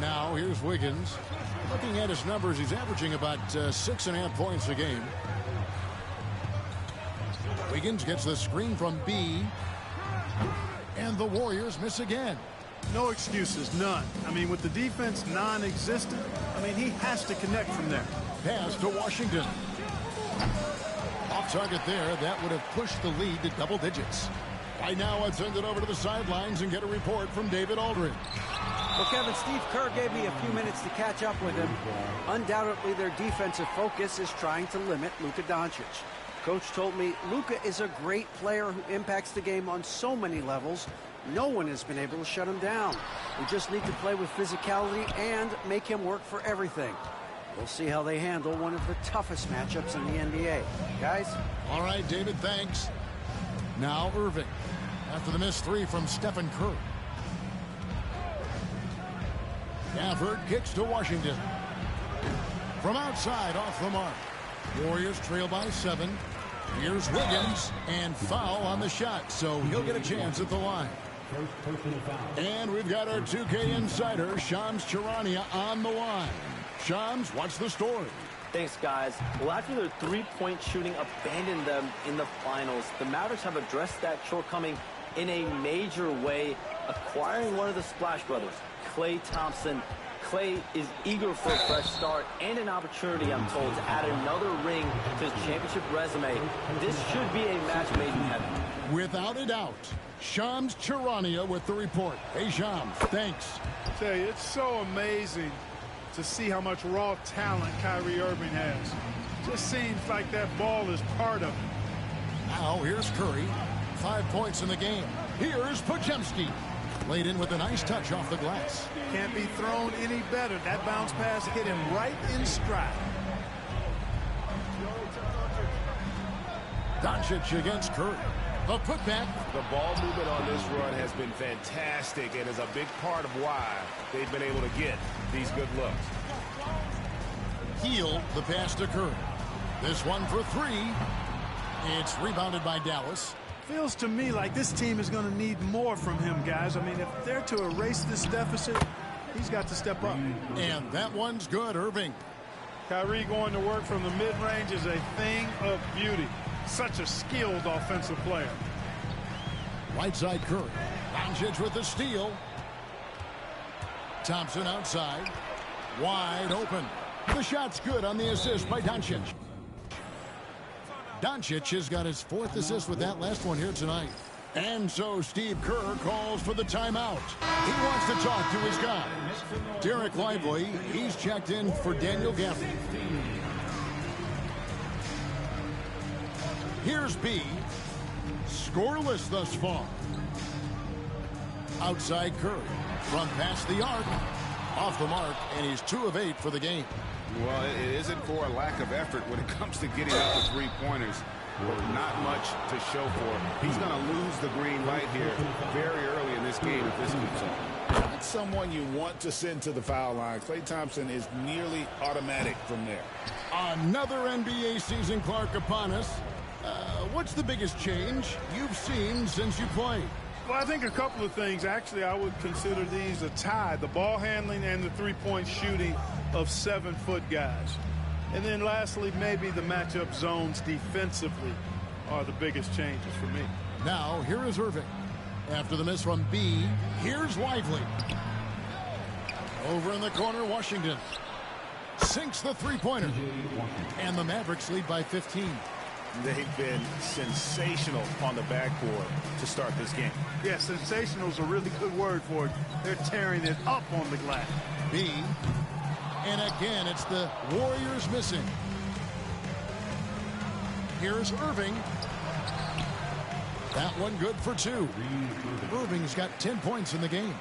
Now here's Wiggins. Looking at his numbers, he's averaging about 6.5 points a game. Wiggins gets the screen from B. And the Warriors miss again. No excuses, none. I mean, with the defense non-existent, I mean, he has to connect from there. Pass to Washington. Off target there. That would have pushed the lead to double digits. Right now, let's send it over to the sidelines and get a report from David Aldridge. Well, Kevin, Steve Kerr gave me a few minutes to catch up with him. Undoubtedly, their defensive focus is trying to limit Luka Doncic. Coach told me Luka is a great player who impacts the game on so many levels. No one has been able to shut him down. We just need to play with physicality and make him work for everything. We'll see how they handle one of the toughest matchups in the NBA. Guys? All right, David, thanks. Now Irving. After the missed 3 from Stephen Curry. Gafford kicks to Washington. From outside, off the mark. Warriors trail by 7. Here's Wiggins, and foul on the shot, so he'll get a chance at the line. And we've got our 2K insider, Shams Charania, on the line. Shams, what's the story? Thanks, guys. Well, after their 3-point shooting abandoned them in the finals, the Mavericks have addressed that shortcoming in a major way, acquiring one of the Splash Brothers, Klay Thompson. Klay is eager for a fresh start and an opportunity, I'm told, to add another ring to his championship resume. This should be a match made in heaven. Without a doubt. Shams Charania with the report. Hey, Shams, thanks. I tell you, it's so amazing to see how much raw talent Kyrie Irving has. Just seems like that ball is part of it. Now, here's Curry. 5 points in the game. Here's Podziemski. Laid in with a nice touch off the glass. Can't be thrown any better. That bounce pass hit him right in stride. Doncic against Curry. The putback. The ball movement on this run has been fantastic and is a big part of why they've been able to get these good looks. Hield the pass to Curry. This one for 3. It's rebounded by Dallas. Feels to me like this team is going to need more from him, guys. I mean, if they're to erase this deficit, he's got to step up. And that one's good, Irving. Kyrie going to work from the mid-range is a thing of beauty. Such a skilled offensive player. Right side Curry. Doncic with the steal. Thompson outside. Wide open. The shot's good on the assist by Doncic. Doncic has got his 4th assist with that last one here tonight. And so Steve Kerr calls for the timeout. He wants to talk to his guy. Derek Lively, he's checked in for Daniel Gaffney. Here's B. Scoreless thus far. Outside Curry. From past the arc. Off the mark, and he's 2 of 8 for the game. Well, it isn't for a lack of effort when it comes to getting up the three-pointers. Not much to show for. He's going to lose the green light here very early in this game if this keeps up. Not someone you want to send to the foul line. Klay Thompson is nearly automatic from there. Another NBA season, Clark, upon us. What's the biggest change you've seen since you played? Well, I think a couple of things. Actually, I would consider these a tie. The ball handling and the three-point shooting of 7-foot guys. And then lastly, maybe the matchup zones defensively are the biggest changes for me. Now, here is Irving. After the miss from B, here's Lively. Over in the corner, Washington. Sinks the three-pointer. And the Mavericks lead by 15. They've been sensational on the backboard to start this game. Yeah, sensational is a really good word for it. They're tearing it up on the glass. B. And again, it's the Warriors missing. Here's Irving. That one good for 2. Irving's got 10 points in the game.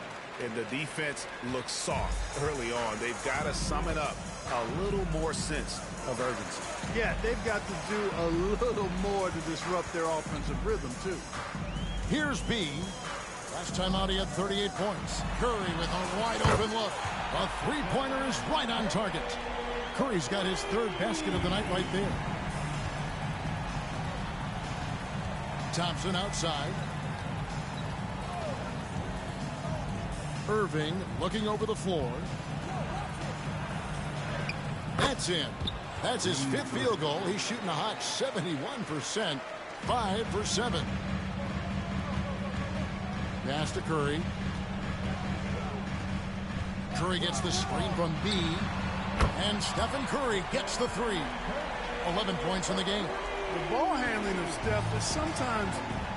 And the defense looks soft early on. They've got to sum it up. A little more sense of urgency. Yeah, they've got to do a little more to disrupt their offensive rhythm, too. Here's B. Last time out, he had 38 points. Curry with a wide open look. A three-pointer is right on target. Curry's got his 3rd basket of the night right there. Thompson outside. Irving looking over the floor. That's in. That's his 5th field goal. He's shooting a hot 71%. 5 for 7. Pass to Curry. Curry gets the screen from B. And Stephen Curry gets the 3. 11 points in the game. The ball handling of Steph is sometimes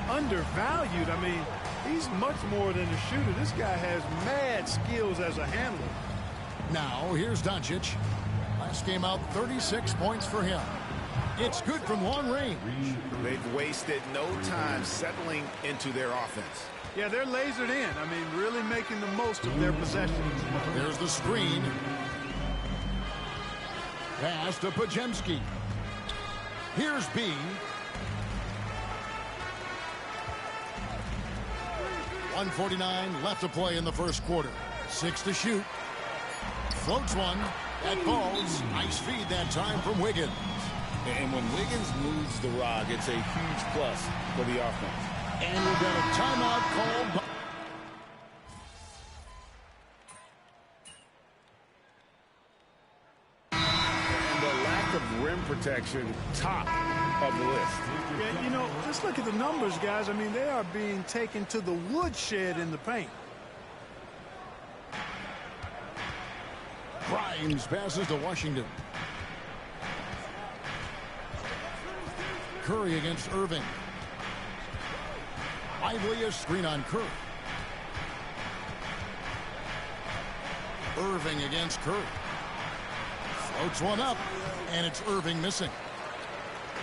undervalued. I mean, he's much more than a shooter. This guy has mad skills as a handler. Now, here's Doncic. Last game out, 36 points for him. It's good from long range. They've wasted no time settling into their offense. Yeah, they're lasered in. I mean, really making the most of their possessions. There's the screen. Pass to Pajemski. Here's B. .149 left to play in the first quarter. 6 to shoot. Floats one. That falls. Nice feed that time from Wiggins. And when Wiggins moves the rock, it's a huge plus for the offense. And we've got a timeout called. And the lack of rim protection, top of the list. Yeah, you know, just look at the numbers, guys. I mean, they are being taken to the woodshed in the paint. Grimes passes to Washington. Curry against Irving. Lively a screen on Curry. Irving against Curry. Floats one up, and it's Irving missing.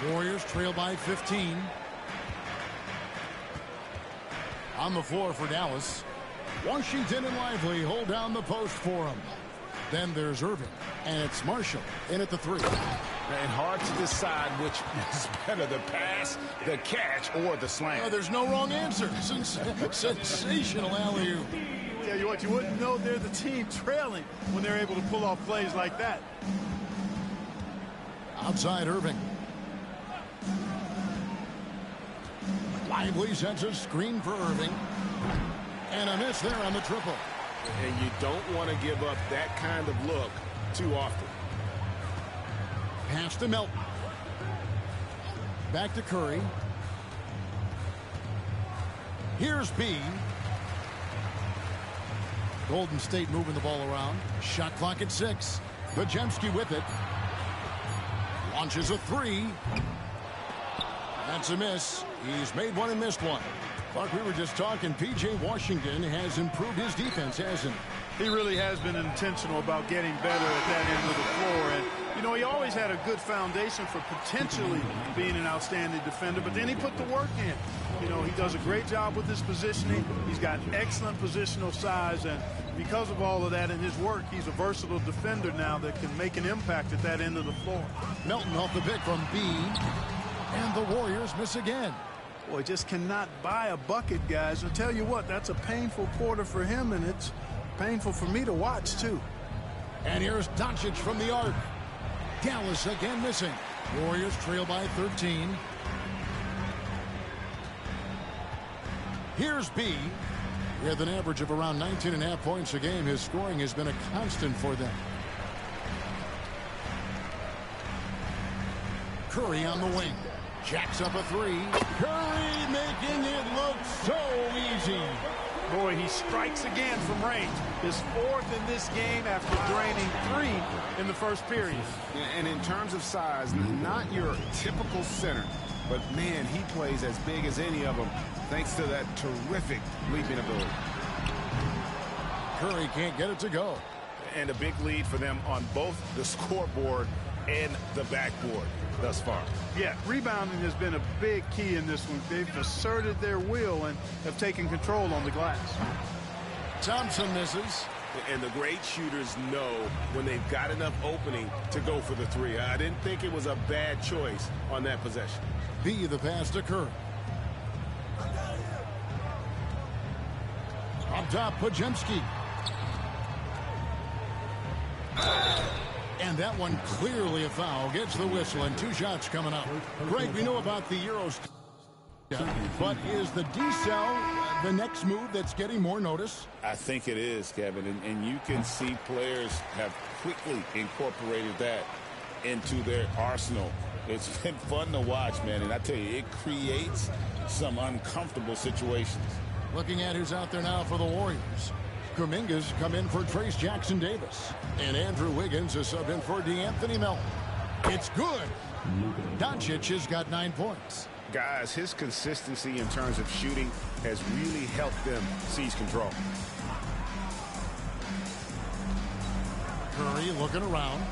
Warriors trail by 15. On the floor for Dallas. Washington and Lively hold down the post for him. Then there's Irving, and it's Marshall in at the 3. And hard to decide which is better, the pass, the catch, or the slam. Oh, there's no wrong answer. Sensational alley-oop. Tell you what, you wouldn't know they're the team trailing when they're able to pull off plays like that. Outside Irving. Lively sets a screen for Irving. And a miss there on the triple. And you don't want to give up that kind of look too often. Pass to Melton. Back to Curry. Here's B. Golden State moving the ball around. Shot clock at 6. Pajemski with it. Launches a 3. That's a miss. He's made one and missed one. Like we were just talking, P.J. Washington has improved his defense, hasn't he? He really has been intentional about getting better at that end of the floor. And, you know, he always had a good foundation for potentially being an outstanding defender, but then he put the work in. You know, he does a great job with his positioning. He's got excellent positional size, and because of all of that in his work, he's a versatile defender now that can make an impact at that end of the floor. Melton off the pick from B, and the Warriors miss again. Boy, just cannot buy a bucket, guys. I'll tell you what, that's a painful quarter for him, and it's painful for me to watch, too. And here's Doncic from the arc. Dallas again missing. Warriors trail by 13. Here's B. With an average of around 19.5 points a game, his scoring has been a constant for them. Curry on the wing. Jacks up a three. Curry making it look so easy. Boy, he strikes again from range. His fourth in this game after draining 3 in the first period. And in terms of size, not your typical center, but man, he plays as big as any of them thanks to that terrific leaping ability. Curry can't get it to go. And a big lead for them on both the scoreboard and the backboard thus far. Yeah, rebounding has been a big key in this one. They've asserted their will and have taken control on the glass. Thompson misses. And the great shooters know when they've got enough opening to go for the three. I didn't think it was a bad choice on that possession. B, the pass to Curry. Up top, Pajemski. And that one clearly a foul. Gets the whistle and 2 shots coming up. Greg, we know about the Euros. But is the D-cell the next move that's getting more notice? I think it is, Kevin. And you can see players have quickly incorporated that into their arsenal. It's been fun to watch, man. And I tell you, it creates some uncomfortable situations. Looking at who's out there now for the Warriors. Kuminga's come in for Trace Jackson-Davis. And Andrew Wiggins is sub in for DeAnthony Melton. It's good. Doncic has got 9 points. Guys, his consistency in terms of shooting has really helped them seize control. Curry looking around.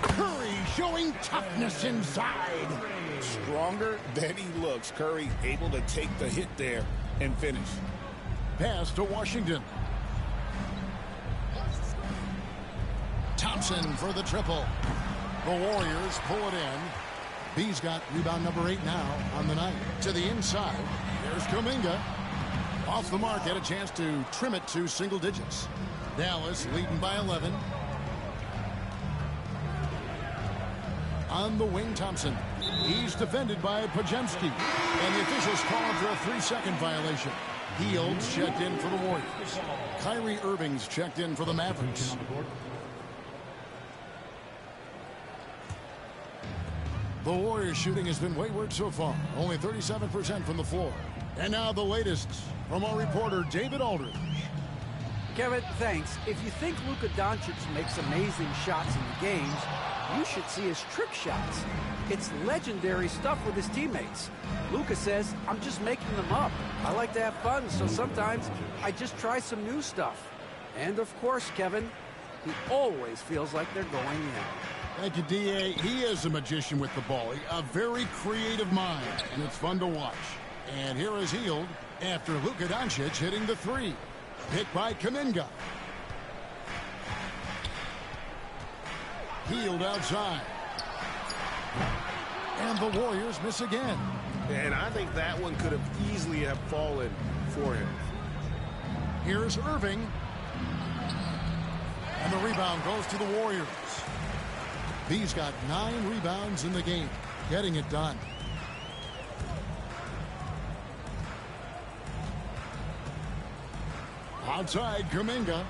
Curry showing toughness inside. Stronger than he looks. Curry able to take the hit there and finish. Pass to Washington. Thompson for the triple. The Warriors pull it in. B's got rebound number 8 now on the night. To the inside. There's Kuminga. Off the mark, had a chance to trim it to single digits. Dallas leading by 11. On the wing, Thompson. He's defended by Pajemski. And the officials call him for a 3-second violation. Hields checked in for the Warriors. Kyrie Irving's checked in for the Mavericks. The Warriors shooting has been wayward so far. Only 37% from the floor. And now the latest from our reporter, David Aldridge. Kevin, thanks. If you think Luka Doncic makes amazing shots in the games, you should see his trick shots. It's legendary stuff with his teammates. Luka says, I'm just making them up. I like to have fun, so sometimes I just try some new stuff. And of course, Kevin, he always feels like they're going in. Thank you, D.A. He is a magician with the ball. A very creative mind, and it's fun to watch. And here is Hield after Luka Doncic hitting the 3. Hit by Kuminga. Hield outside. And the Warriors miss again. And I think that one could have easily have fallen for him. Here's Irving. And the rebound goes to the Warriors. He's got 9 rebounds in the game, getting it done. Outside, Kuminga.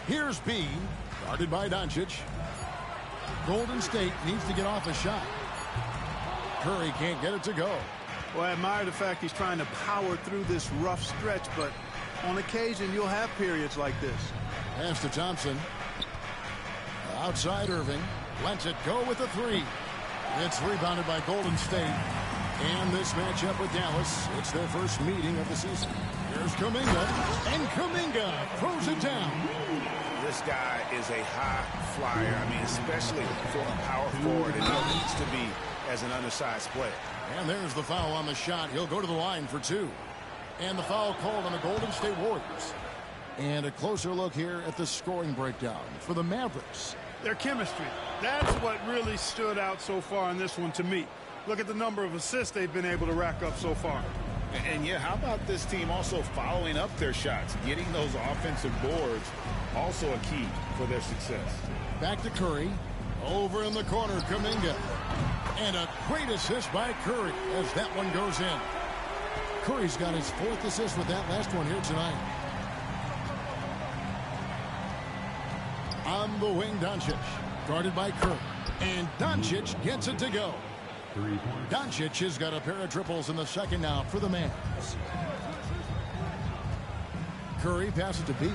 Here's B, guarded by Doncic. Golden State needs to get off a shot. Curry can't get it to go. Well, I admire the fact he's trying to power through this rough stretch, but on occasion you'll have periods like this. Pass to Thompson. Outside Irving. Lets it go with a 3. It's rebounded by Golden State. And this matchup with Dallas, it's their first meeting of the season. Here's Kuminga, and Kuminga throws it down. This guy is a high flyer. I mean, especially for a power forward, and he needs to be as an undersized player. And there's the foul on the shot. He'll go to the line for 2. And the foul called on the Golden State Warriors. And a closer look here at the scoring breakdown for the Mavericks. Their chemistry. That's what really stood out so far in this one to me. Look at the number of assists they've been able to rack up so far. And yeah, how about this team also following up their shots? Getting those offensive boards, also a key for their success. Back to Curry. Over in the corner, Kuminga. And a great assist by Curry as that one goes in. Curry's got his 4th assist with that last one here tonight. On the wing, Doncic. Guarded by Curry. And Doncic gets it to go. Doncic has got a pair of triples in the second now for the Mavs. Curry passes to B.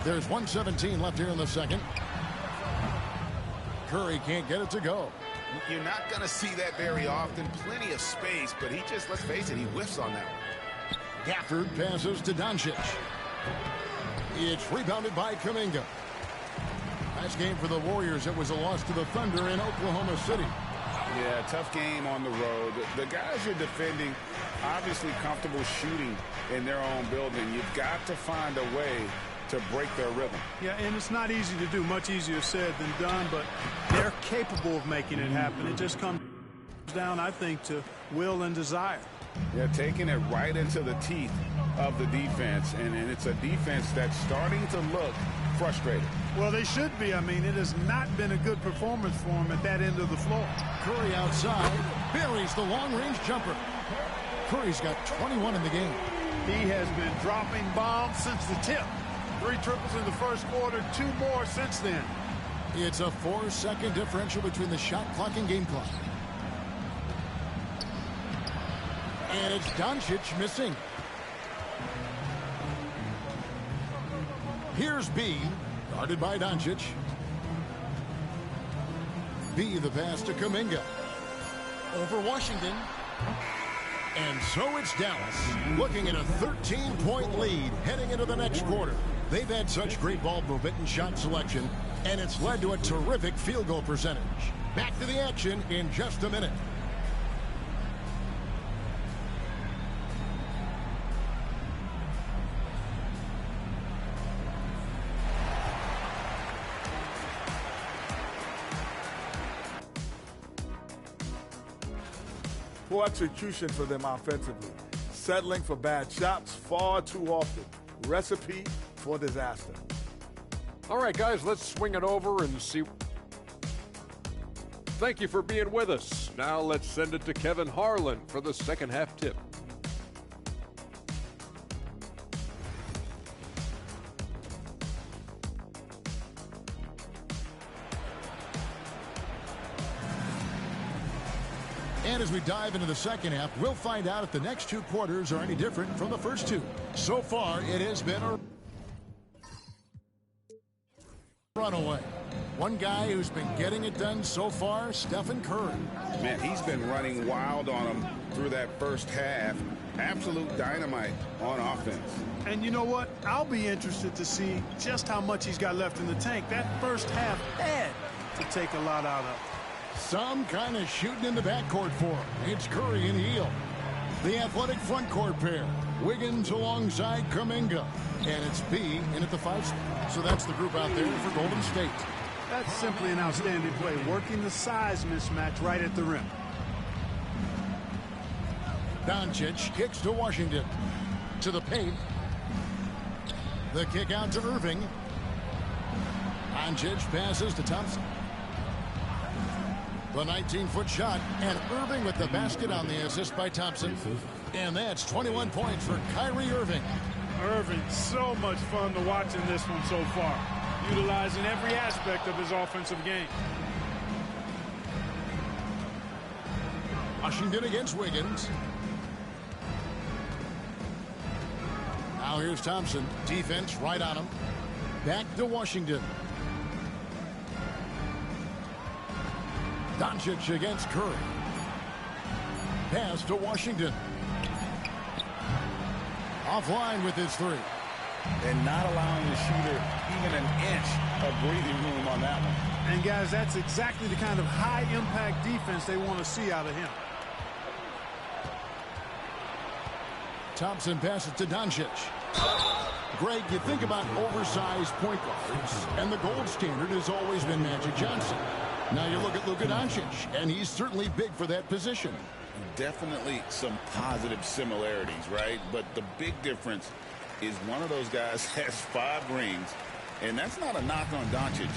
There's 1:17 left here in the second. Curry can't get it to go. You're not going to see that very often. Plenty of space, but he just, let's face it, he whiffs on that one. Gafford passes to Doncic. It's rebounded by Kuminga. Last game for the Warriors, it was a loss to the Thunder in Oklahoma City. Yeah, tough game on the road. The guys you're defending, obviously comfortable shooting in their own building. You've got to find a way to break their rhythm. Yeah, and it's not easy to do. Much easier said than done, but they're capable of making it happen. It just comes down, I think, to will and desire. Yeah, taking it right into the teeth of the defense, and it's a defense that's starting to look frustrated. Well, they should be. I mean, it has not been a good performance for them at that end of the floor. Curry outside, buries the long-range jumper. Curry's got 21 in the game. He has been dropping bombs since the tip. 3 triples in the first quarter, 2 more since then. It's a 4-second differential between the shot clock and game clock. And it's Doncic missing. Here's B, guarded by Doncic. B, the pass to Kuminga. Over Washington. And so it's Dallas, looking at a 13-point lead heading into the next quarter. They've had such great ball movement and shot selection, and it's led to a terrific field goal percentage. Back to the action in just a minute. Poor execution for them offensively. Settling for bad shots far too often. Recipe for disaster. All right, guys, let's swing it over and see. Thank you for being with us. Now let's send it to Kevin Harlan for the second half tip. And as we dive into the second half, we'll find out if the next 2 quarters are any different from the first 2. So far, it has been a runaway. One guy who's been getting it done so far, Stephen Curry. Man, he's been running wild on him through that first half. Absolute dynamite on offense. And you know what? I'll be interested to see just how much he's got left in the tank. That first half had to take a lot out of. Some kind of shooting in the backcourt for him. It's Curry and Hield. The athletic front court pair. Wiggins alongside Kuminga. And it's B in at the 5 spot. So that's the group out there for Golden State. That's simply an outstanding play, working the size mismatch right at the rim. Doncic kicks to Washington. To the paint. The kick out to Irving. Doncic passes to Thompson. The 19-foot shot, and Irving with the basket on the assist by Thompson. And that's 21 points for Kyrie Irving. Irving, so much fun to watch in this one so far, utilizing every aspect of his offensive game. Washington against Wiggins. Now here's Thompson. Defense right on him. Back to Washington. Doncic against Curry. Pass to Washington. Offline with his three. And not allowing the shooter even an inch of breathing room on that one. And, guys, that's exactly the kind of high-impact defense they want to see out of him. Thompson passes to Doncic. Greg, you think about oversized point guards, and the gold standard has always been Magic Johnson. Now you look at Luka Doncic, and he's certainly big for that position. Definitely some positive similarities, right? But the big difference is one of those guys has 5 rings, and that's not a knock on Doncic.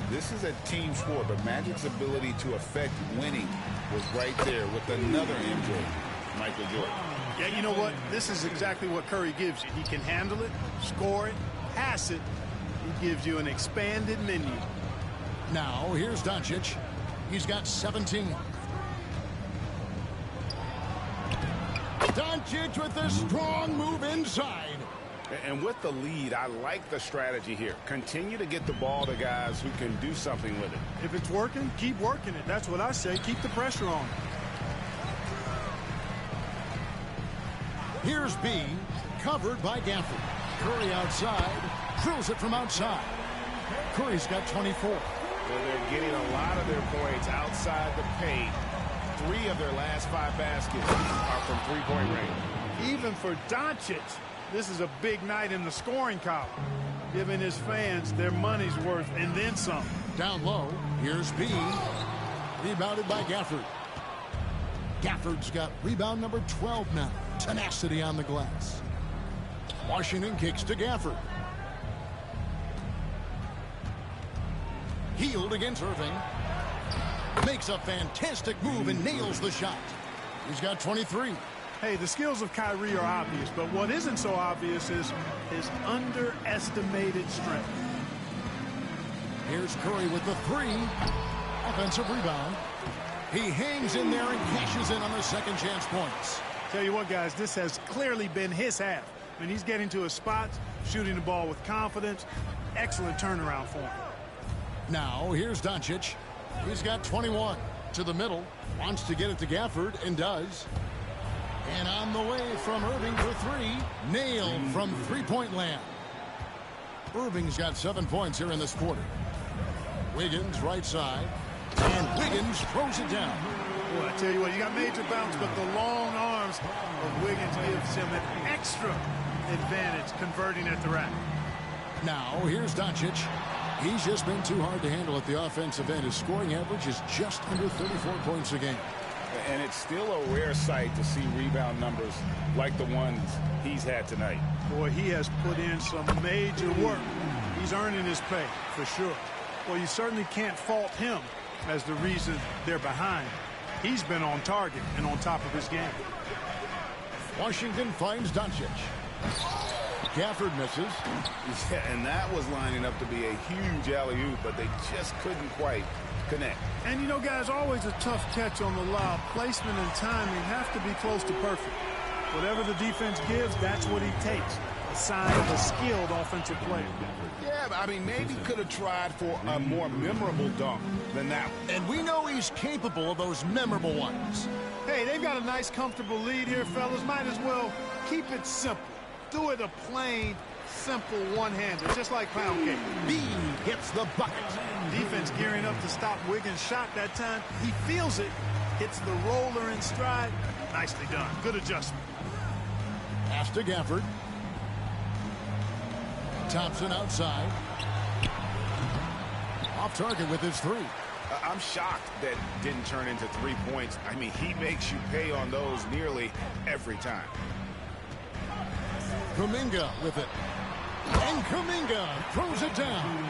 This is a team sport, but Magic's ability to affect winning was right there with another MJ, Michael Jordan. Yeah, you know what? This is exactly what Curry gives you. He can handle it, score it, pass it. He gives you an expanded menu. Now, here's Doncic. He's got 17. Doncic with a strong move inside. And with the lead, I like the strategy here. Continue to get the ball to guys who can do something with it. If it's working, keep working it. That's what I say. Keep the pressure on. Here's B, covered by Gafford. Curry outside, drills it from outside. Curry's got 24. Well, they're getting a lot of their points outside the paint. 3 of their last 5 baskets are from three-point range. Even for Doncic, this is a big night in the scoring column, giving his fans their money's worth and then some. Down low, here's B, rebounded by Gafford. Gafford's got rebound number 12 now. Tenacity on the glass. Washington kicks to Gafford. Healed against Irving. Makes a fantastic move and nails the shot. He's got 23. Hey, the skills of Kyrie are obvious, but what isn't so obvious is his underestimated strength. Here's Curry with the 3. Offensive rebound. He hangs in there and cashes in on the second chance points. Tell you what, guys, this has clearly been his half. I mean, he's getting to his spots, shooting the ball with confidence. Excellent turnaround for him. Now, here's Doncic. He's got 21. To the middle. Wants to get it to Gafford, and does. And on the way from Irving for 3. Nailed from three-point land. Irving's got 7 points here in this quarter. Wiggins, right side. And Wiggins throws it down. Boy, I tell you what, you got major bounce, but the long arms of Wiggins gives him an extra advantage converting at the rack. Now, here's Doncic. He's just been too hard to handle at the offensive end. His scoring average is just under 34 points a game. And it's still a rare sight to see rebound numbers like the ones he's had tonight. Boy, he has put in some major work. He's earning his pay, for sure. Well, you certainly can't fault him as the reason they're behind. He's been on target and on top of his game. Washington finds Doncic. Gafford misses. Yeah, and that was lining up to be a huge alley-oop, but they just couldn't quite connect. And, you know, guys, always a tough catch on the lob. Placement and timing have to be close to perfect. Whatever the defense gives, that's what he takes. A sign of a skilled offensive player. Yeah, I mean, maybe could have tried for a more memorable dunk than that one. And we know he's capable of those memorable ones. Hey, they've got a nice, comfortable lead here, fellas. Might as well keep it simple. Do it a plain, simple one-hander, just like pound cake. B gets the bucket. Defense gearing up to stop Wiggins' shot that time. He feels it, hits the roller in stride. Nicely done. Good adjustment. Pass to Gafford. Thompson outside. Off target with his 3. I'm shocked that didn't turn into 3 points. I mean, he makes you pay on those nearly every time. Kuminga with it. And Kuminga throws it down.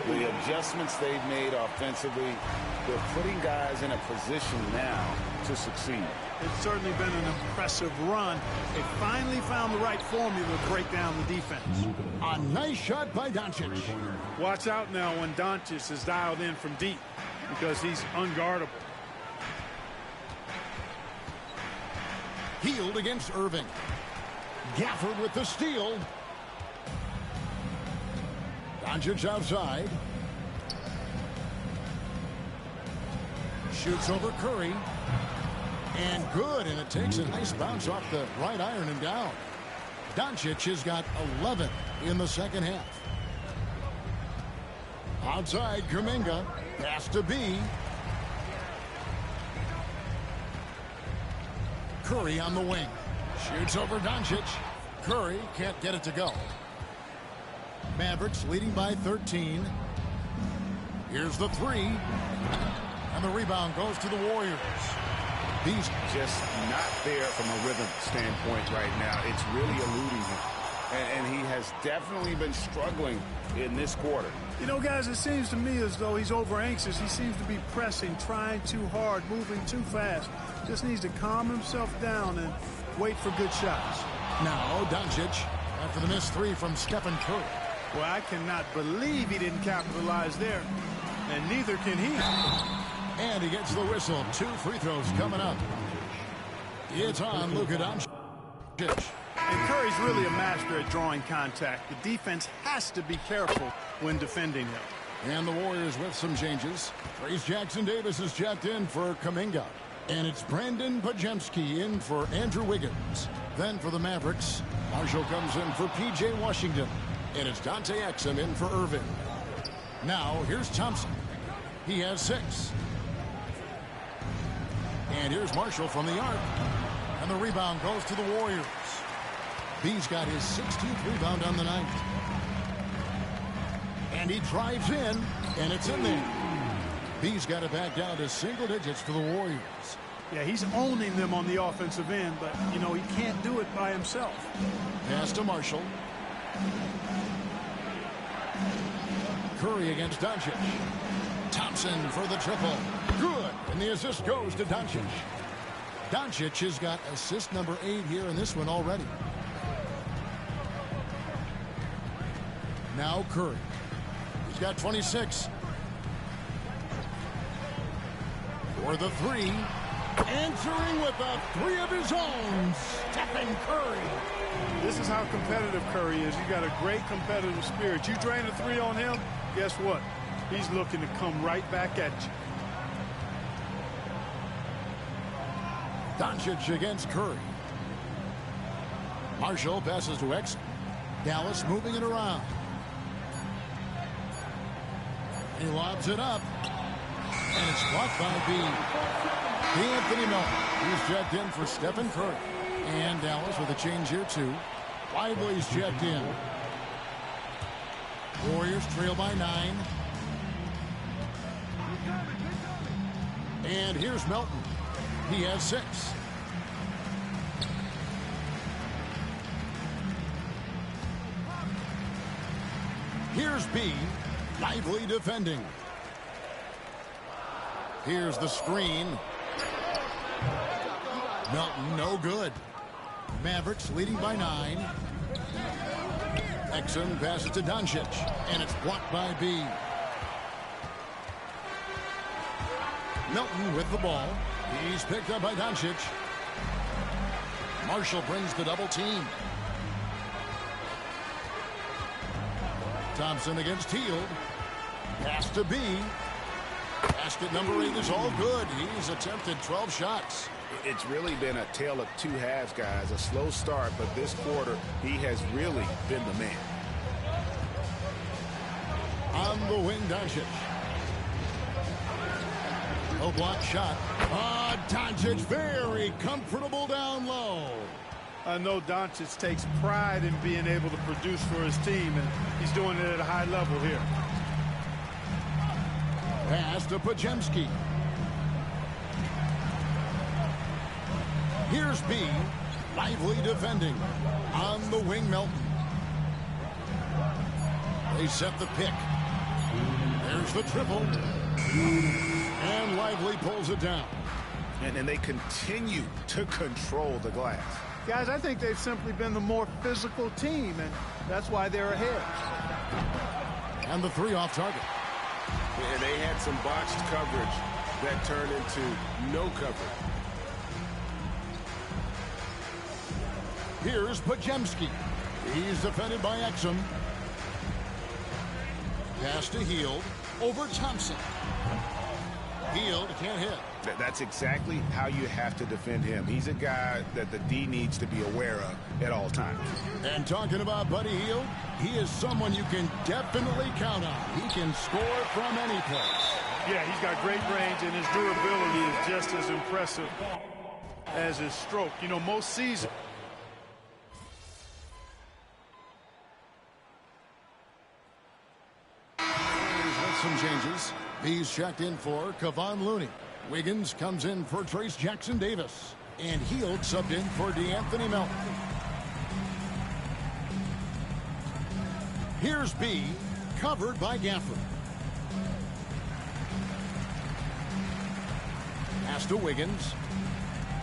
The adjustments they've made offensively, they're putting guys in a position now to succeed. It's certainly been an impressive run. They finally found the right formula to break down the defense. A nice shot by Doncic. Watch out now when Doncic is dialed in from deep because he's unguardable. Healed against Irving. Gafford with the steal. Doncic outside. Shoots over Curry. And good, and it takes a nice bounce off the right iron and down. Doncic has got 11 in the second half. Outside, Kuminga. Pass to B. Curry on the wing. Shoots over Doncic. Curry can't get it to go. Mavericks leading by 13. Here's the three. And the rebound goes to the Warriors. He's just not there from a rhythm standpoint right now. It's really eluding him. And he has definitely been struggling in this quarter. You know, guys, it seems to me as though he's over anxious. He seems to be pressing, trying too hard, moving too fast. Just needs to calm himself down and wait for good shots. Now, Doncic, after the missed three from Stephen Curry. Well, I cannot believe he didn't capitalize there. And neither can he. And he gets the whistle. 2 free throws coming up. It's on Luka Doncic. And Curry's really a master at drawing contact. The defense has to be careful when defending him. And the Warriors with some changes. Trace Jackson-Davis is checked in for Kuminga. And it's Brandon Pajemski in for Andrew Wiggins. Then for the Mavericks, Marshall comes in for P.J. Washington. And it's Dante Exum in for Irving. Now, here's Thompson. He has 6. And here's Marshall from the arc. And the rebound goes to the Warriors. B's got his 16th rebound on the night. And he drives in, and it's in there. B's got it back down to single digits for the Warriors. Yeah, he's owning them on the offensive end, but, you know, he can't do it by himself. Pass to Marshall. Curry against Doncic. Thompson for the triple. Good. And the assist goes to Doncic. Doncic has got assist number 8 here in this one already. Now Curry. He's got 26. For the three. Answering with a three of his own. Stephen Curry. This is how competitive Curry is. You got a great competitive spirit. You drain a three on him, guess what? He's looking to come right back at you. Doncic against Curry. Marshall passes to Exum. Dallas moving it around. He lobs it up. And it's blocked by B. Anthony Miller. He's checked in for Stephen Curry. And Dallas with a change here too. Lively's checked in. Warriors trail by 9. And here's Melton. He has 6. Here's B. Lively defending. Here's the screen. Melton, no good. Mavericks leading by 9. Exum passes to Doncic, and it's blocked by B. Melton with the ball. He's picked up by Doncic. Marshall brings the double team. Thompson against Hield. Pass to B. Basket number 8 is all good. He's attempted 12 shots. It's really been a tale of two halves, guys. A slow start, but this quarter, he has really been the man. On the wing, Doncic. No block shot. Doncic very comfortable down low. I know Doncic takes pride in being able to produce for his team, and he's doing it at a high level here. Pass to Pajemski. Here's B. Lively defending. On the wing, Melton. They set the pick. There's the triple. And Lively pulls it down. And they continue to control the glass. Guys, I think they've simply been the more physical team, and that's why they're ahead. And the 3 off target. And they had some botched coverage that turned into no coverage. Here's Pajemski. He's defended by Exum. Pass to Hield. Over Thompson. Hield can't hit. That's exactly how you have to defend him. He's a guy that the D needs to be aware of at all times. And talking about Buddy Hield, he is someone you can definitely count on. He can score from any place. Yeah, he's got great range, and his durability is just as impressive as his stroke. You know, most seasons. With some changes. He's checked in for Kevon Looney. Wiggins comes in for Trace Jackson-Davis. And Hield subbed in for DeAnthony Melton. Here's B, covered by Gafford. Pass to Wiggins.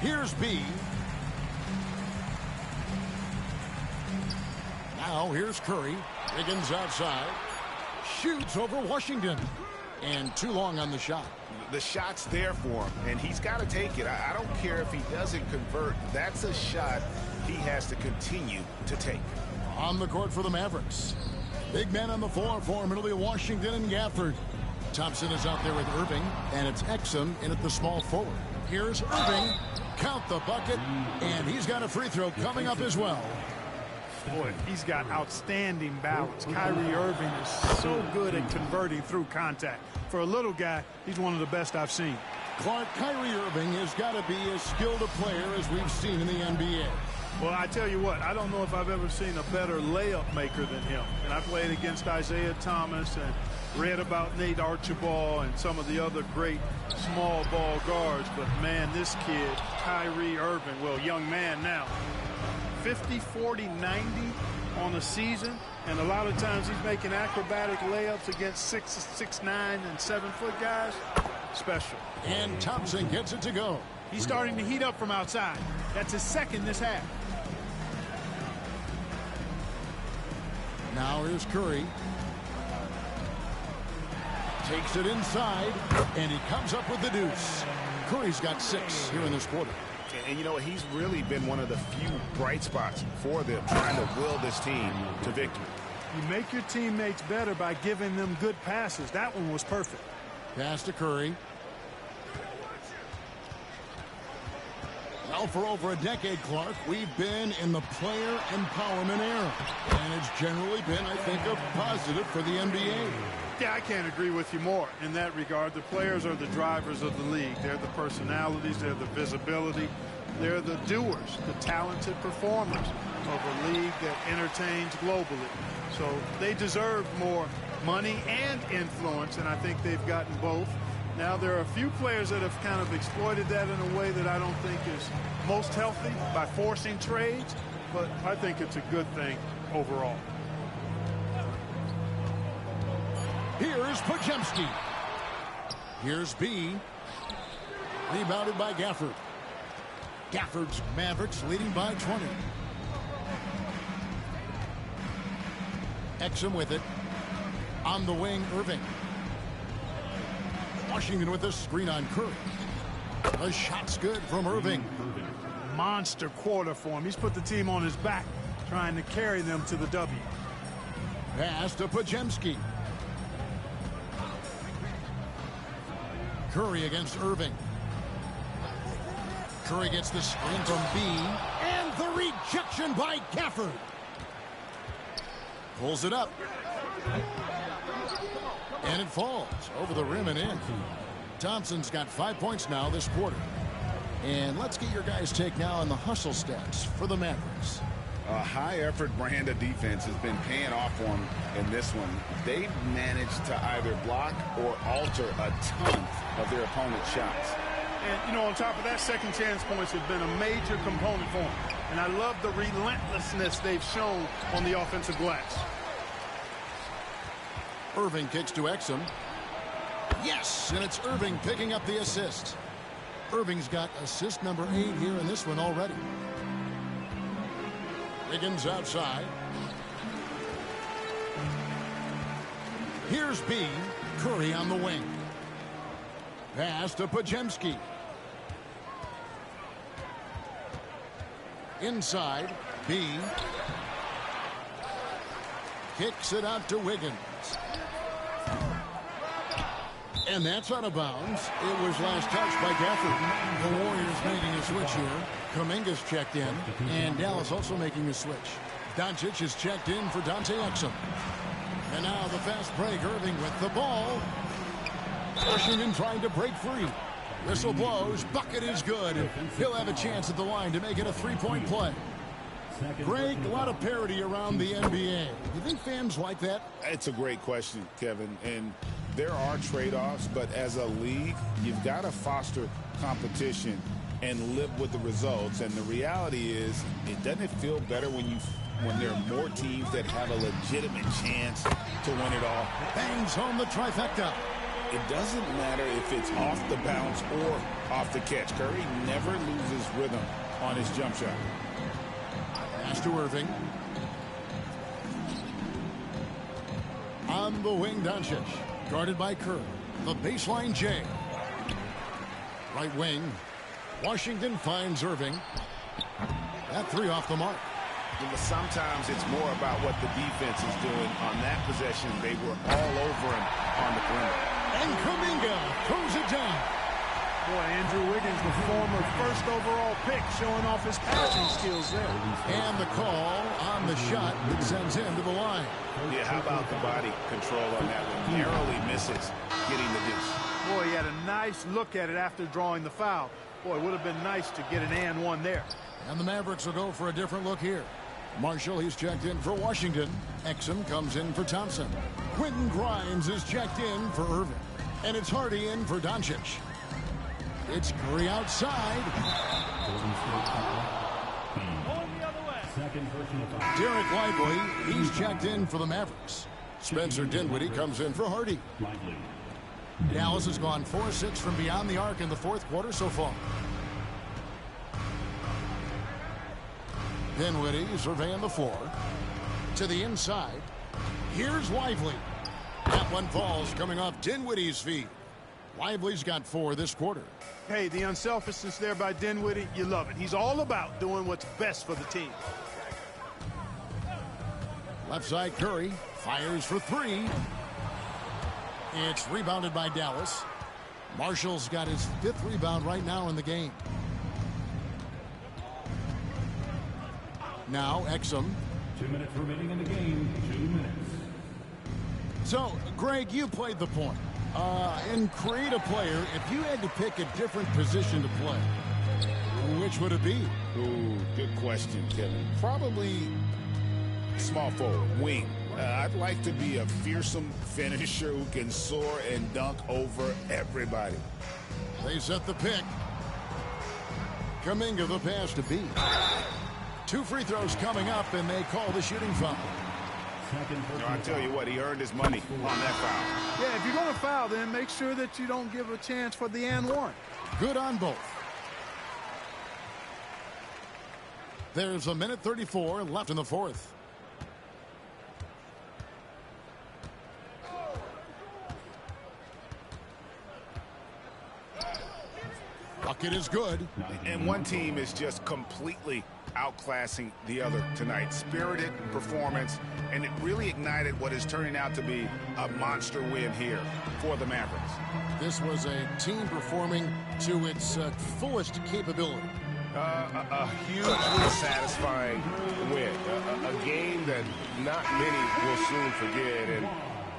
Here's B. Now here's Curry. Wiggins outside. Shoots over Washington. And too long on the shot. The shot's there for him, and he's got to take it. I don't care if he doesn't convert. That's a shot he has to continue to take. On the court for the Mavericks. Big man on the floor for him. It'll be Washington and Gafford. Thompson is out there with Irving, and it's Exum in at the small forward. Here's Irving. Count the bucket, and he's got a free throw coming up as well. Boy, he's got outstanding balance. Kyrie Irving is so good at converting through contact. For a little guy, he's one of the best I've seen. Clark, Kyrie Irving has got to be as skilled a player as we've seen in the NBA. Well, I tell you what, I don't know if I've ever seen a better layup maker than him. And I played against Isaiah Thomas and read about Nate Archibald and some of the other great small ball guards. But, man, this kid, Kyrie Irving, well, young man now, 50, 40, 90 on a season. And a lot of times he's making acrobatic layups against 6'9" and 7-foot guys. Special. And Thompson gets it to go. He's starting to heat up from outside. That's his second this half. Now here's Curry. Takes it inside, and he comes up with the deuce. Curry's got 6 here in this quarter. And you know, he's really been one of the few bright spots for them, trying to will this team to victory. You make your teammates better by giving them good passes. That one was perfect. Pass to Curry. Well, for over a decade, Clark, we've been in the player empowerment era. And it's generally been, I think, a positive for the NBA. Yeah, I can't agree with you more in that regard. The players are the drivers of the league. They're the personalities. They're the visibility. They're the doers, the talented performers of a league that entertains globally. So they deserve more money and influence, and I think they've gotten both. Now, there are a few players that have kind of exploited that in a way that I don't think is most healthy by forcing trades, but I think it's a good thing overall. Here's Podziemski. Here's B. Rebounded by Gafford. Gafford's Mavericks leading by 20. Exum with it. On the wing, Irving. Washington with a screen on Curry. The shot's good from Irving. Monster quarter for him. He's put the team on his back, trying to carry them to the W. Pass to Podziemski. Curry against Irving. Curry gets the screen from B. And the rejection by Gafford. Pulls it up. And it falls over the rim and in. Thompson's got 5 points now this quarter. And let's get your guys' take now on the hustle stats for the Mavericks. A high-effort brand of defense has been paying off for them in this one. They've managed to either block or alter a ton of their opponent's shots. And, you know, on top of that, second chance points have been a major component for them. And I love the relentlessness they've shown on the offensive glass. Irving kicks to Exum. Yes, and it's Irving picking up the assist. Irving's got assist number 8 here in this one already. Wiggins outside. Here's B. Curry on the wing. Pass to Podziemski. Inside, B. Kicks it out to Wiggins. And that's out of bounds. It was last touched by Gafford. The Warriors making a switch here. Kuminga's checked in, and Dallas also making a switch. Doncic is checked in for Dante Exum. And now the fast break. Irving with the ball. Washington trying to break free. Whistle blows. Bucket is good. He'll have a chance at the line to make it a three-point play. Greg, a lot of parity around the NBA. You think fans like that? It's a great question, Kevin. And there are trade-offs, but as a league, you've got to foster competition and live with the results. And the reality is, doesn't feel better when there are more teams that have a legitimate chance to win it all? Bangs home the trifecta. It doesn't matter if it's off the bounce or off the catch. Curry never loses rhythm on his jump shot. Pass to Irving. On the wing, Doncic. Guarded by Kerr. The baseline J. Right wing. Washington finds Irving. That three off the mark. But sometimes it's more about what the defense is doing on that possession. They were all over him on the perimeter. And Kuminga throws it down. Boy, Andrew Wiggins, the former first overall pick, showing off his passing skills there. And the call on the shot that sends him to the line. Yeah, how about the body control on that one? Narrowly misses getting the deuce. Boy, he had a nice look at it after drawing the foul. Boy, it would have been nice to get an and one there. And the Mavericks will go for a different look here. Marshall, he's checked in for Washington. Exum comes in for Thompson. Quentin Grimes is checked in for Irving. And it's Hardy in for Doncic. It's Curry outside. Derek Lively, he's checked in for the Mavericks. Spencer Dinwiddie comes in for Hardy. Dallas has gone 4-6 from beyond the arc in the fourth quarter so far. Dinwiddie surveying the floor. To the inside. Here's Lively. That one falls coming off Dinwiddie's feet. Lively's got 4 this quarter. Hey, the unselfishness there by Dinwiddie, you love it. He's all about doing what's best for the team. Left side Curry fires for 3. It's rebounded by Dallas. Marshall's got his 5th rebound right now in the game. Now Exum. 2 minutes remaining in the game. 2 minutes. So, Greg, you played the point. And create a player, if you had to pick a different position to play, which would it be? Ooh, good question, Kevin. Probably small forward, wing. I'd like to be a fearsome finisher who can soar and dunk over everybody. They set the pick. Kuminga the pass to B. 2 free throws coming up, and they call the shooting foul. I tell you what, he earned his money on that foul. Yeah, if you're going to foul, then make sure that you don't give a chance for the and one. Good on both. There's 1:34 left in the fourth. Bucket is good. And one team is just completely outclassing the other tonight. Spirited performance, and it really ignited what is turning out to be a monster win here for the Mavericks. This was a team performing to its fullest capability. A hugely satisfying win. A game that not many will soon forget. And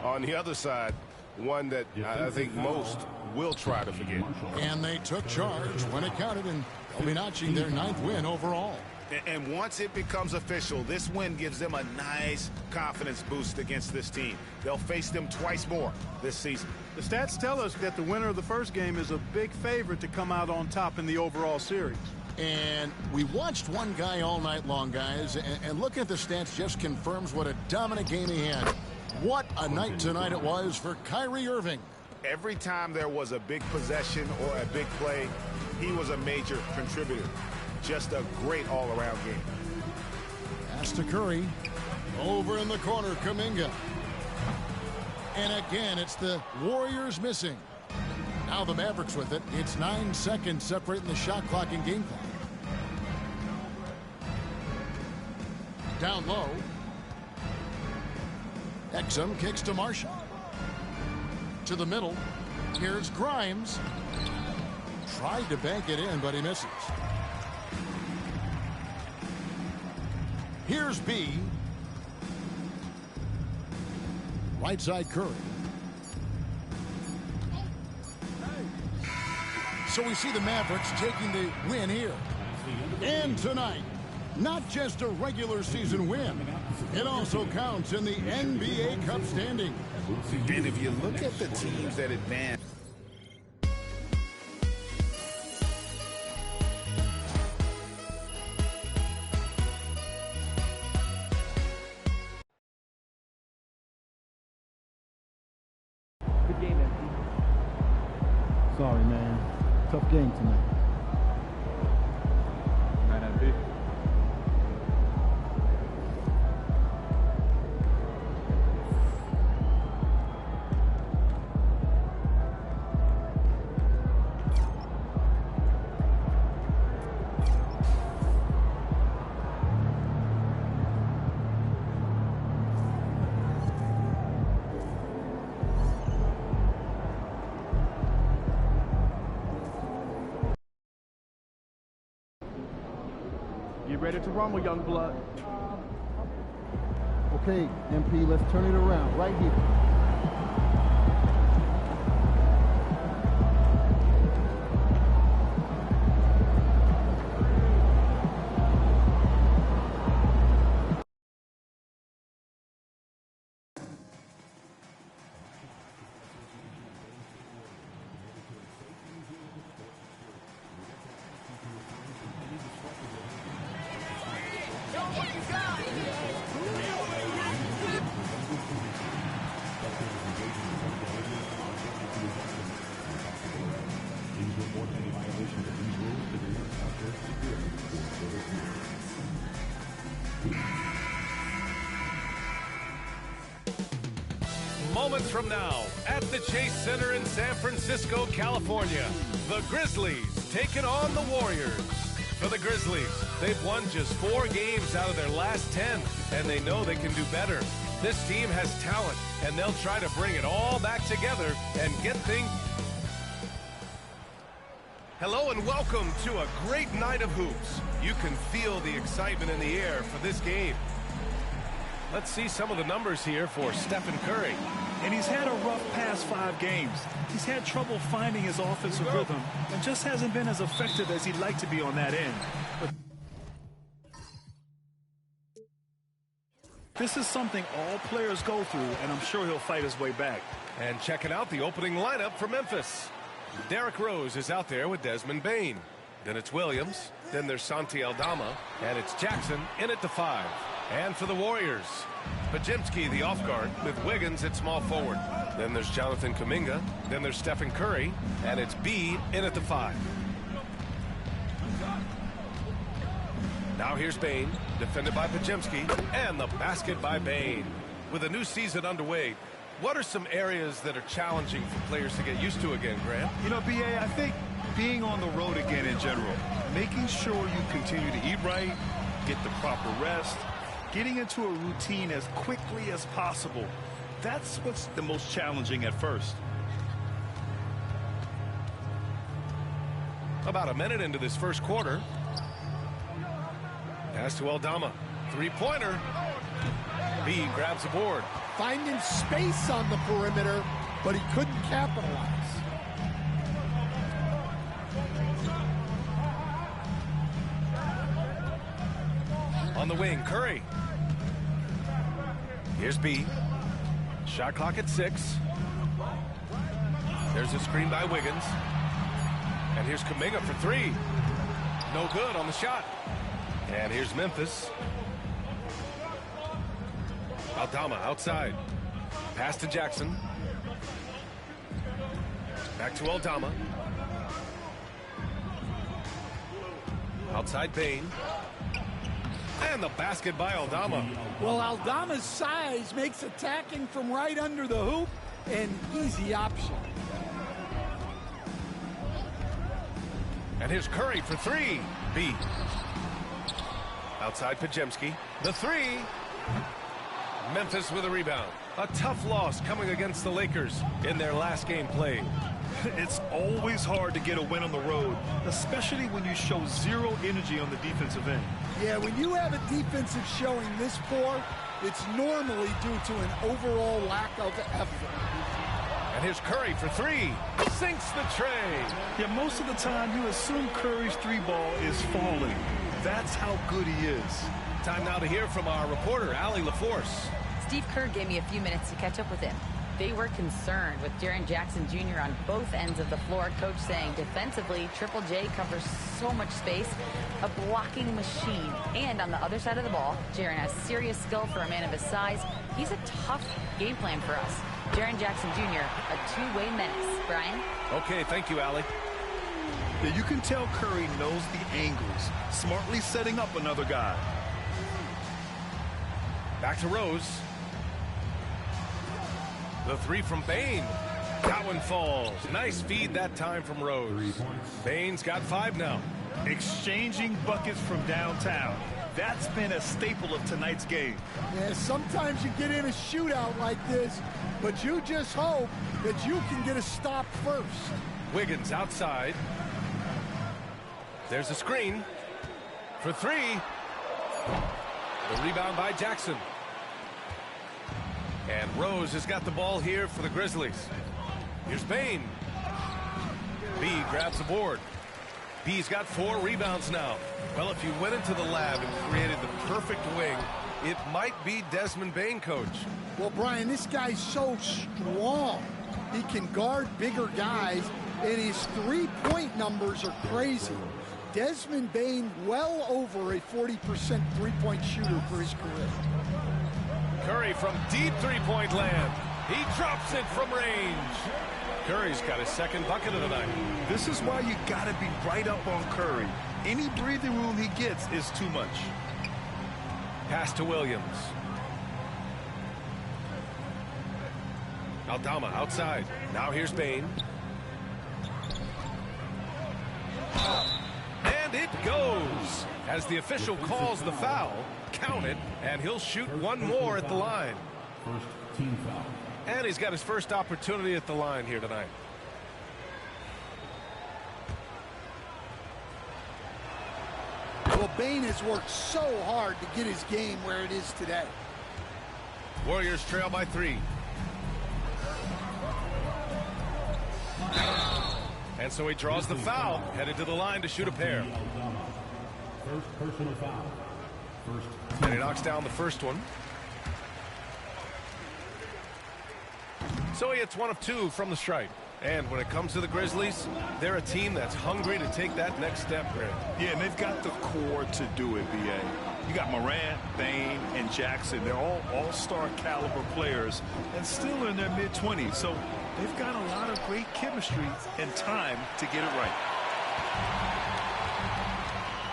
on the other side, one that I think most will try to forget. And they took charge when it counted, and they'll be notching their 9th win overall. And once it becomes official, this win gives them a nice confidence boost against this team. They'll face them twice more this season. The stats tell us that the winner of the first game is a big favorite to come out on top in the overall series. And we watched one guy all night long, guys, and looking at the stats just confirms what a dominant game he had. What a night tonight it was for Kyrie Irving. Every time there was a big possession or a big play, he was a major contributor. Just a great all-around game. Pass to Curry. Over in the corner, Kuminga. And again, it's the Warriors missing. Now the Mavericks with it. It's 9 seconds separating the shot clock and game clock. Down low. Exum kicks to Marshall. To the middle. Here's Grimes. Tried to bank it in, but he misses. Here's B. Right side Curry. So we see the Mavericks taking the win here. And tonight, not just a regular season win, it also counts in the NBA Cup standing. And if you look at the teams that advance, Good game, MP. Sorry, man. Tough game tonight. MP. Get ready to rumble, young blood. Okay, MP, let's turn it around right here. Moments from now, at the Chase Center in San Francisco, California, the Grizzlies taking on the Warriors. For the Grizzlies, they've won just 4 games out of their last 10, and they know they can do better. This team has talent, and they'll try to bring it all back together and get things. Hello and welcome to a great night of hoops. You can feel the excitement in the air for this game. Let's see some of the numbers here for Stephen Curry. And he's had a rough past 5 games. He's had trouble finding his offensive rhythm and just hasn't been as effective as he'd like to be on that end. But this is something all players go through, and I'm sure he'll fight his way back. And checking out the opening lineup for Memphis. Derrick Rose is out there with Desmond Bane. Then it's Williams. Then there's Santi Aldama. And it's Jackson in at the 5. And for the Warriors, Pajemski, the off guard, with Wiggins at small forward. Then there's Jonathan Kuminga. Then there's Stephen Curry. And it's B in at the 5. Now here's Bane, defended by Pajemski, and the basket by Bane. With a new season underway, what are some areas that are challenging for players to get used to again, Grant? You know, B.A., I think being on the road again in general, making sure you continue to eat right, get the proper rest, getting into a routine as quickly as possible. That's what's the most challenging at first. About a minute into this first quarter. Pass to Aldama. Three-pointer. B grabs the board. Finding space on the perimeter, but he couldn't capitalize. On the wing, Curry. Here's B. Shot clock at 6. There's a screen by Wiggins. And here's Kuminga for 3. No good on the shot. And here's Memphis. Aldama outside. Pass to Jackson. Back to Aldama. Outside Bane. And the basket by Aldama. Well, Aldama's size makes attacking from right under the hoop an easy option. And here's Curry for 3. B. Outside Pajemski. The 3. Memphis with a rebound. A tough loss coming against the Lakers in their last game played. It's always hard to get a win on the road, especially when you show zero energy on the defensive end. Yeah, when you have a defensive showing this poor, it's normally due to an overall lack of effort. And here's Curry for three. Sinks the tray. Yeah, most of the time you assume Curry's three ball is falling. That's how good he is. Time now to hear from our reporter, Allie LaForce. Steve Kerr gave me a few minutes to catch up with him. They were concerned with Jaren Jackson Jr. on both ends of the floor. Coach saying defensively, Triple J covers so much space, a blocking machine. And on the other side of the ball, Jaren has serious skill for a man of his size. He's a tough game plan for us. Jaren Jackson Jr., a two-way menace. Brian? Okay, thank you, Allie. Yeah, you can tell Curry knows the angles, smartly setting up another guy. Back to Rose. The three from Bane. That one falls. Nice feed that time from Rose. Bane's got 5 now. Exchanging buckets from downtown. That's been a staple of tonight's game. Yeah, sometimes you get in a shootout like this, but you just hope that you can get a stop first. Wiggins outside. There's a screen for 3. The rebound by Jackson. And Rose has got the ball here for the Grizzlies. Here's Bane. B grabs the board. B's got 4 rebounds now. Well, if you went into the lab and created the perfect wing, it might be Desmond Bane, Coach. Well, Brian, this guy's so strong. He can guard bigger guys, and his three-point numbers are crazy. Desmond Bane well over a 40% three-point shooter for his career. Curry from deep three-point land. He drops it from range. Curry's got his second bucket of the night. This is why you got to be right up on Curry. Any breathing room he gets is too much. Pass to Williams. Aldama outside. Now here's Bane. And it goes. As the official calls the foul, count it, and he'll shoot one more at the line. First team foul. And he's got his first opportunity at the line here tonight. Well, Bane has worked so hard to get his game where it is today. Warriors trail by 3. And so he draws the foul, headed to the line to shoot a pair. First personal foul. First and he knocks down the first one. So he hits 1 of 2 from the stripe. And when it comes to the Grizzlies, they're a team that's hungry to take that next step, Greg. Yeah, and they've got the core to do it, B.A. You got Morant, Bane, and Jackson. They're all all-star caliber players and still in their mid-20s. So they've got a lot of great chemistry and time to get it right.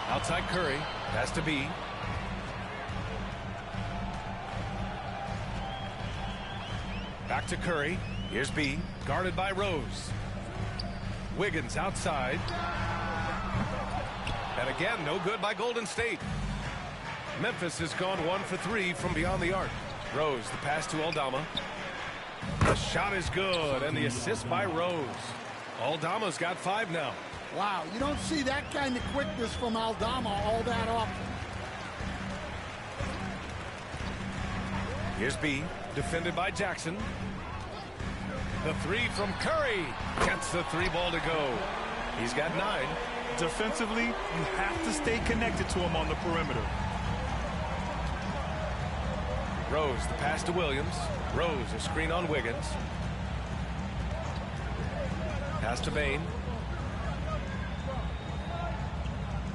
Outside Curry. Has to be. Back to Curry. Here's B. Guarded by Rose. Wiggins outside. And again, no good by Golden State. Memphis has gone 1 for 3 from beyond the arc. Rose, the pass to Aldama. The shot is good, and the assist by Rose. Aldama's got 5 now. Wow, you don't see that kind of quickness from Aldama all that often. Here's B, defended by Jackson. The 3 from Curry. Gets the 3 ball to go. He's got 9. Defensively, you have to stay connected to him on the perimeter. Rose, the pass to Williams. Rose, a screen on Wiggins. Pass to Bane.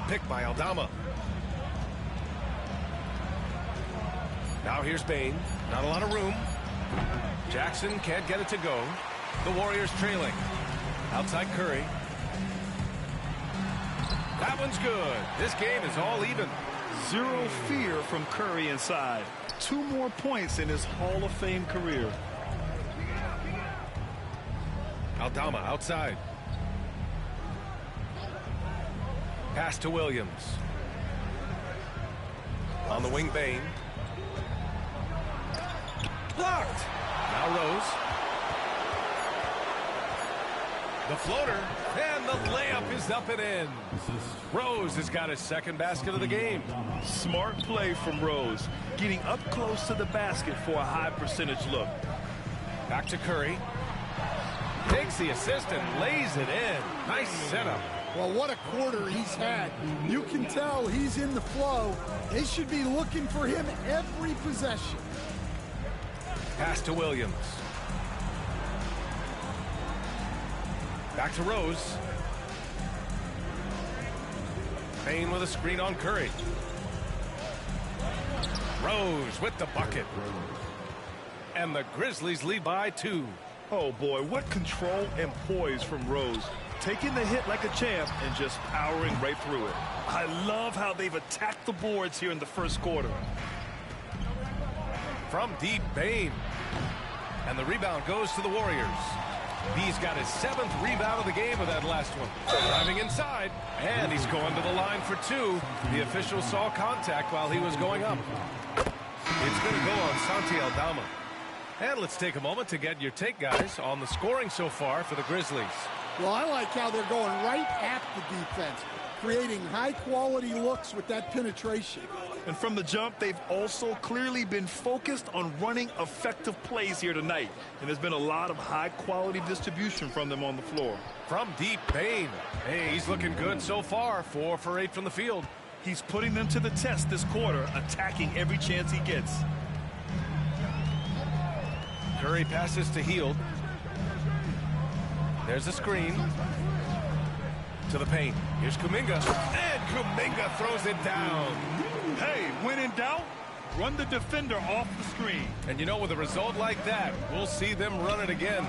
Picked by Aldama. Now here's Bane. Not a lot of room. Jackson can't get it to go. The Warriors trailing. Outside Curry. That one's good. This game is all even. Zero fear from Curry inside. 2 more points in his Hall of Fame career. Aldama outside. Pass to Williams. On the wing, Bane. Blocked. Now Rose. The floater, and the layup is up and in. Rose has got his second basket of the game. Smart play from Rose, getting up close to the basket for a high percentage look. Back to Curry. Takes the assist and lays it in. Nice setup. Well, what a quarter he's had. You can tell he's in the flow. They should be looking for him every possession. Pass to Williams. Back to Rose. Payne with a screen on Curry. Rose with the bucket. And the Grizzlies lead by 2. Oh boy, what control and poise from Rose. Taking the hit like a champ and just powering right through it. I love how they've attacked the boards here in the first quarter. From deep, Payne. And the rebound goes to the Warriors. He's got his 7th rebound of the game with that last one. Driving inside, and he's going to the line for 2. The official saw contact while he was going up. It's going to go on Santi Aldama. And let's take a moment to get your take, guys, on the scoring so far for the Grizzlies. Well, I like how they're going right at the defense, creating high-quality looks with that penetration. And from the jump, they've also clearly been focused on running effective plays here tonight. And there's been a lot of high-quality distribution from them on the floor. From deep, Payne. Hey, he's looking good so far. 4 for 8 from the field. He's putting them to the test this quarter, attacking every chance he gets. Curry passes to Hield. There's a screen. To the paint. Here's Kuminga. And Kuminga throws it down. Hey, when in doubt, run the defender off the screen. And you know, with a result like that, we'll see them run it again.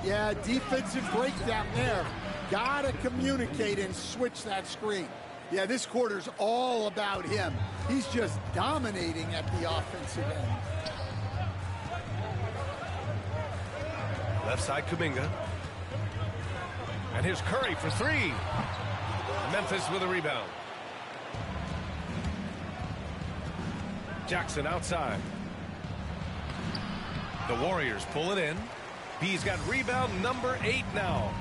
Yeah, defensive breakdown there. Gotta communicate and switch that screen. Yeah, this quarter's all about him. He's just dominating at the offensive end. Left side, Kuminga. And here's Curry for 3. Memphis with a rebound. Jackson outside. The Warriors pull it in. B's got rebound number 8 now.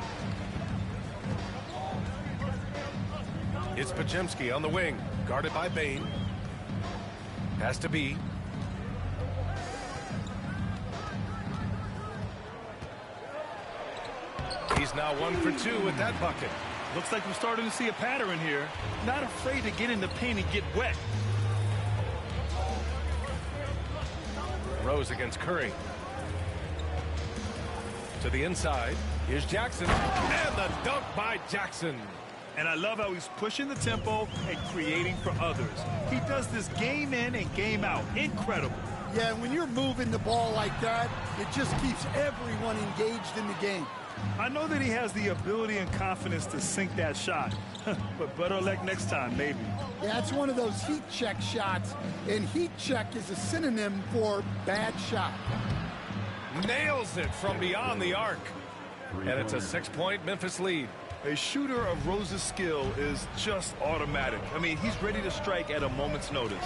It's Podziemski on the wing, guarded by Payne. Pass to B. He's now 1 for 2 with that bucket. Looks like we're starting to see a pattern here. Not afraid to get in the paint and get wet. Rose against Curry. To the inside. Here's Jackson. And the dunk by Jackson. And I love how he's pushing the tempo and creating for others. He does this game in and game out. Incredible. Yeah, when you're moving the ball like that, it just keeps everyone engaged in the game. I know that he has the ability and confidence to sink that shot, but better luck next time, maybe. Yeah, it's one of those heat check shots, and heat check is a synonym for bad shot. Nails it from beyond the arc. And it's a 6-point Memphis lead. A shooter of Rose's skill is just automatic. I mean, he's ready to strike at a moment's notice.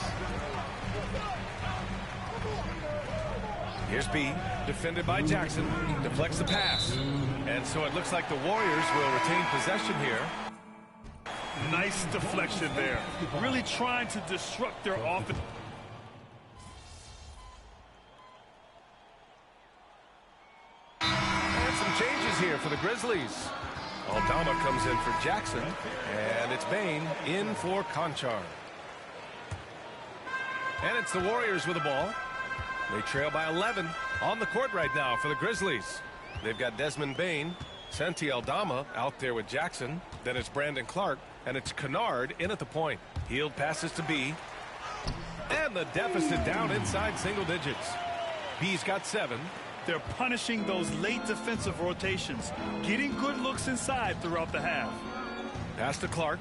Here's B, defended by Jackson. Deflects the pass. And so it looks like the Warriors will retain possession here. Nice deflection there. Really trying to disrupt their offense. And some changes here for the Grizzlies. Aldama comes in for Jackson. And it's Payne in for Conchar. And it's the Warriors with the ball. They trail by 11 on the court right now for the Grizzlies. They've got Desmond Bane, Santi Aldama out there with Jackson. Then it's Brandon Clark, and it's Kennard in at the point. Hield passes to B. And the deficit down inside single digits. B's got 7. They're punishing those late defensive rotations, getting good looks inside throughout the half. Pass to Clark.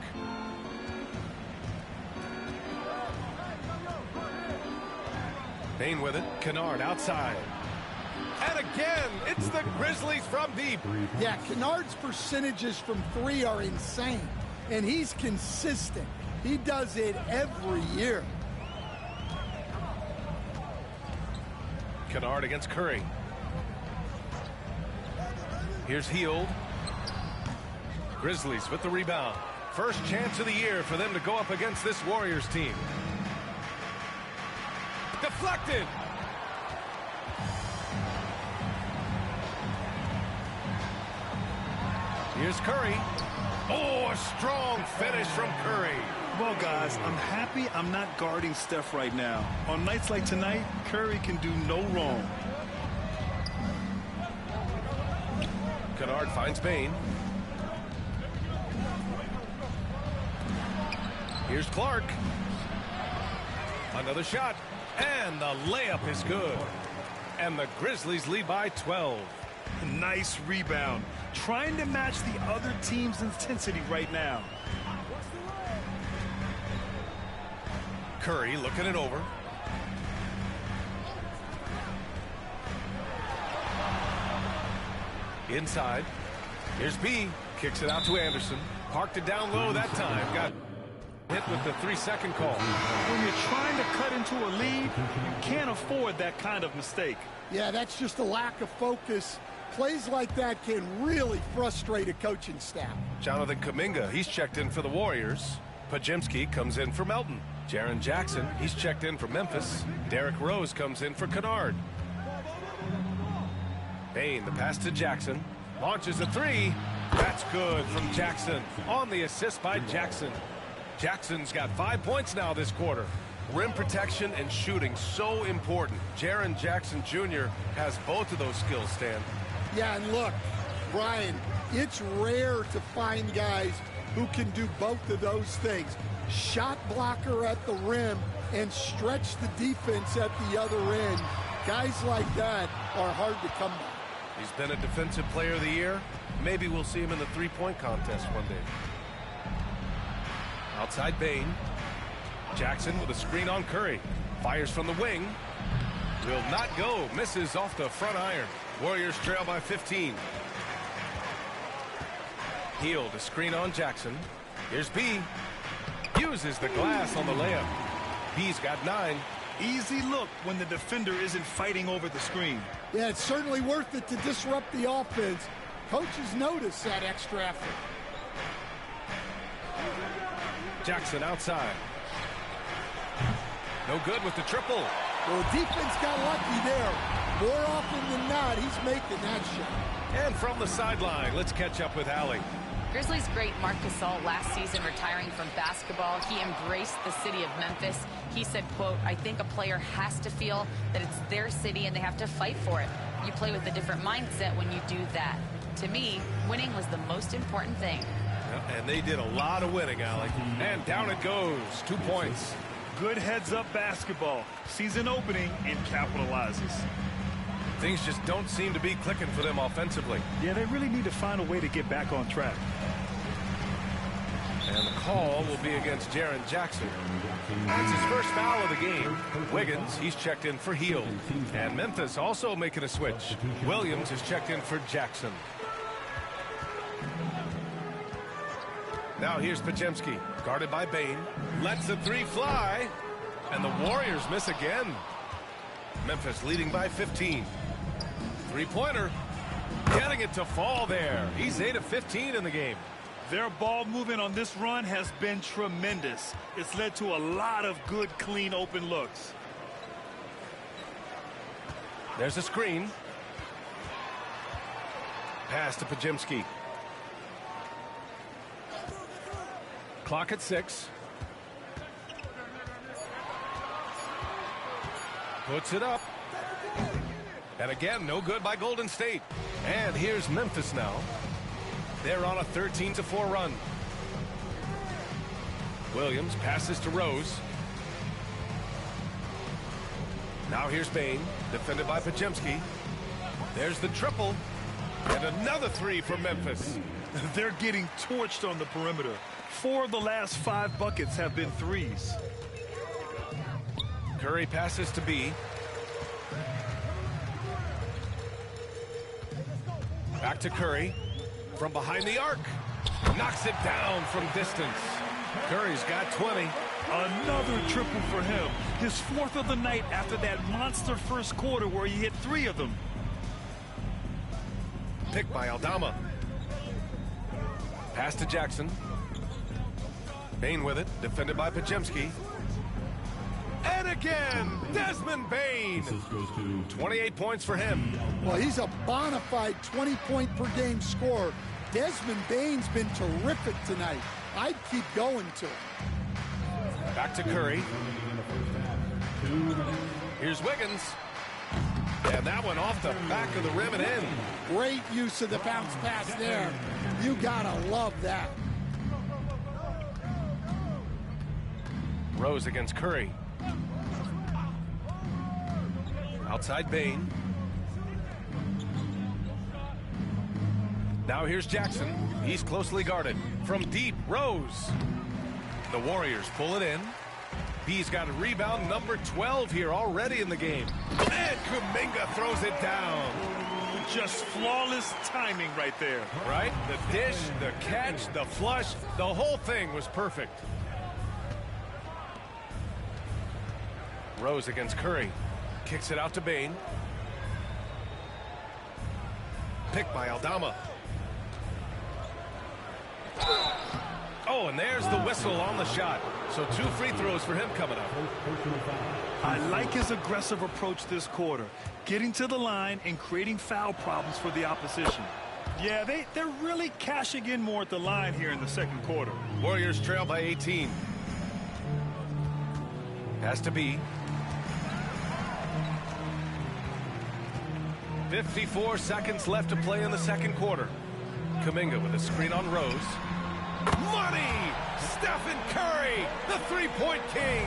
Payne with it. Kennard outside. And again, it's the Grizzlies from deep. Yeah, Kennard's percentages from 3 are insane. And he's consistent. He does it every year. Kennard against Curry. Here's Hield. Grizzlies with the rebound. First chance of the year for them to go up against this Warriors team. Deflected. Here's Curry. Oh, a strong finish from Curry. Well, guys, I'm happy I'm not guarding Steph right now. On nights like tonight, Curry can do no wrong. Kennard finds Bain. Here's Clark. Another shot. And the layup is good. And the Grizzlies lead by 12. Nice rebound. Trying to match the other team's intensity right now. Curry looking it over. Inside. Here's B. Kicks it out to Anderson. Parked it down low that time. Got hit with the 3-second call. When you're trying to cut into a lead, you can't afford that kind of mistake. Yeah, that's just a lack of focus. Plays like that can really frustrate a coaching staff. Jonathan Kuminga, he's checked in for the Warriors. Pajemski comes in for Melton. Jaren Jackson, he's checked in for Memphis. Derrick Rose comes in for Kennard. Bain, the pass to Jackson. Launches a three. That's good from Jackson. On the assist by Jackson. Jackson's got 5 points now this quarter. Rim protection and shooting so important. Jaren Jackson Jr. has both of those skills, Stan. Yeah, and look, Brian, it's rare to find guys who can do both of those things. Shot blocker at the rim and stretch the defense at the other end. Guys like that are hard to come by. He's been a defensive player of the year. Maybe we'll see him in the three-point contest one day. Outside Bain. Jackson with a screen on Curry. Fires from the wing. Will not go. Misses off the front iron. Warriors trail by 15. Hield, a screen on Jackson. Here's B. Uses the glass on the layup. B's got 9. Easy look when the defender isn't fighting over the screen. Yeah, it's certainly worth it to disrupt the offense. Coaches notice that extra effort. Jackson outside. No good with the triple. Well, defense got lucky there. More often than not, he's making that shot. And from the sideline, let's catch up with Allie. Grizzlies great Marc Gasol last season retiring from basketball. He embraced the city of Memphis. He said, quote, "I think a player has to feel that it's their city and they have to fight for it. You play with a different mindset when you do that. To me, winning was the most important thing." And they did a lot of winning, Alec. And down it goes. 2 points. Good heads-up basketball. Season opening and capitalizes. Things just don't seem to be clicking for them offensively. Yeah, they really need to find a way to get back on track. And the call will be against Jaren Jackson. That's his first foul of the game. Wiggins, he's checked in for Hield. And Memphis also making a switch. Williams is checked in for Jackson. Now here's Pajemski, guarded by Bain. Lets the three fly. And the Warriors miss again. Memphis leading by 15. Three-pointer. Getting it to fall there. He's 8 of 15 in the game. Their ball movement on this run has been tremendous. It's led to a lot of good, clean, open looks. There's a screen. Pass to Pajemski. Clock at 6. Puts it up. And again, no good by Golden State. And here's Memphis now. They're on a 13-4 run. Williams passes to Rose. Now here's Bain, defended by Pajemski. There's the triple. And another three for Memphis. They're getting torched on the perimeter. 4 of the last 5 buckets have been threes. Curry passes to B. Back to Curry. From behind the arc. Knocks it down from distance. Curry's got 20. Another triple for him. His 4th of the night after that monster first quarter where he hit 3 of them. Picked by Aldama. Pass to Jackson. Bane with it, defended by Pajemski. And again, Desmond Bane. 28 points for him. Well, he's a bona fide 20-point-per-game scorer. Desmond Bane's been terrific tonight. I'd keep going to him. Back to Curry. Here's Wiggins. And that one off the back of the rim and in. Great use of the bounce pass there. You gotta love that. Rose against Curry. Outside Bane. Now here's Jackson. He's closely guarded. From deep, Rose. The Warriors pull it in. He's got a rebound number 12 here already in the game. And Kuminga throws it down. Just flawless timing right there. Right? The dish, the catch, the flush, the whole thing was perfect. Rose against Curry. Kicks it out to Bane. Picked by Aldama. Oh, and there's the whistle on the shot. So 2 free throws for him coming up. I like his aggressive approach this quarter, getting to the line and creating foul problems for the opposition. Yeah, they're really cashing in more at the line here in the second quarter. Warriors trail by 18. Has to be. 54 seconds left to play in the second quarter. Kuminga with a screen on Rose. Money! Stephen Curry, the three-point king.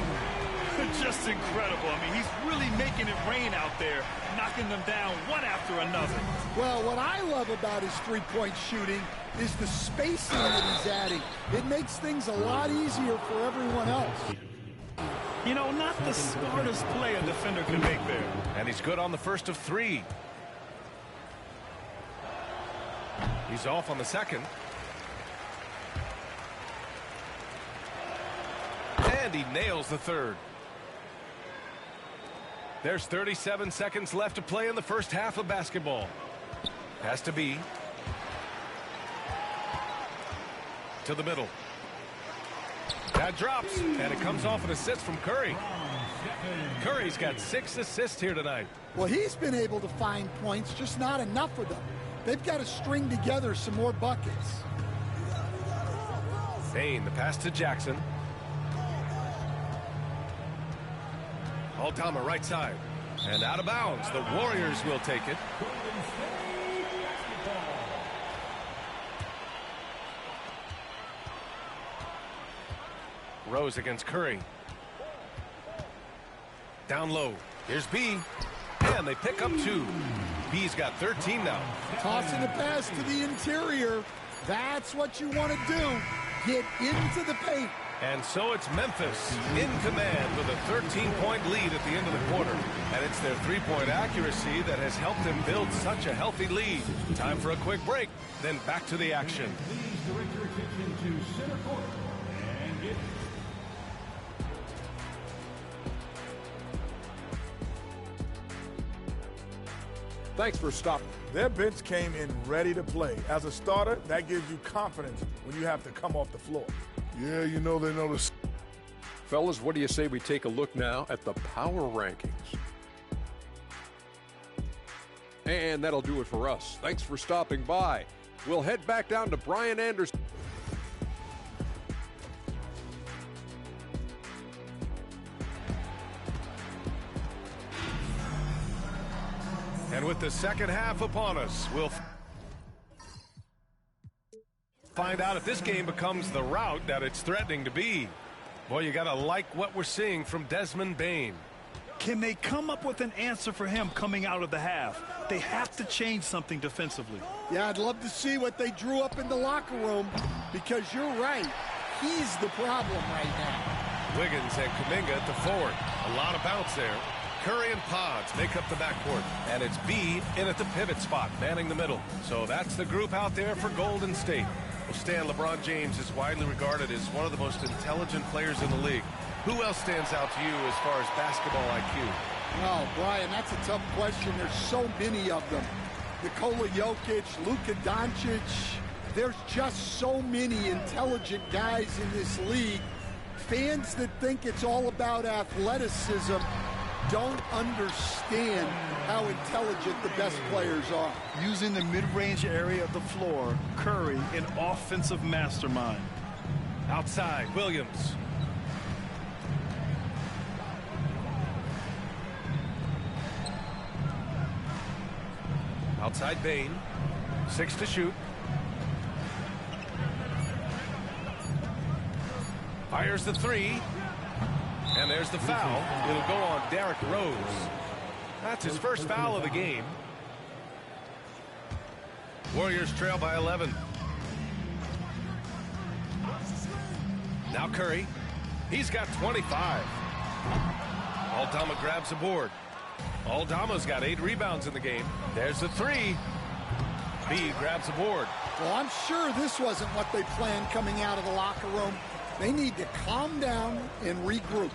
Just incredible. I mean, he's really making it rain out there, knocking them down one after another. Well, what I love about his three-point shooting is the spacing that he's adding. It makes things a lot easier for everyone else. You know, not the smartest play a defender can make there. And he's good on the first of 3. He's off on the second. And he nails the third. There's 37 seconds left to play in the first half of basketball. Has to be. To the middle. That drops, and it comes off an assist from Curry. Curry's got 6 assists here tonight. Well, he's been able to find points, just not enough of them. They've got to string together some more buckets. Bane, the pass to Jackson. Aldama right side. And out of bounds. The Warriors will take it. Rose against Curry. Down low. Here's B. And they pick up 2. B's got 13 now. Tossing the pass to the interior. That's what you want to do. Get into the paint. And so it's Memphis in command with a 13-point lead at the end of the quarter. And it's their three-point accuracy that has helped them build such a healthy lead. Time for a quick break, then back to the action. Please direct your attention to center court and get... Thanks for stopping. Their bench came in ready to play. As a starter, that gives you confidence when you have to come off the floor. Yeah, you know they notice. Fellas, what do you say we take a look now at the power rankings? And that'll do it for us. Thanks for stopping by. We'll head back down to Brian Anderson. And with the second half upon us, we'll find out if this game becomes the rout that it's threatening to be. Boy, you got to like what we're seeing from Desmond Bane. Can they come up with an answer for him coming out of the half? They have to change something defensively. Yeah, I'd love to see what they drew up in the locker room, because you're right. He's the problem right now. Wiggins and Kuminga at the forward. A lot of bounce there. Curry and Pods make up the backcourt. And it's B in at the pivot spot, manning the middle. So that's the group out there for Golden State. Well, Stan, LeBron James is widely regarded as one of the most intelligent players in the league. Who else stands out to you as far as basketball IQ? Oh, Brian, that's a tough question. There's so many of them. Nikola Jokic, Luka Doncic. There's just so many intelligent guys in this league. Fans that think it's all about athleticism don't understand how intelligent the best players are. Using the mid-range area of the floor, Curry, an offensive mastermind. Outside, Williams. Outside Bane. 6 to shoot. Fires the 3. And there's the foul. It'll go on Derrick Rose. That's his first foul of the game. Warriors trail by 11. Now Curry. He's got 25. Aldama grabs a board. Aldama's got 8 rebounds in the game. There's the 3. B grabs a board. Well, I'm sure this wasn't what they planned coming out of the locker room. They need to calm down and regroup.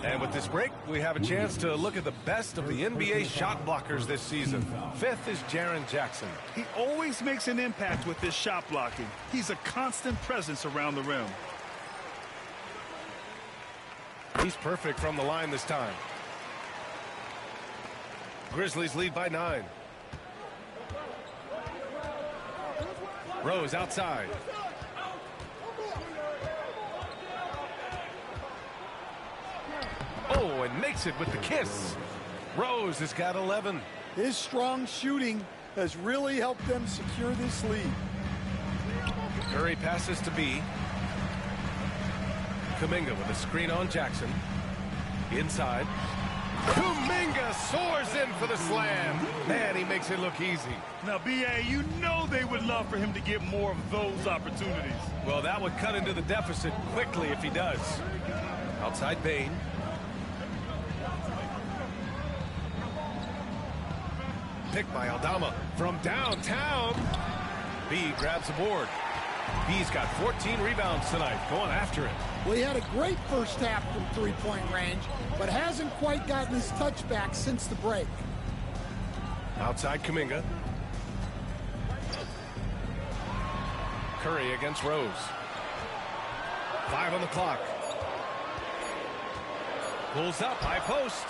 And with this break, we have a chance to look at the best of the NBA shot blockers this season. 5th is Jaren Jackson. He always makes an impact with his shot blocking. He's a constant presence around the rim. He's perfect from the line this time. Grizzlies lead by 9. Rose outside. Oh, and makes it with the kiss. Rose has got 11. His strong shooting has really helped them secure this lead. Curry passes to B. Kuminga with a screen on Jackson. Inside. Kuminga soars in for the slam. Man, he makes it look easy. Now, B.A., you know they would love for him to get more of those opportunities. Well, that would cut into the deficit quickly if he does. Outside Bane. Picked by Aldama from downtown. B grabs the board. B's got 14 rebounds tonight, going after it. Well, he had a great first half from three-point range, but hasn't quite gotten his touchback since the break. Outside Kuminga. Curry against Rose. 5 on the clock. Pulls up, high post.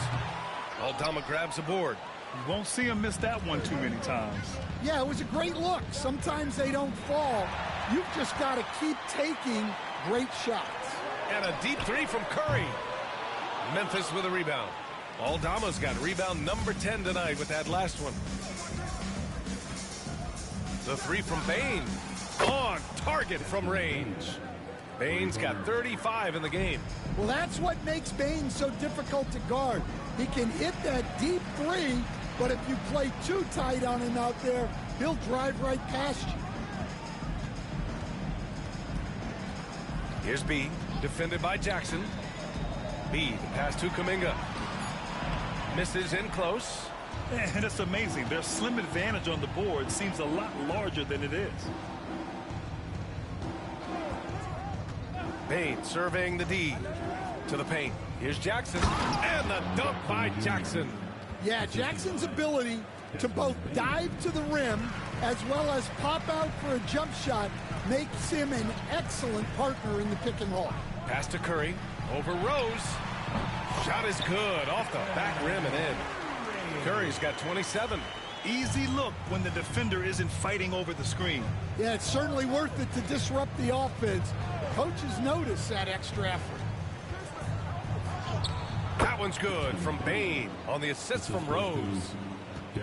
Aldama grabs the board. You won't see him miss that one too many times. Yeah, it was a great look. Sometimes they don't fall. You've just got to keep taking great shots. And a deep 3 from Curry. Memphis with a rebound. Aldama's got rebound number 10 tonight with that last one. The 3 from Bane. On target from range. Bane's got 35 in the game. Well, that's what makes Bane so difficult to guard. He can hit that deep 3, but if you play too tight on him out there, he'll drive right past you. Here's B, defended by Jackson. B, the pass to Kuminga. Misses in close. And it's amazing. Their slim advantage on the board seems a lot larger than it is. Bane surveying the D to the paint. Here's Jackson. And the dunk by Jackson. Yeah, Jackson's ability to both dive to the rim as well as pop out for a jump shot makes him an excellent partner in the pick and roll. Pass to Curry. Over Rose. Shot is good. Off the back rim and in. Curry's got 27. Easy look when the defender isn't fighting over the screen. Yeah, it's certainly worth it to disrupt the offense. Coaches notice that extra effort. That one's good from Bane on the assist from Rose.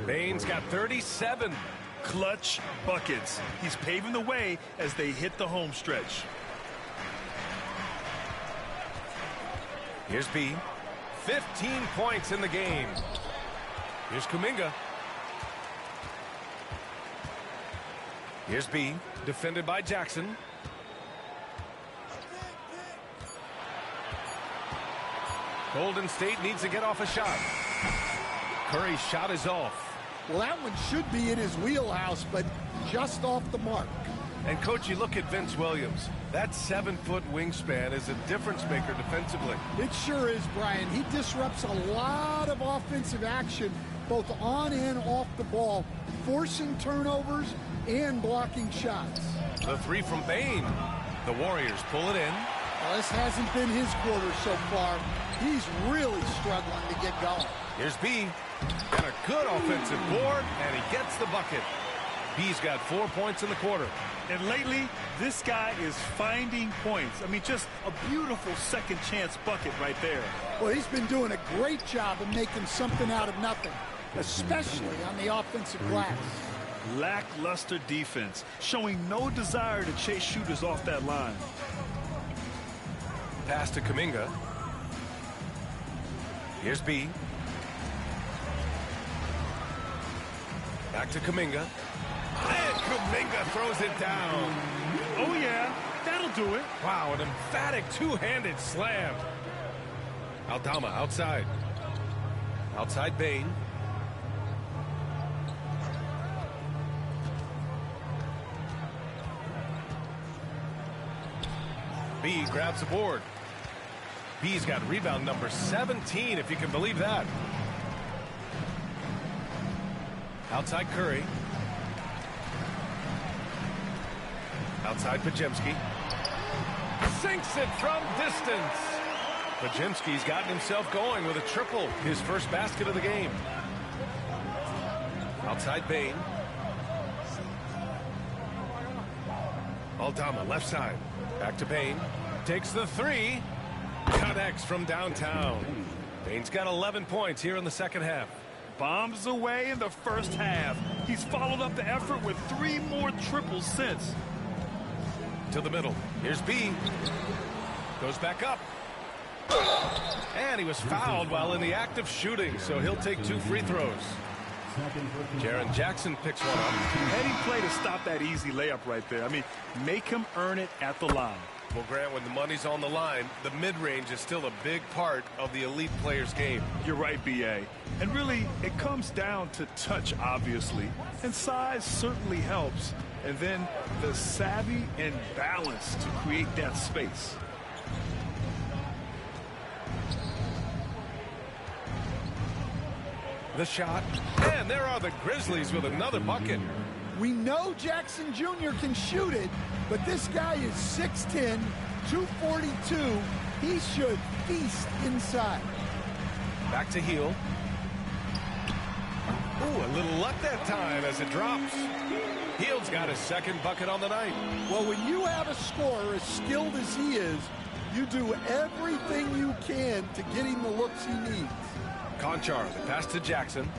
Bane's got 37. Clutch buckets. He's paving the way as they hit the home stretch. Here's B. 15 points in the game. Here's Kuminga. Here's B, defended by Jackson. Golden State needs to get off a shot. Curry's shot is off. Well, that one should be in his wheelhouse, but just off the mark. And, Coach, you look at Vince Williams. That 7-foot wingspan is a difference maker defensively. It sure is, Brian. He disrupts a lot of offensive action, both on and off the ball, forcing turnovers and blocking shots. The three from Bain. The Warriors pull it in. Well, this hasn't been his quarter so far. He's really struggling to get going. Here's B. And a good offensive board, and he gets the bucket. B's got 4 points in the quarter. And lately, this guy is finding points. I mean, just a beautiful second chance bucket right there. Well, he's been doing a great job of making something out of nothing, especially on the offensive glass. Lackluster defense, showing no desire to chase shooters off that line. Pass to Kuminga. Here's B. Back to Kuminga. And Kuminga throws it down. Oh, yeah, that'll do it. Wow, an emphatic two-handed slam. Aldama outside. Outside Bain. B grabs the board. B's got rebound number 17, if you can believe that. Outside Curry. Outside Pajemski. Sinks it from distance. Pajemski's gotten himself going with a triple, his first basket of the game. Outside Bain. Aldama left side. Back to Bain. Takes the three. Connects from downtown. Bain's got 11 points here in the second half. Bombs away in the first half. He's followed up the effort with 3 more triples since. To the middle. Here's B. Goes back up. And he was fouled while in the act of shooting, so he'll take 2 free throws. Jaren Jackson picks one up. Heading play to stop that easy layup right there. I mean, make him earn it at the line. Well, Grant, when the money's on the line, the mid-range is still a big part of the elite player's game. You're right, B.A. And really, it comes down to touch, obviously. And size certainly helps. And then the savvy and balance to create that space. The shot. And there are the Grizzlies with another bucket. We know Jackson Jr. can shoot it, but this guy is 6'10", 242. He should feast inside. Back to Heel. Ooh, a little luck that time as it drops. Heel's got his second bucket on the night. Well, when you have a scorer as skilled as he is, you do everything you can to get him the looks he needs. Conchar, the pass to Jackson.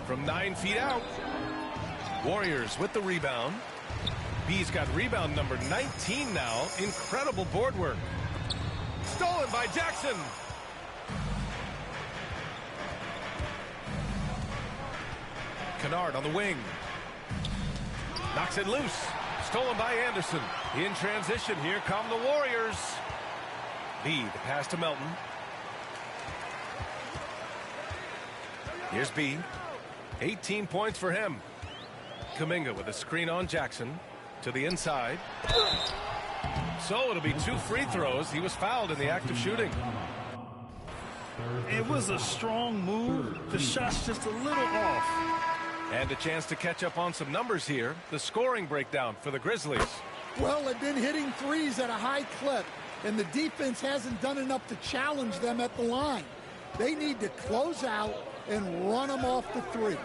From 9 feet out. Warriors with the rebound. B's got rebound number 19 now. Incredible board work. Stolen by Jackson. Kennard on the wing. Knocks it loose. Stolen by Anderson. In transition, here come the Warriors. B, the pass to Melton. Here's B. 18 points for him. Kuminga with a screen on Jackson. To the inside. So it'll be 2 free throws. He was fouled in the act of shooting. It was a strong move. The shot's just a little off. And a chance to catch up on some numbers here. The scoring breakdown for the Grizzlies. Well, they've been hitting threes at a high clip, and the defense hasn't done enough to challenge them at the line. They need to close out and run them off the three.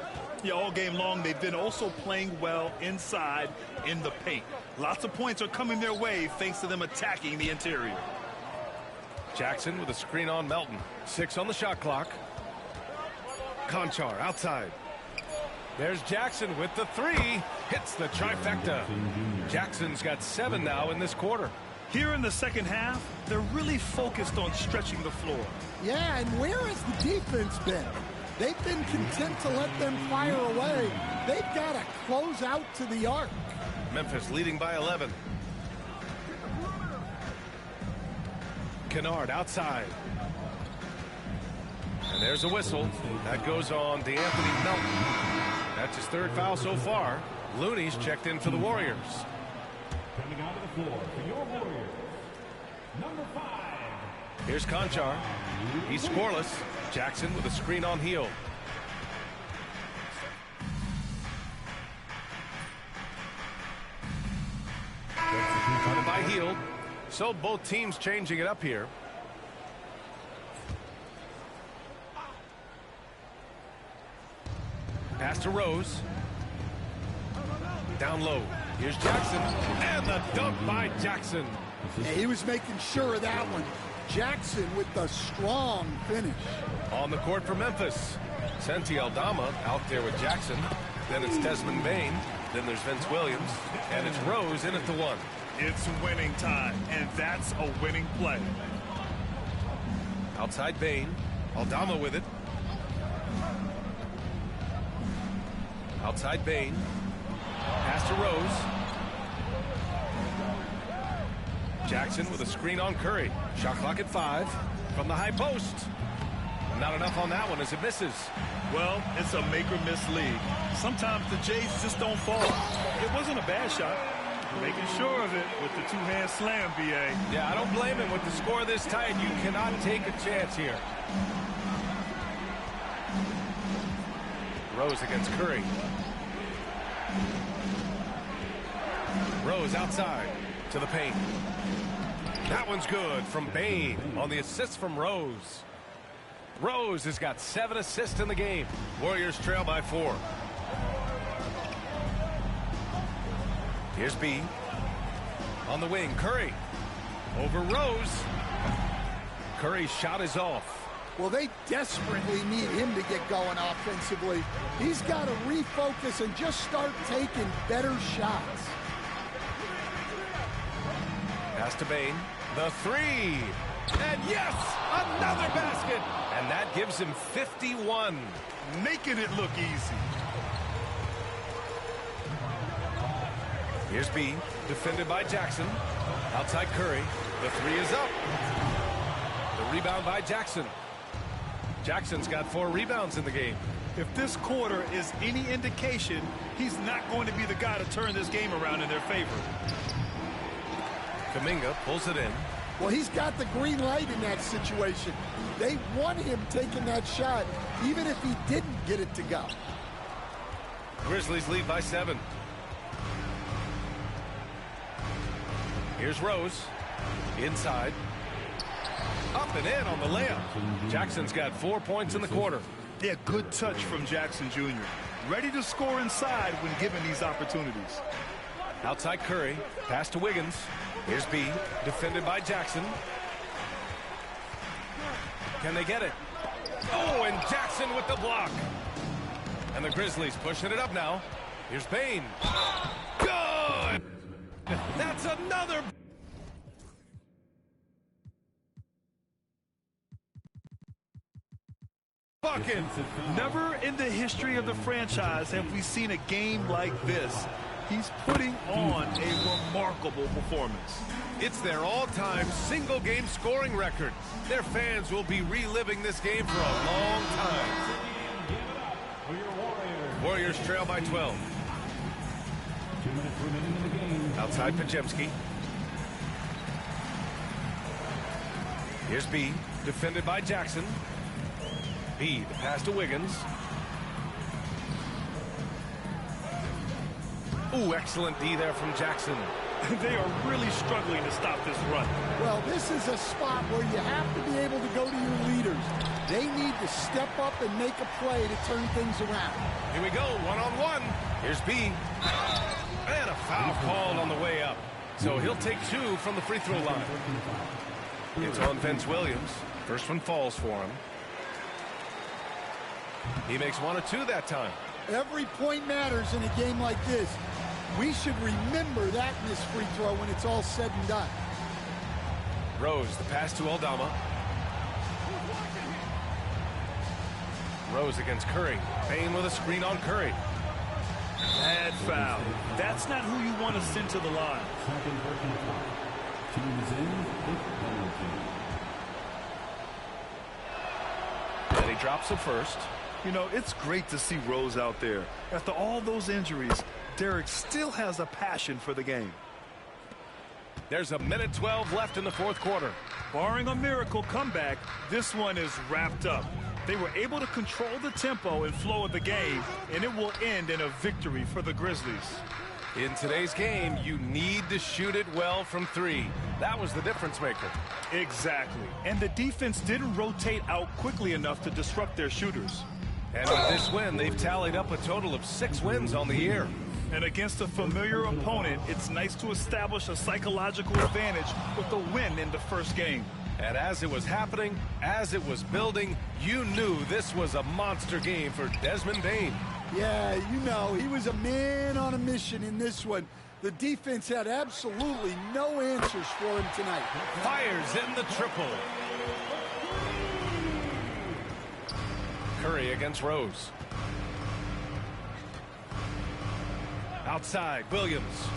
Yeah, all game long, they've been also playing well inside in the paint. Lots of points are coming their way thanks to them attacking the interior. Jackson with a screen on Melton. 6 on the shot clock. Conchar outside. There's Jackson with the 3. Hits the trifecta. Jackson's got 7 now in this quarter. Here in the second half, they're really focused on stretching the floor. Yeah, and where has the defense been? They've been content to let them fire away. They've got to close out to the arc. Memphis leading by 11. Kennard outside. And there's a whistle. That goes on DeAnthony Melton. That's his 3rd foul so far. Looney's checked in for the Warriors. Coming onto the floor for your Warriors, number 5. Here's Conchar. He's scoreless. Jackson with a screen on Heel. Covered by Heel. So both teams changing it up here. Pass to Rose. Down low. Here's Jackson. And the dunk by Jackson. Yeah, he was making sure of that one. Jackson with the strong finish. On the court for Memphis. Santi Aldama out there with Jackson. Then it's Desmond Bain. Then there's Vince Williams. And it's Rose in at the 1. It's winning time, and that's a winning play. Outside Bain. Aldama with it. Outside Bain. Pass to Rose. Jackson with a screen on Curry. Shot clock at 5 from the high post. Not enough on that one as it misses. Well, it's a make or miss league. Sometimes the Jays just don't fall. It wasn't a bad shot. Making sure of it with the two-hand slam, B.A. Yeah, I don't blame him. With the score this tight, you cannot take a chance here. Rose against Curry. Rose outside to the paint. That one's good from Bain on the assist from Rose. Rose has got 7 assists in the game. Warriors trail by 4. Here's B. On the wing, Curry. Over Rose. Curry's shot is off. Well, they desperately need him to get going offensively. He's got to refocus and just start taking better shots. Pass to Bain. The 3. And yes, another basket. And that gives him 51. Making it look easy. Here's B, defended by Jackson. Outside Curry. The 3 is up. The rebound by Jackson. Jackson's got 4 rebounds in the game. If this quarter is any indication, he's not going to be the guy to turn this game around in their favor. Kuminga pulls it in. Well, he's got the green light in that situation. They want him taking that shot, even if he didn't get it to go. Grizzlies lead by 7. Here's Rose. Inside. Up and in on the layup. Jackson's got 4 points in the quarter. Yeah, good touch from Jackson Jr. Ready to score inside when given these opportunities. Outside Curry. Pass to Wiggins. Here's B. Defended by Jackson. Can they get it? Oh, and Jackson with the block. And the Grizzlies pushing it up now. Here's Bain. Good! That's another... bucket. Never in the history of the franchise have we seen a game like this. He's putting on a remarkable performance. It's their all-time single-game scoring record. Their fans will be reliving this game for a long time. Warriors trail by 12. 2 minutes remaining in the game. Outside Pajemski. Here's B, defended by Jackson. B, the pass to Wiggins. Ooh, excellent D there from Jackson. They are really struggling to stop this run. Well, this is a spot where you have to be able to go to your leaders. They need to step up and make a play to turn things around. Here we go, one-on-one. Here's B. And a foul called on the way up. So he'll take 2 from the free throw line. It's on Vince Williams. First one falls for him. He makes 1 or 2 that time. Every point matters in a game like this. We should remember that in this free throw when it's all said and done. Rose, the pass to Aldama. Rose against Curry. Bain with a screen on Curry. Bad foul. That's not who you want to send to the line. Second personal foul. Teams in 8 penalty. And he drops it first. You know, it's great to see Rose out there. After all those injuries, Derek still has a passion for the game. There's a minute 12 left in the fourth quarter. Barring a miracle comeback, this one is wrapped up. They were able to control the tempo and flow of the game, and it will end in a victory for the Grizzlies. In today's game, you need to shoot it well from three. That was the difference maker. Exactly. And the defense didn't rotate out quickly enough to disrupt their shooters. And with this win, they've tallied up a total of 6 wins on the year. And against a familiar opponent, it's nice to establish a psychological advantage with a win in the first game. And as it was happening, as it was building, you knew this was a monster game for Desmond Bane. Yeah, you know, he was a man on a mission in this one. The defense had absolutely no answers for him tonight. Fires in the triple. Curry against Rose. Outside, Williams.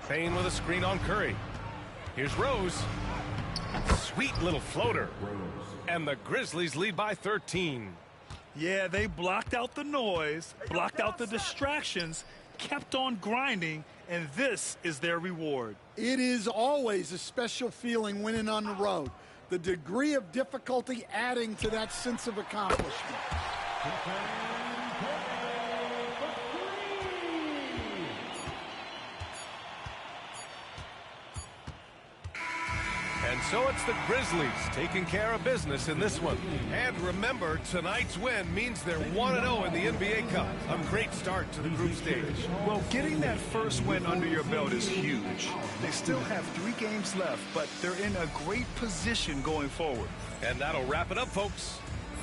Bane with a screen on Curry. Here's Rose. Sweet little floater. And the Grizzlies lead by 13. Yeah, they blocked out the noise, blocked out the distractions, kept on grinding, and this is their reward. It is always a special feeling winning on the road. The degree of difficulty adding to that sense of accomplishment. And so it's the Grizzlies taking care of business in this one. And remember, tonight's win means they're 1-0 in the NBA Cup. A great start to the group stage. Well, getting that first win under your belt is huge. They still have 3 games left, but they're in a great position going forward. And that'll wrap it up, folks.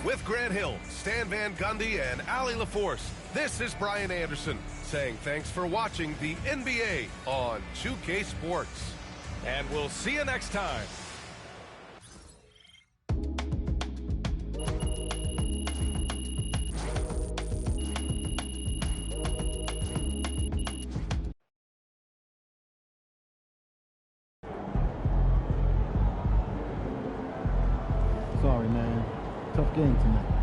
With Grant Hill, Stan Van Gundy, and Allie LaForce, this is Brian Anderson saying thanks for watching the NBA on 2K Sports. And we'll see you next time. Sorry, man. Tough game tonight.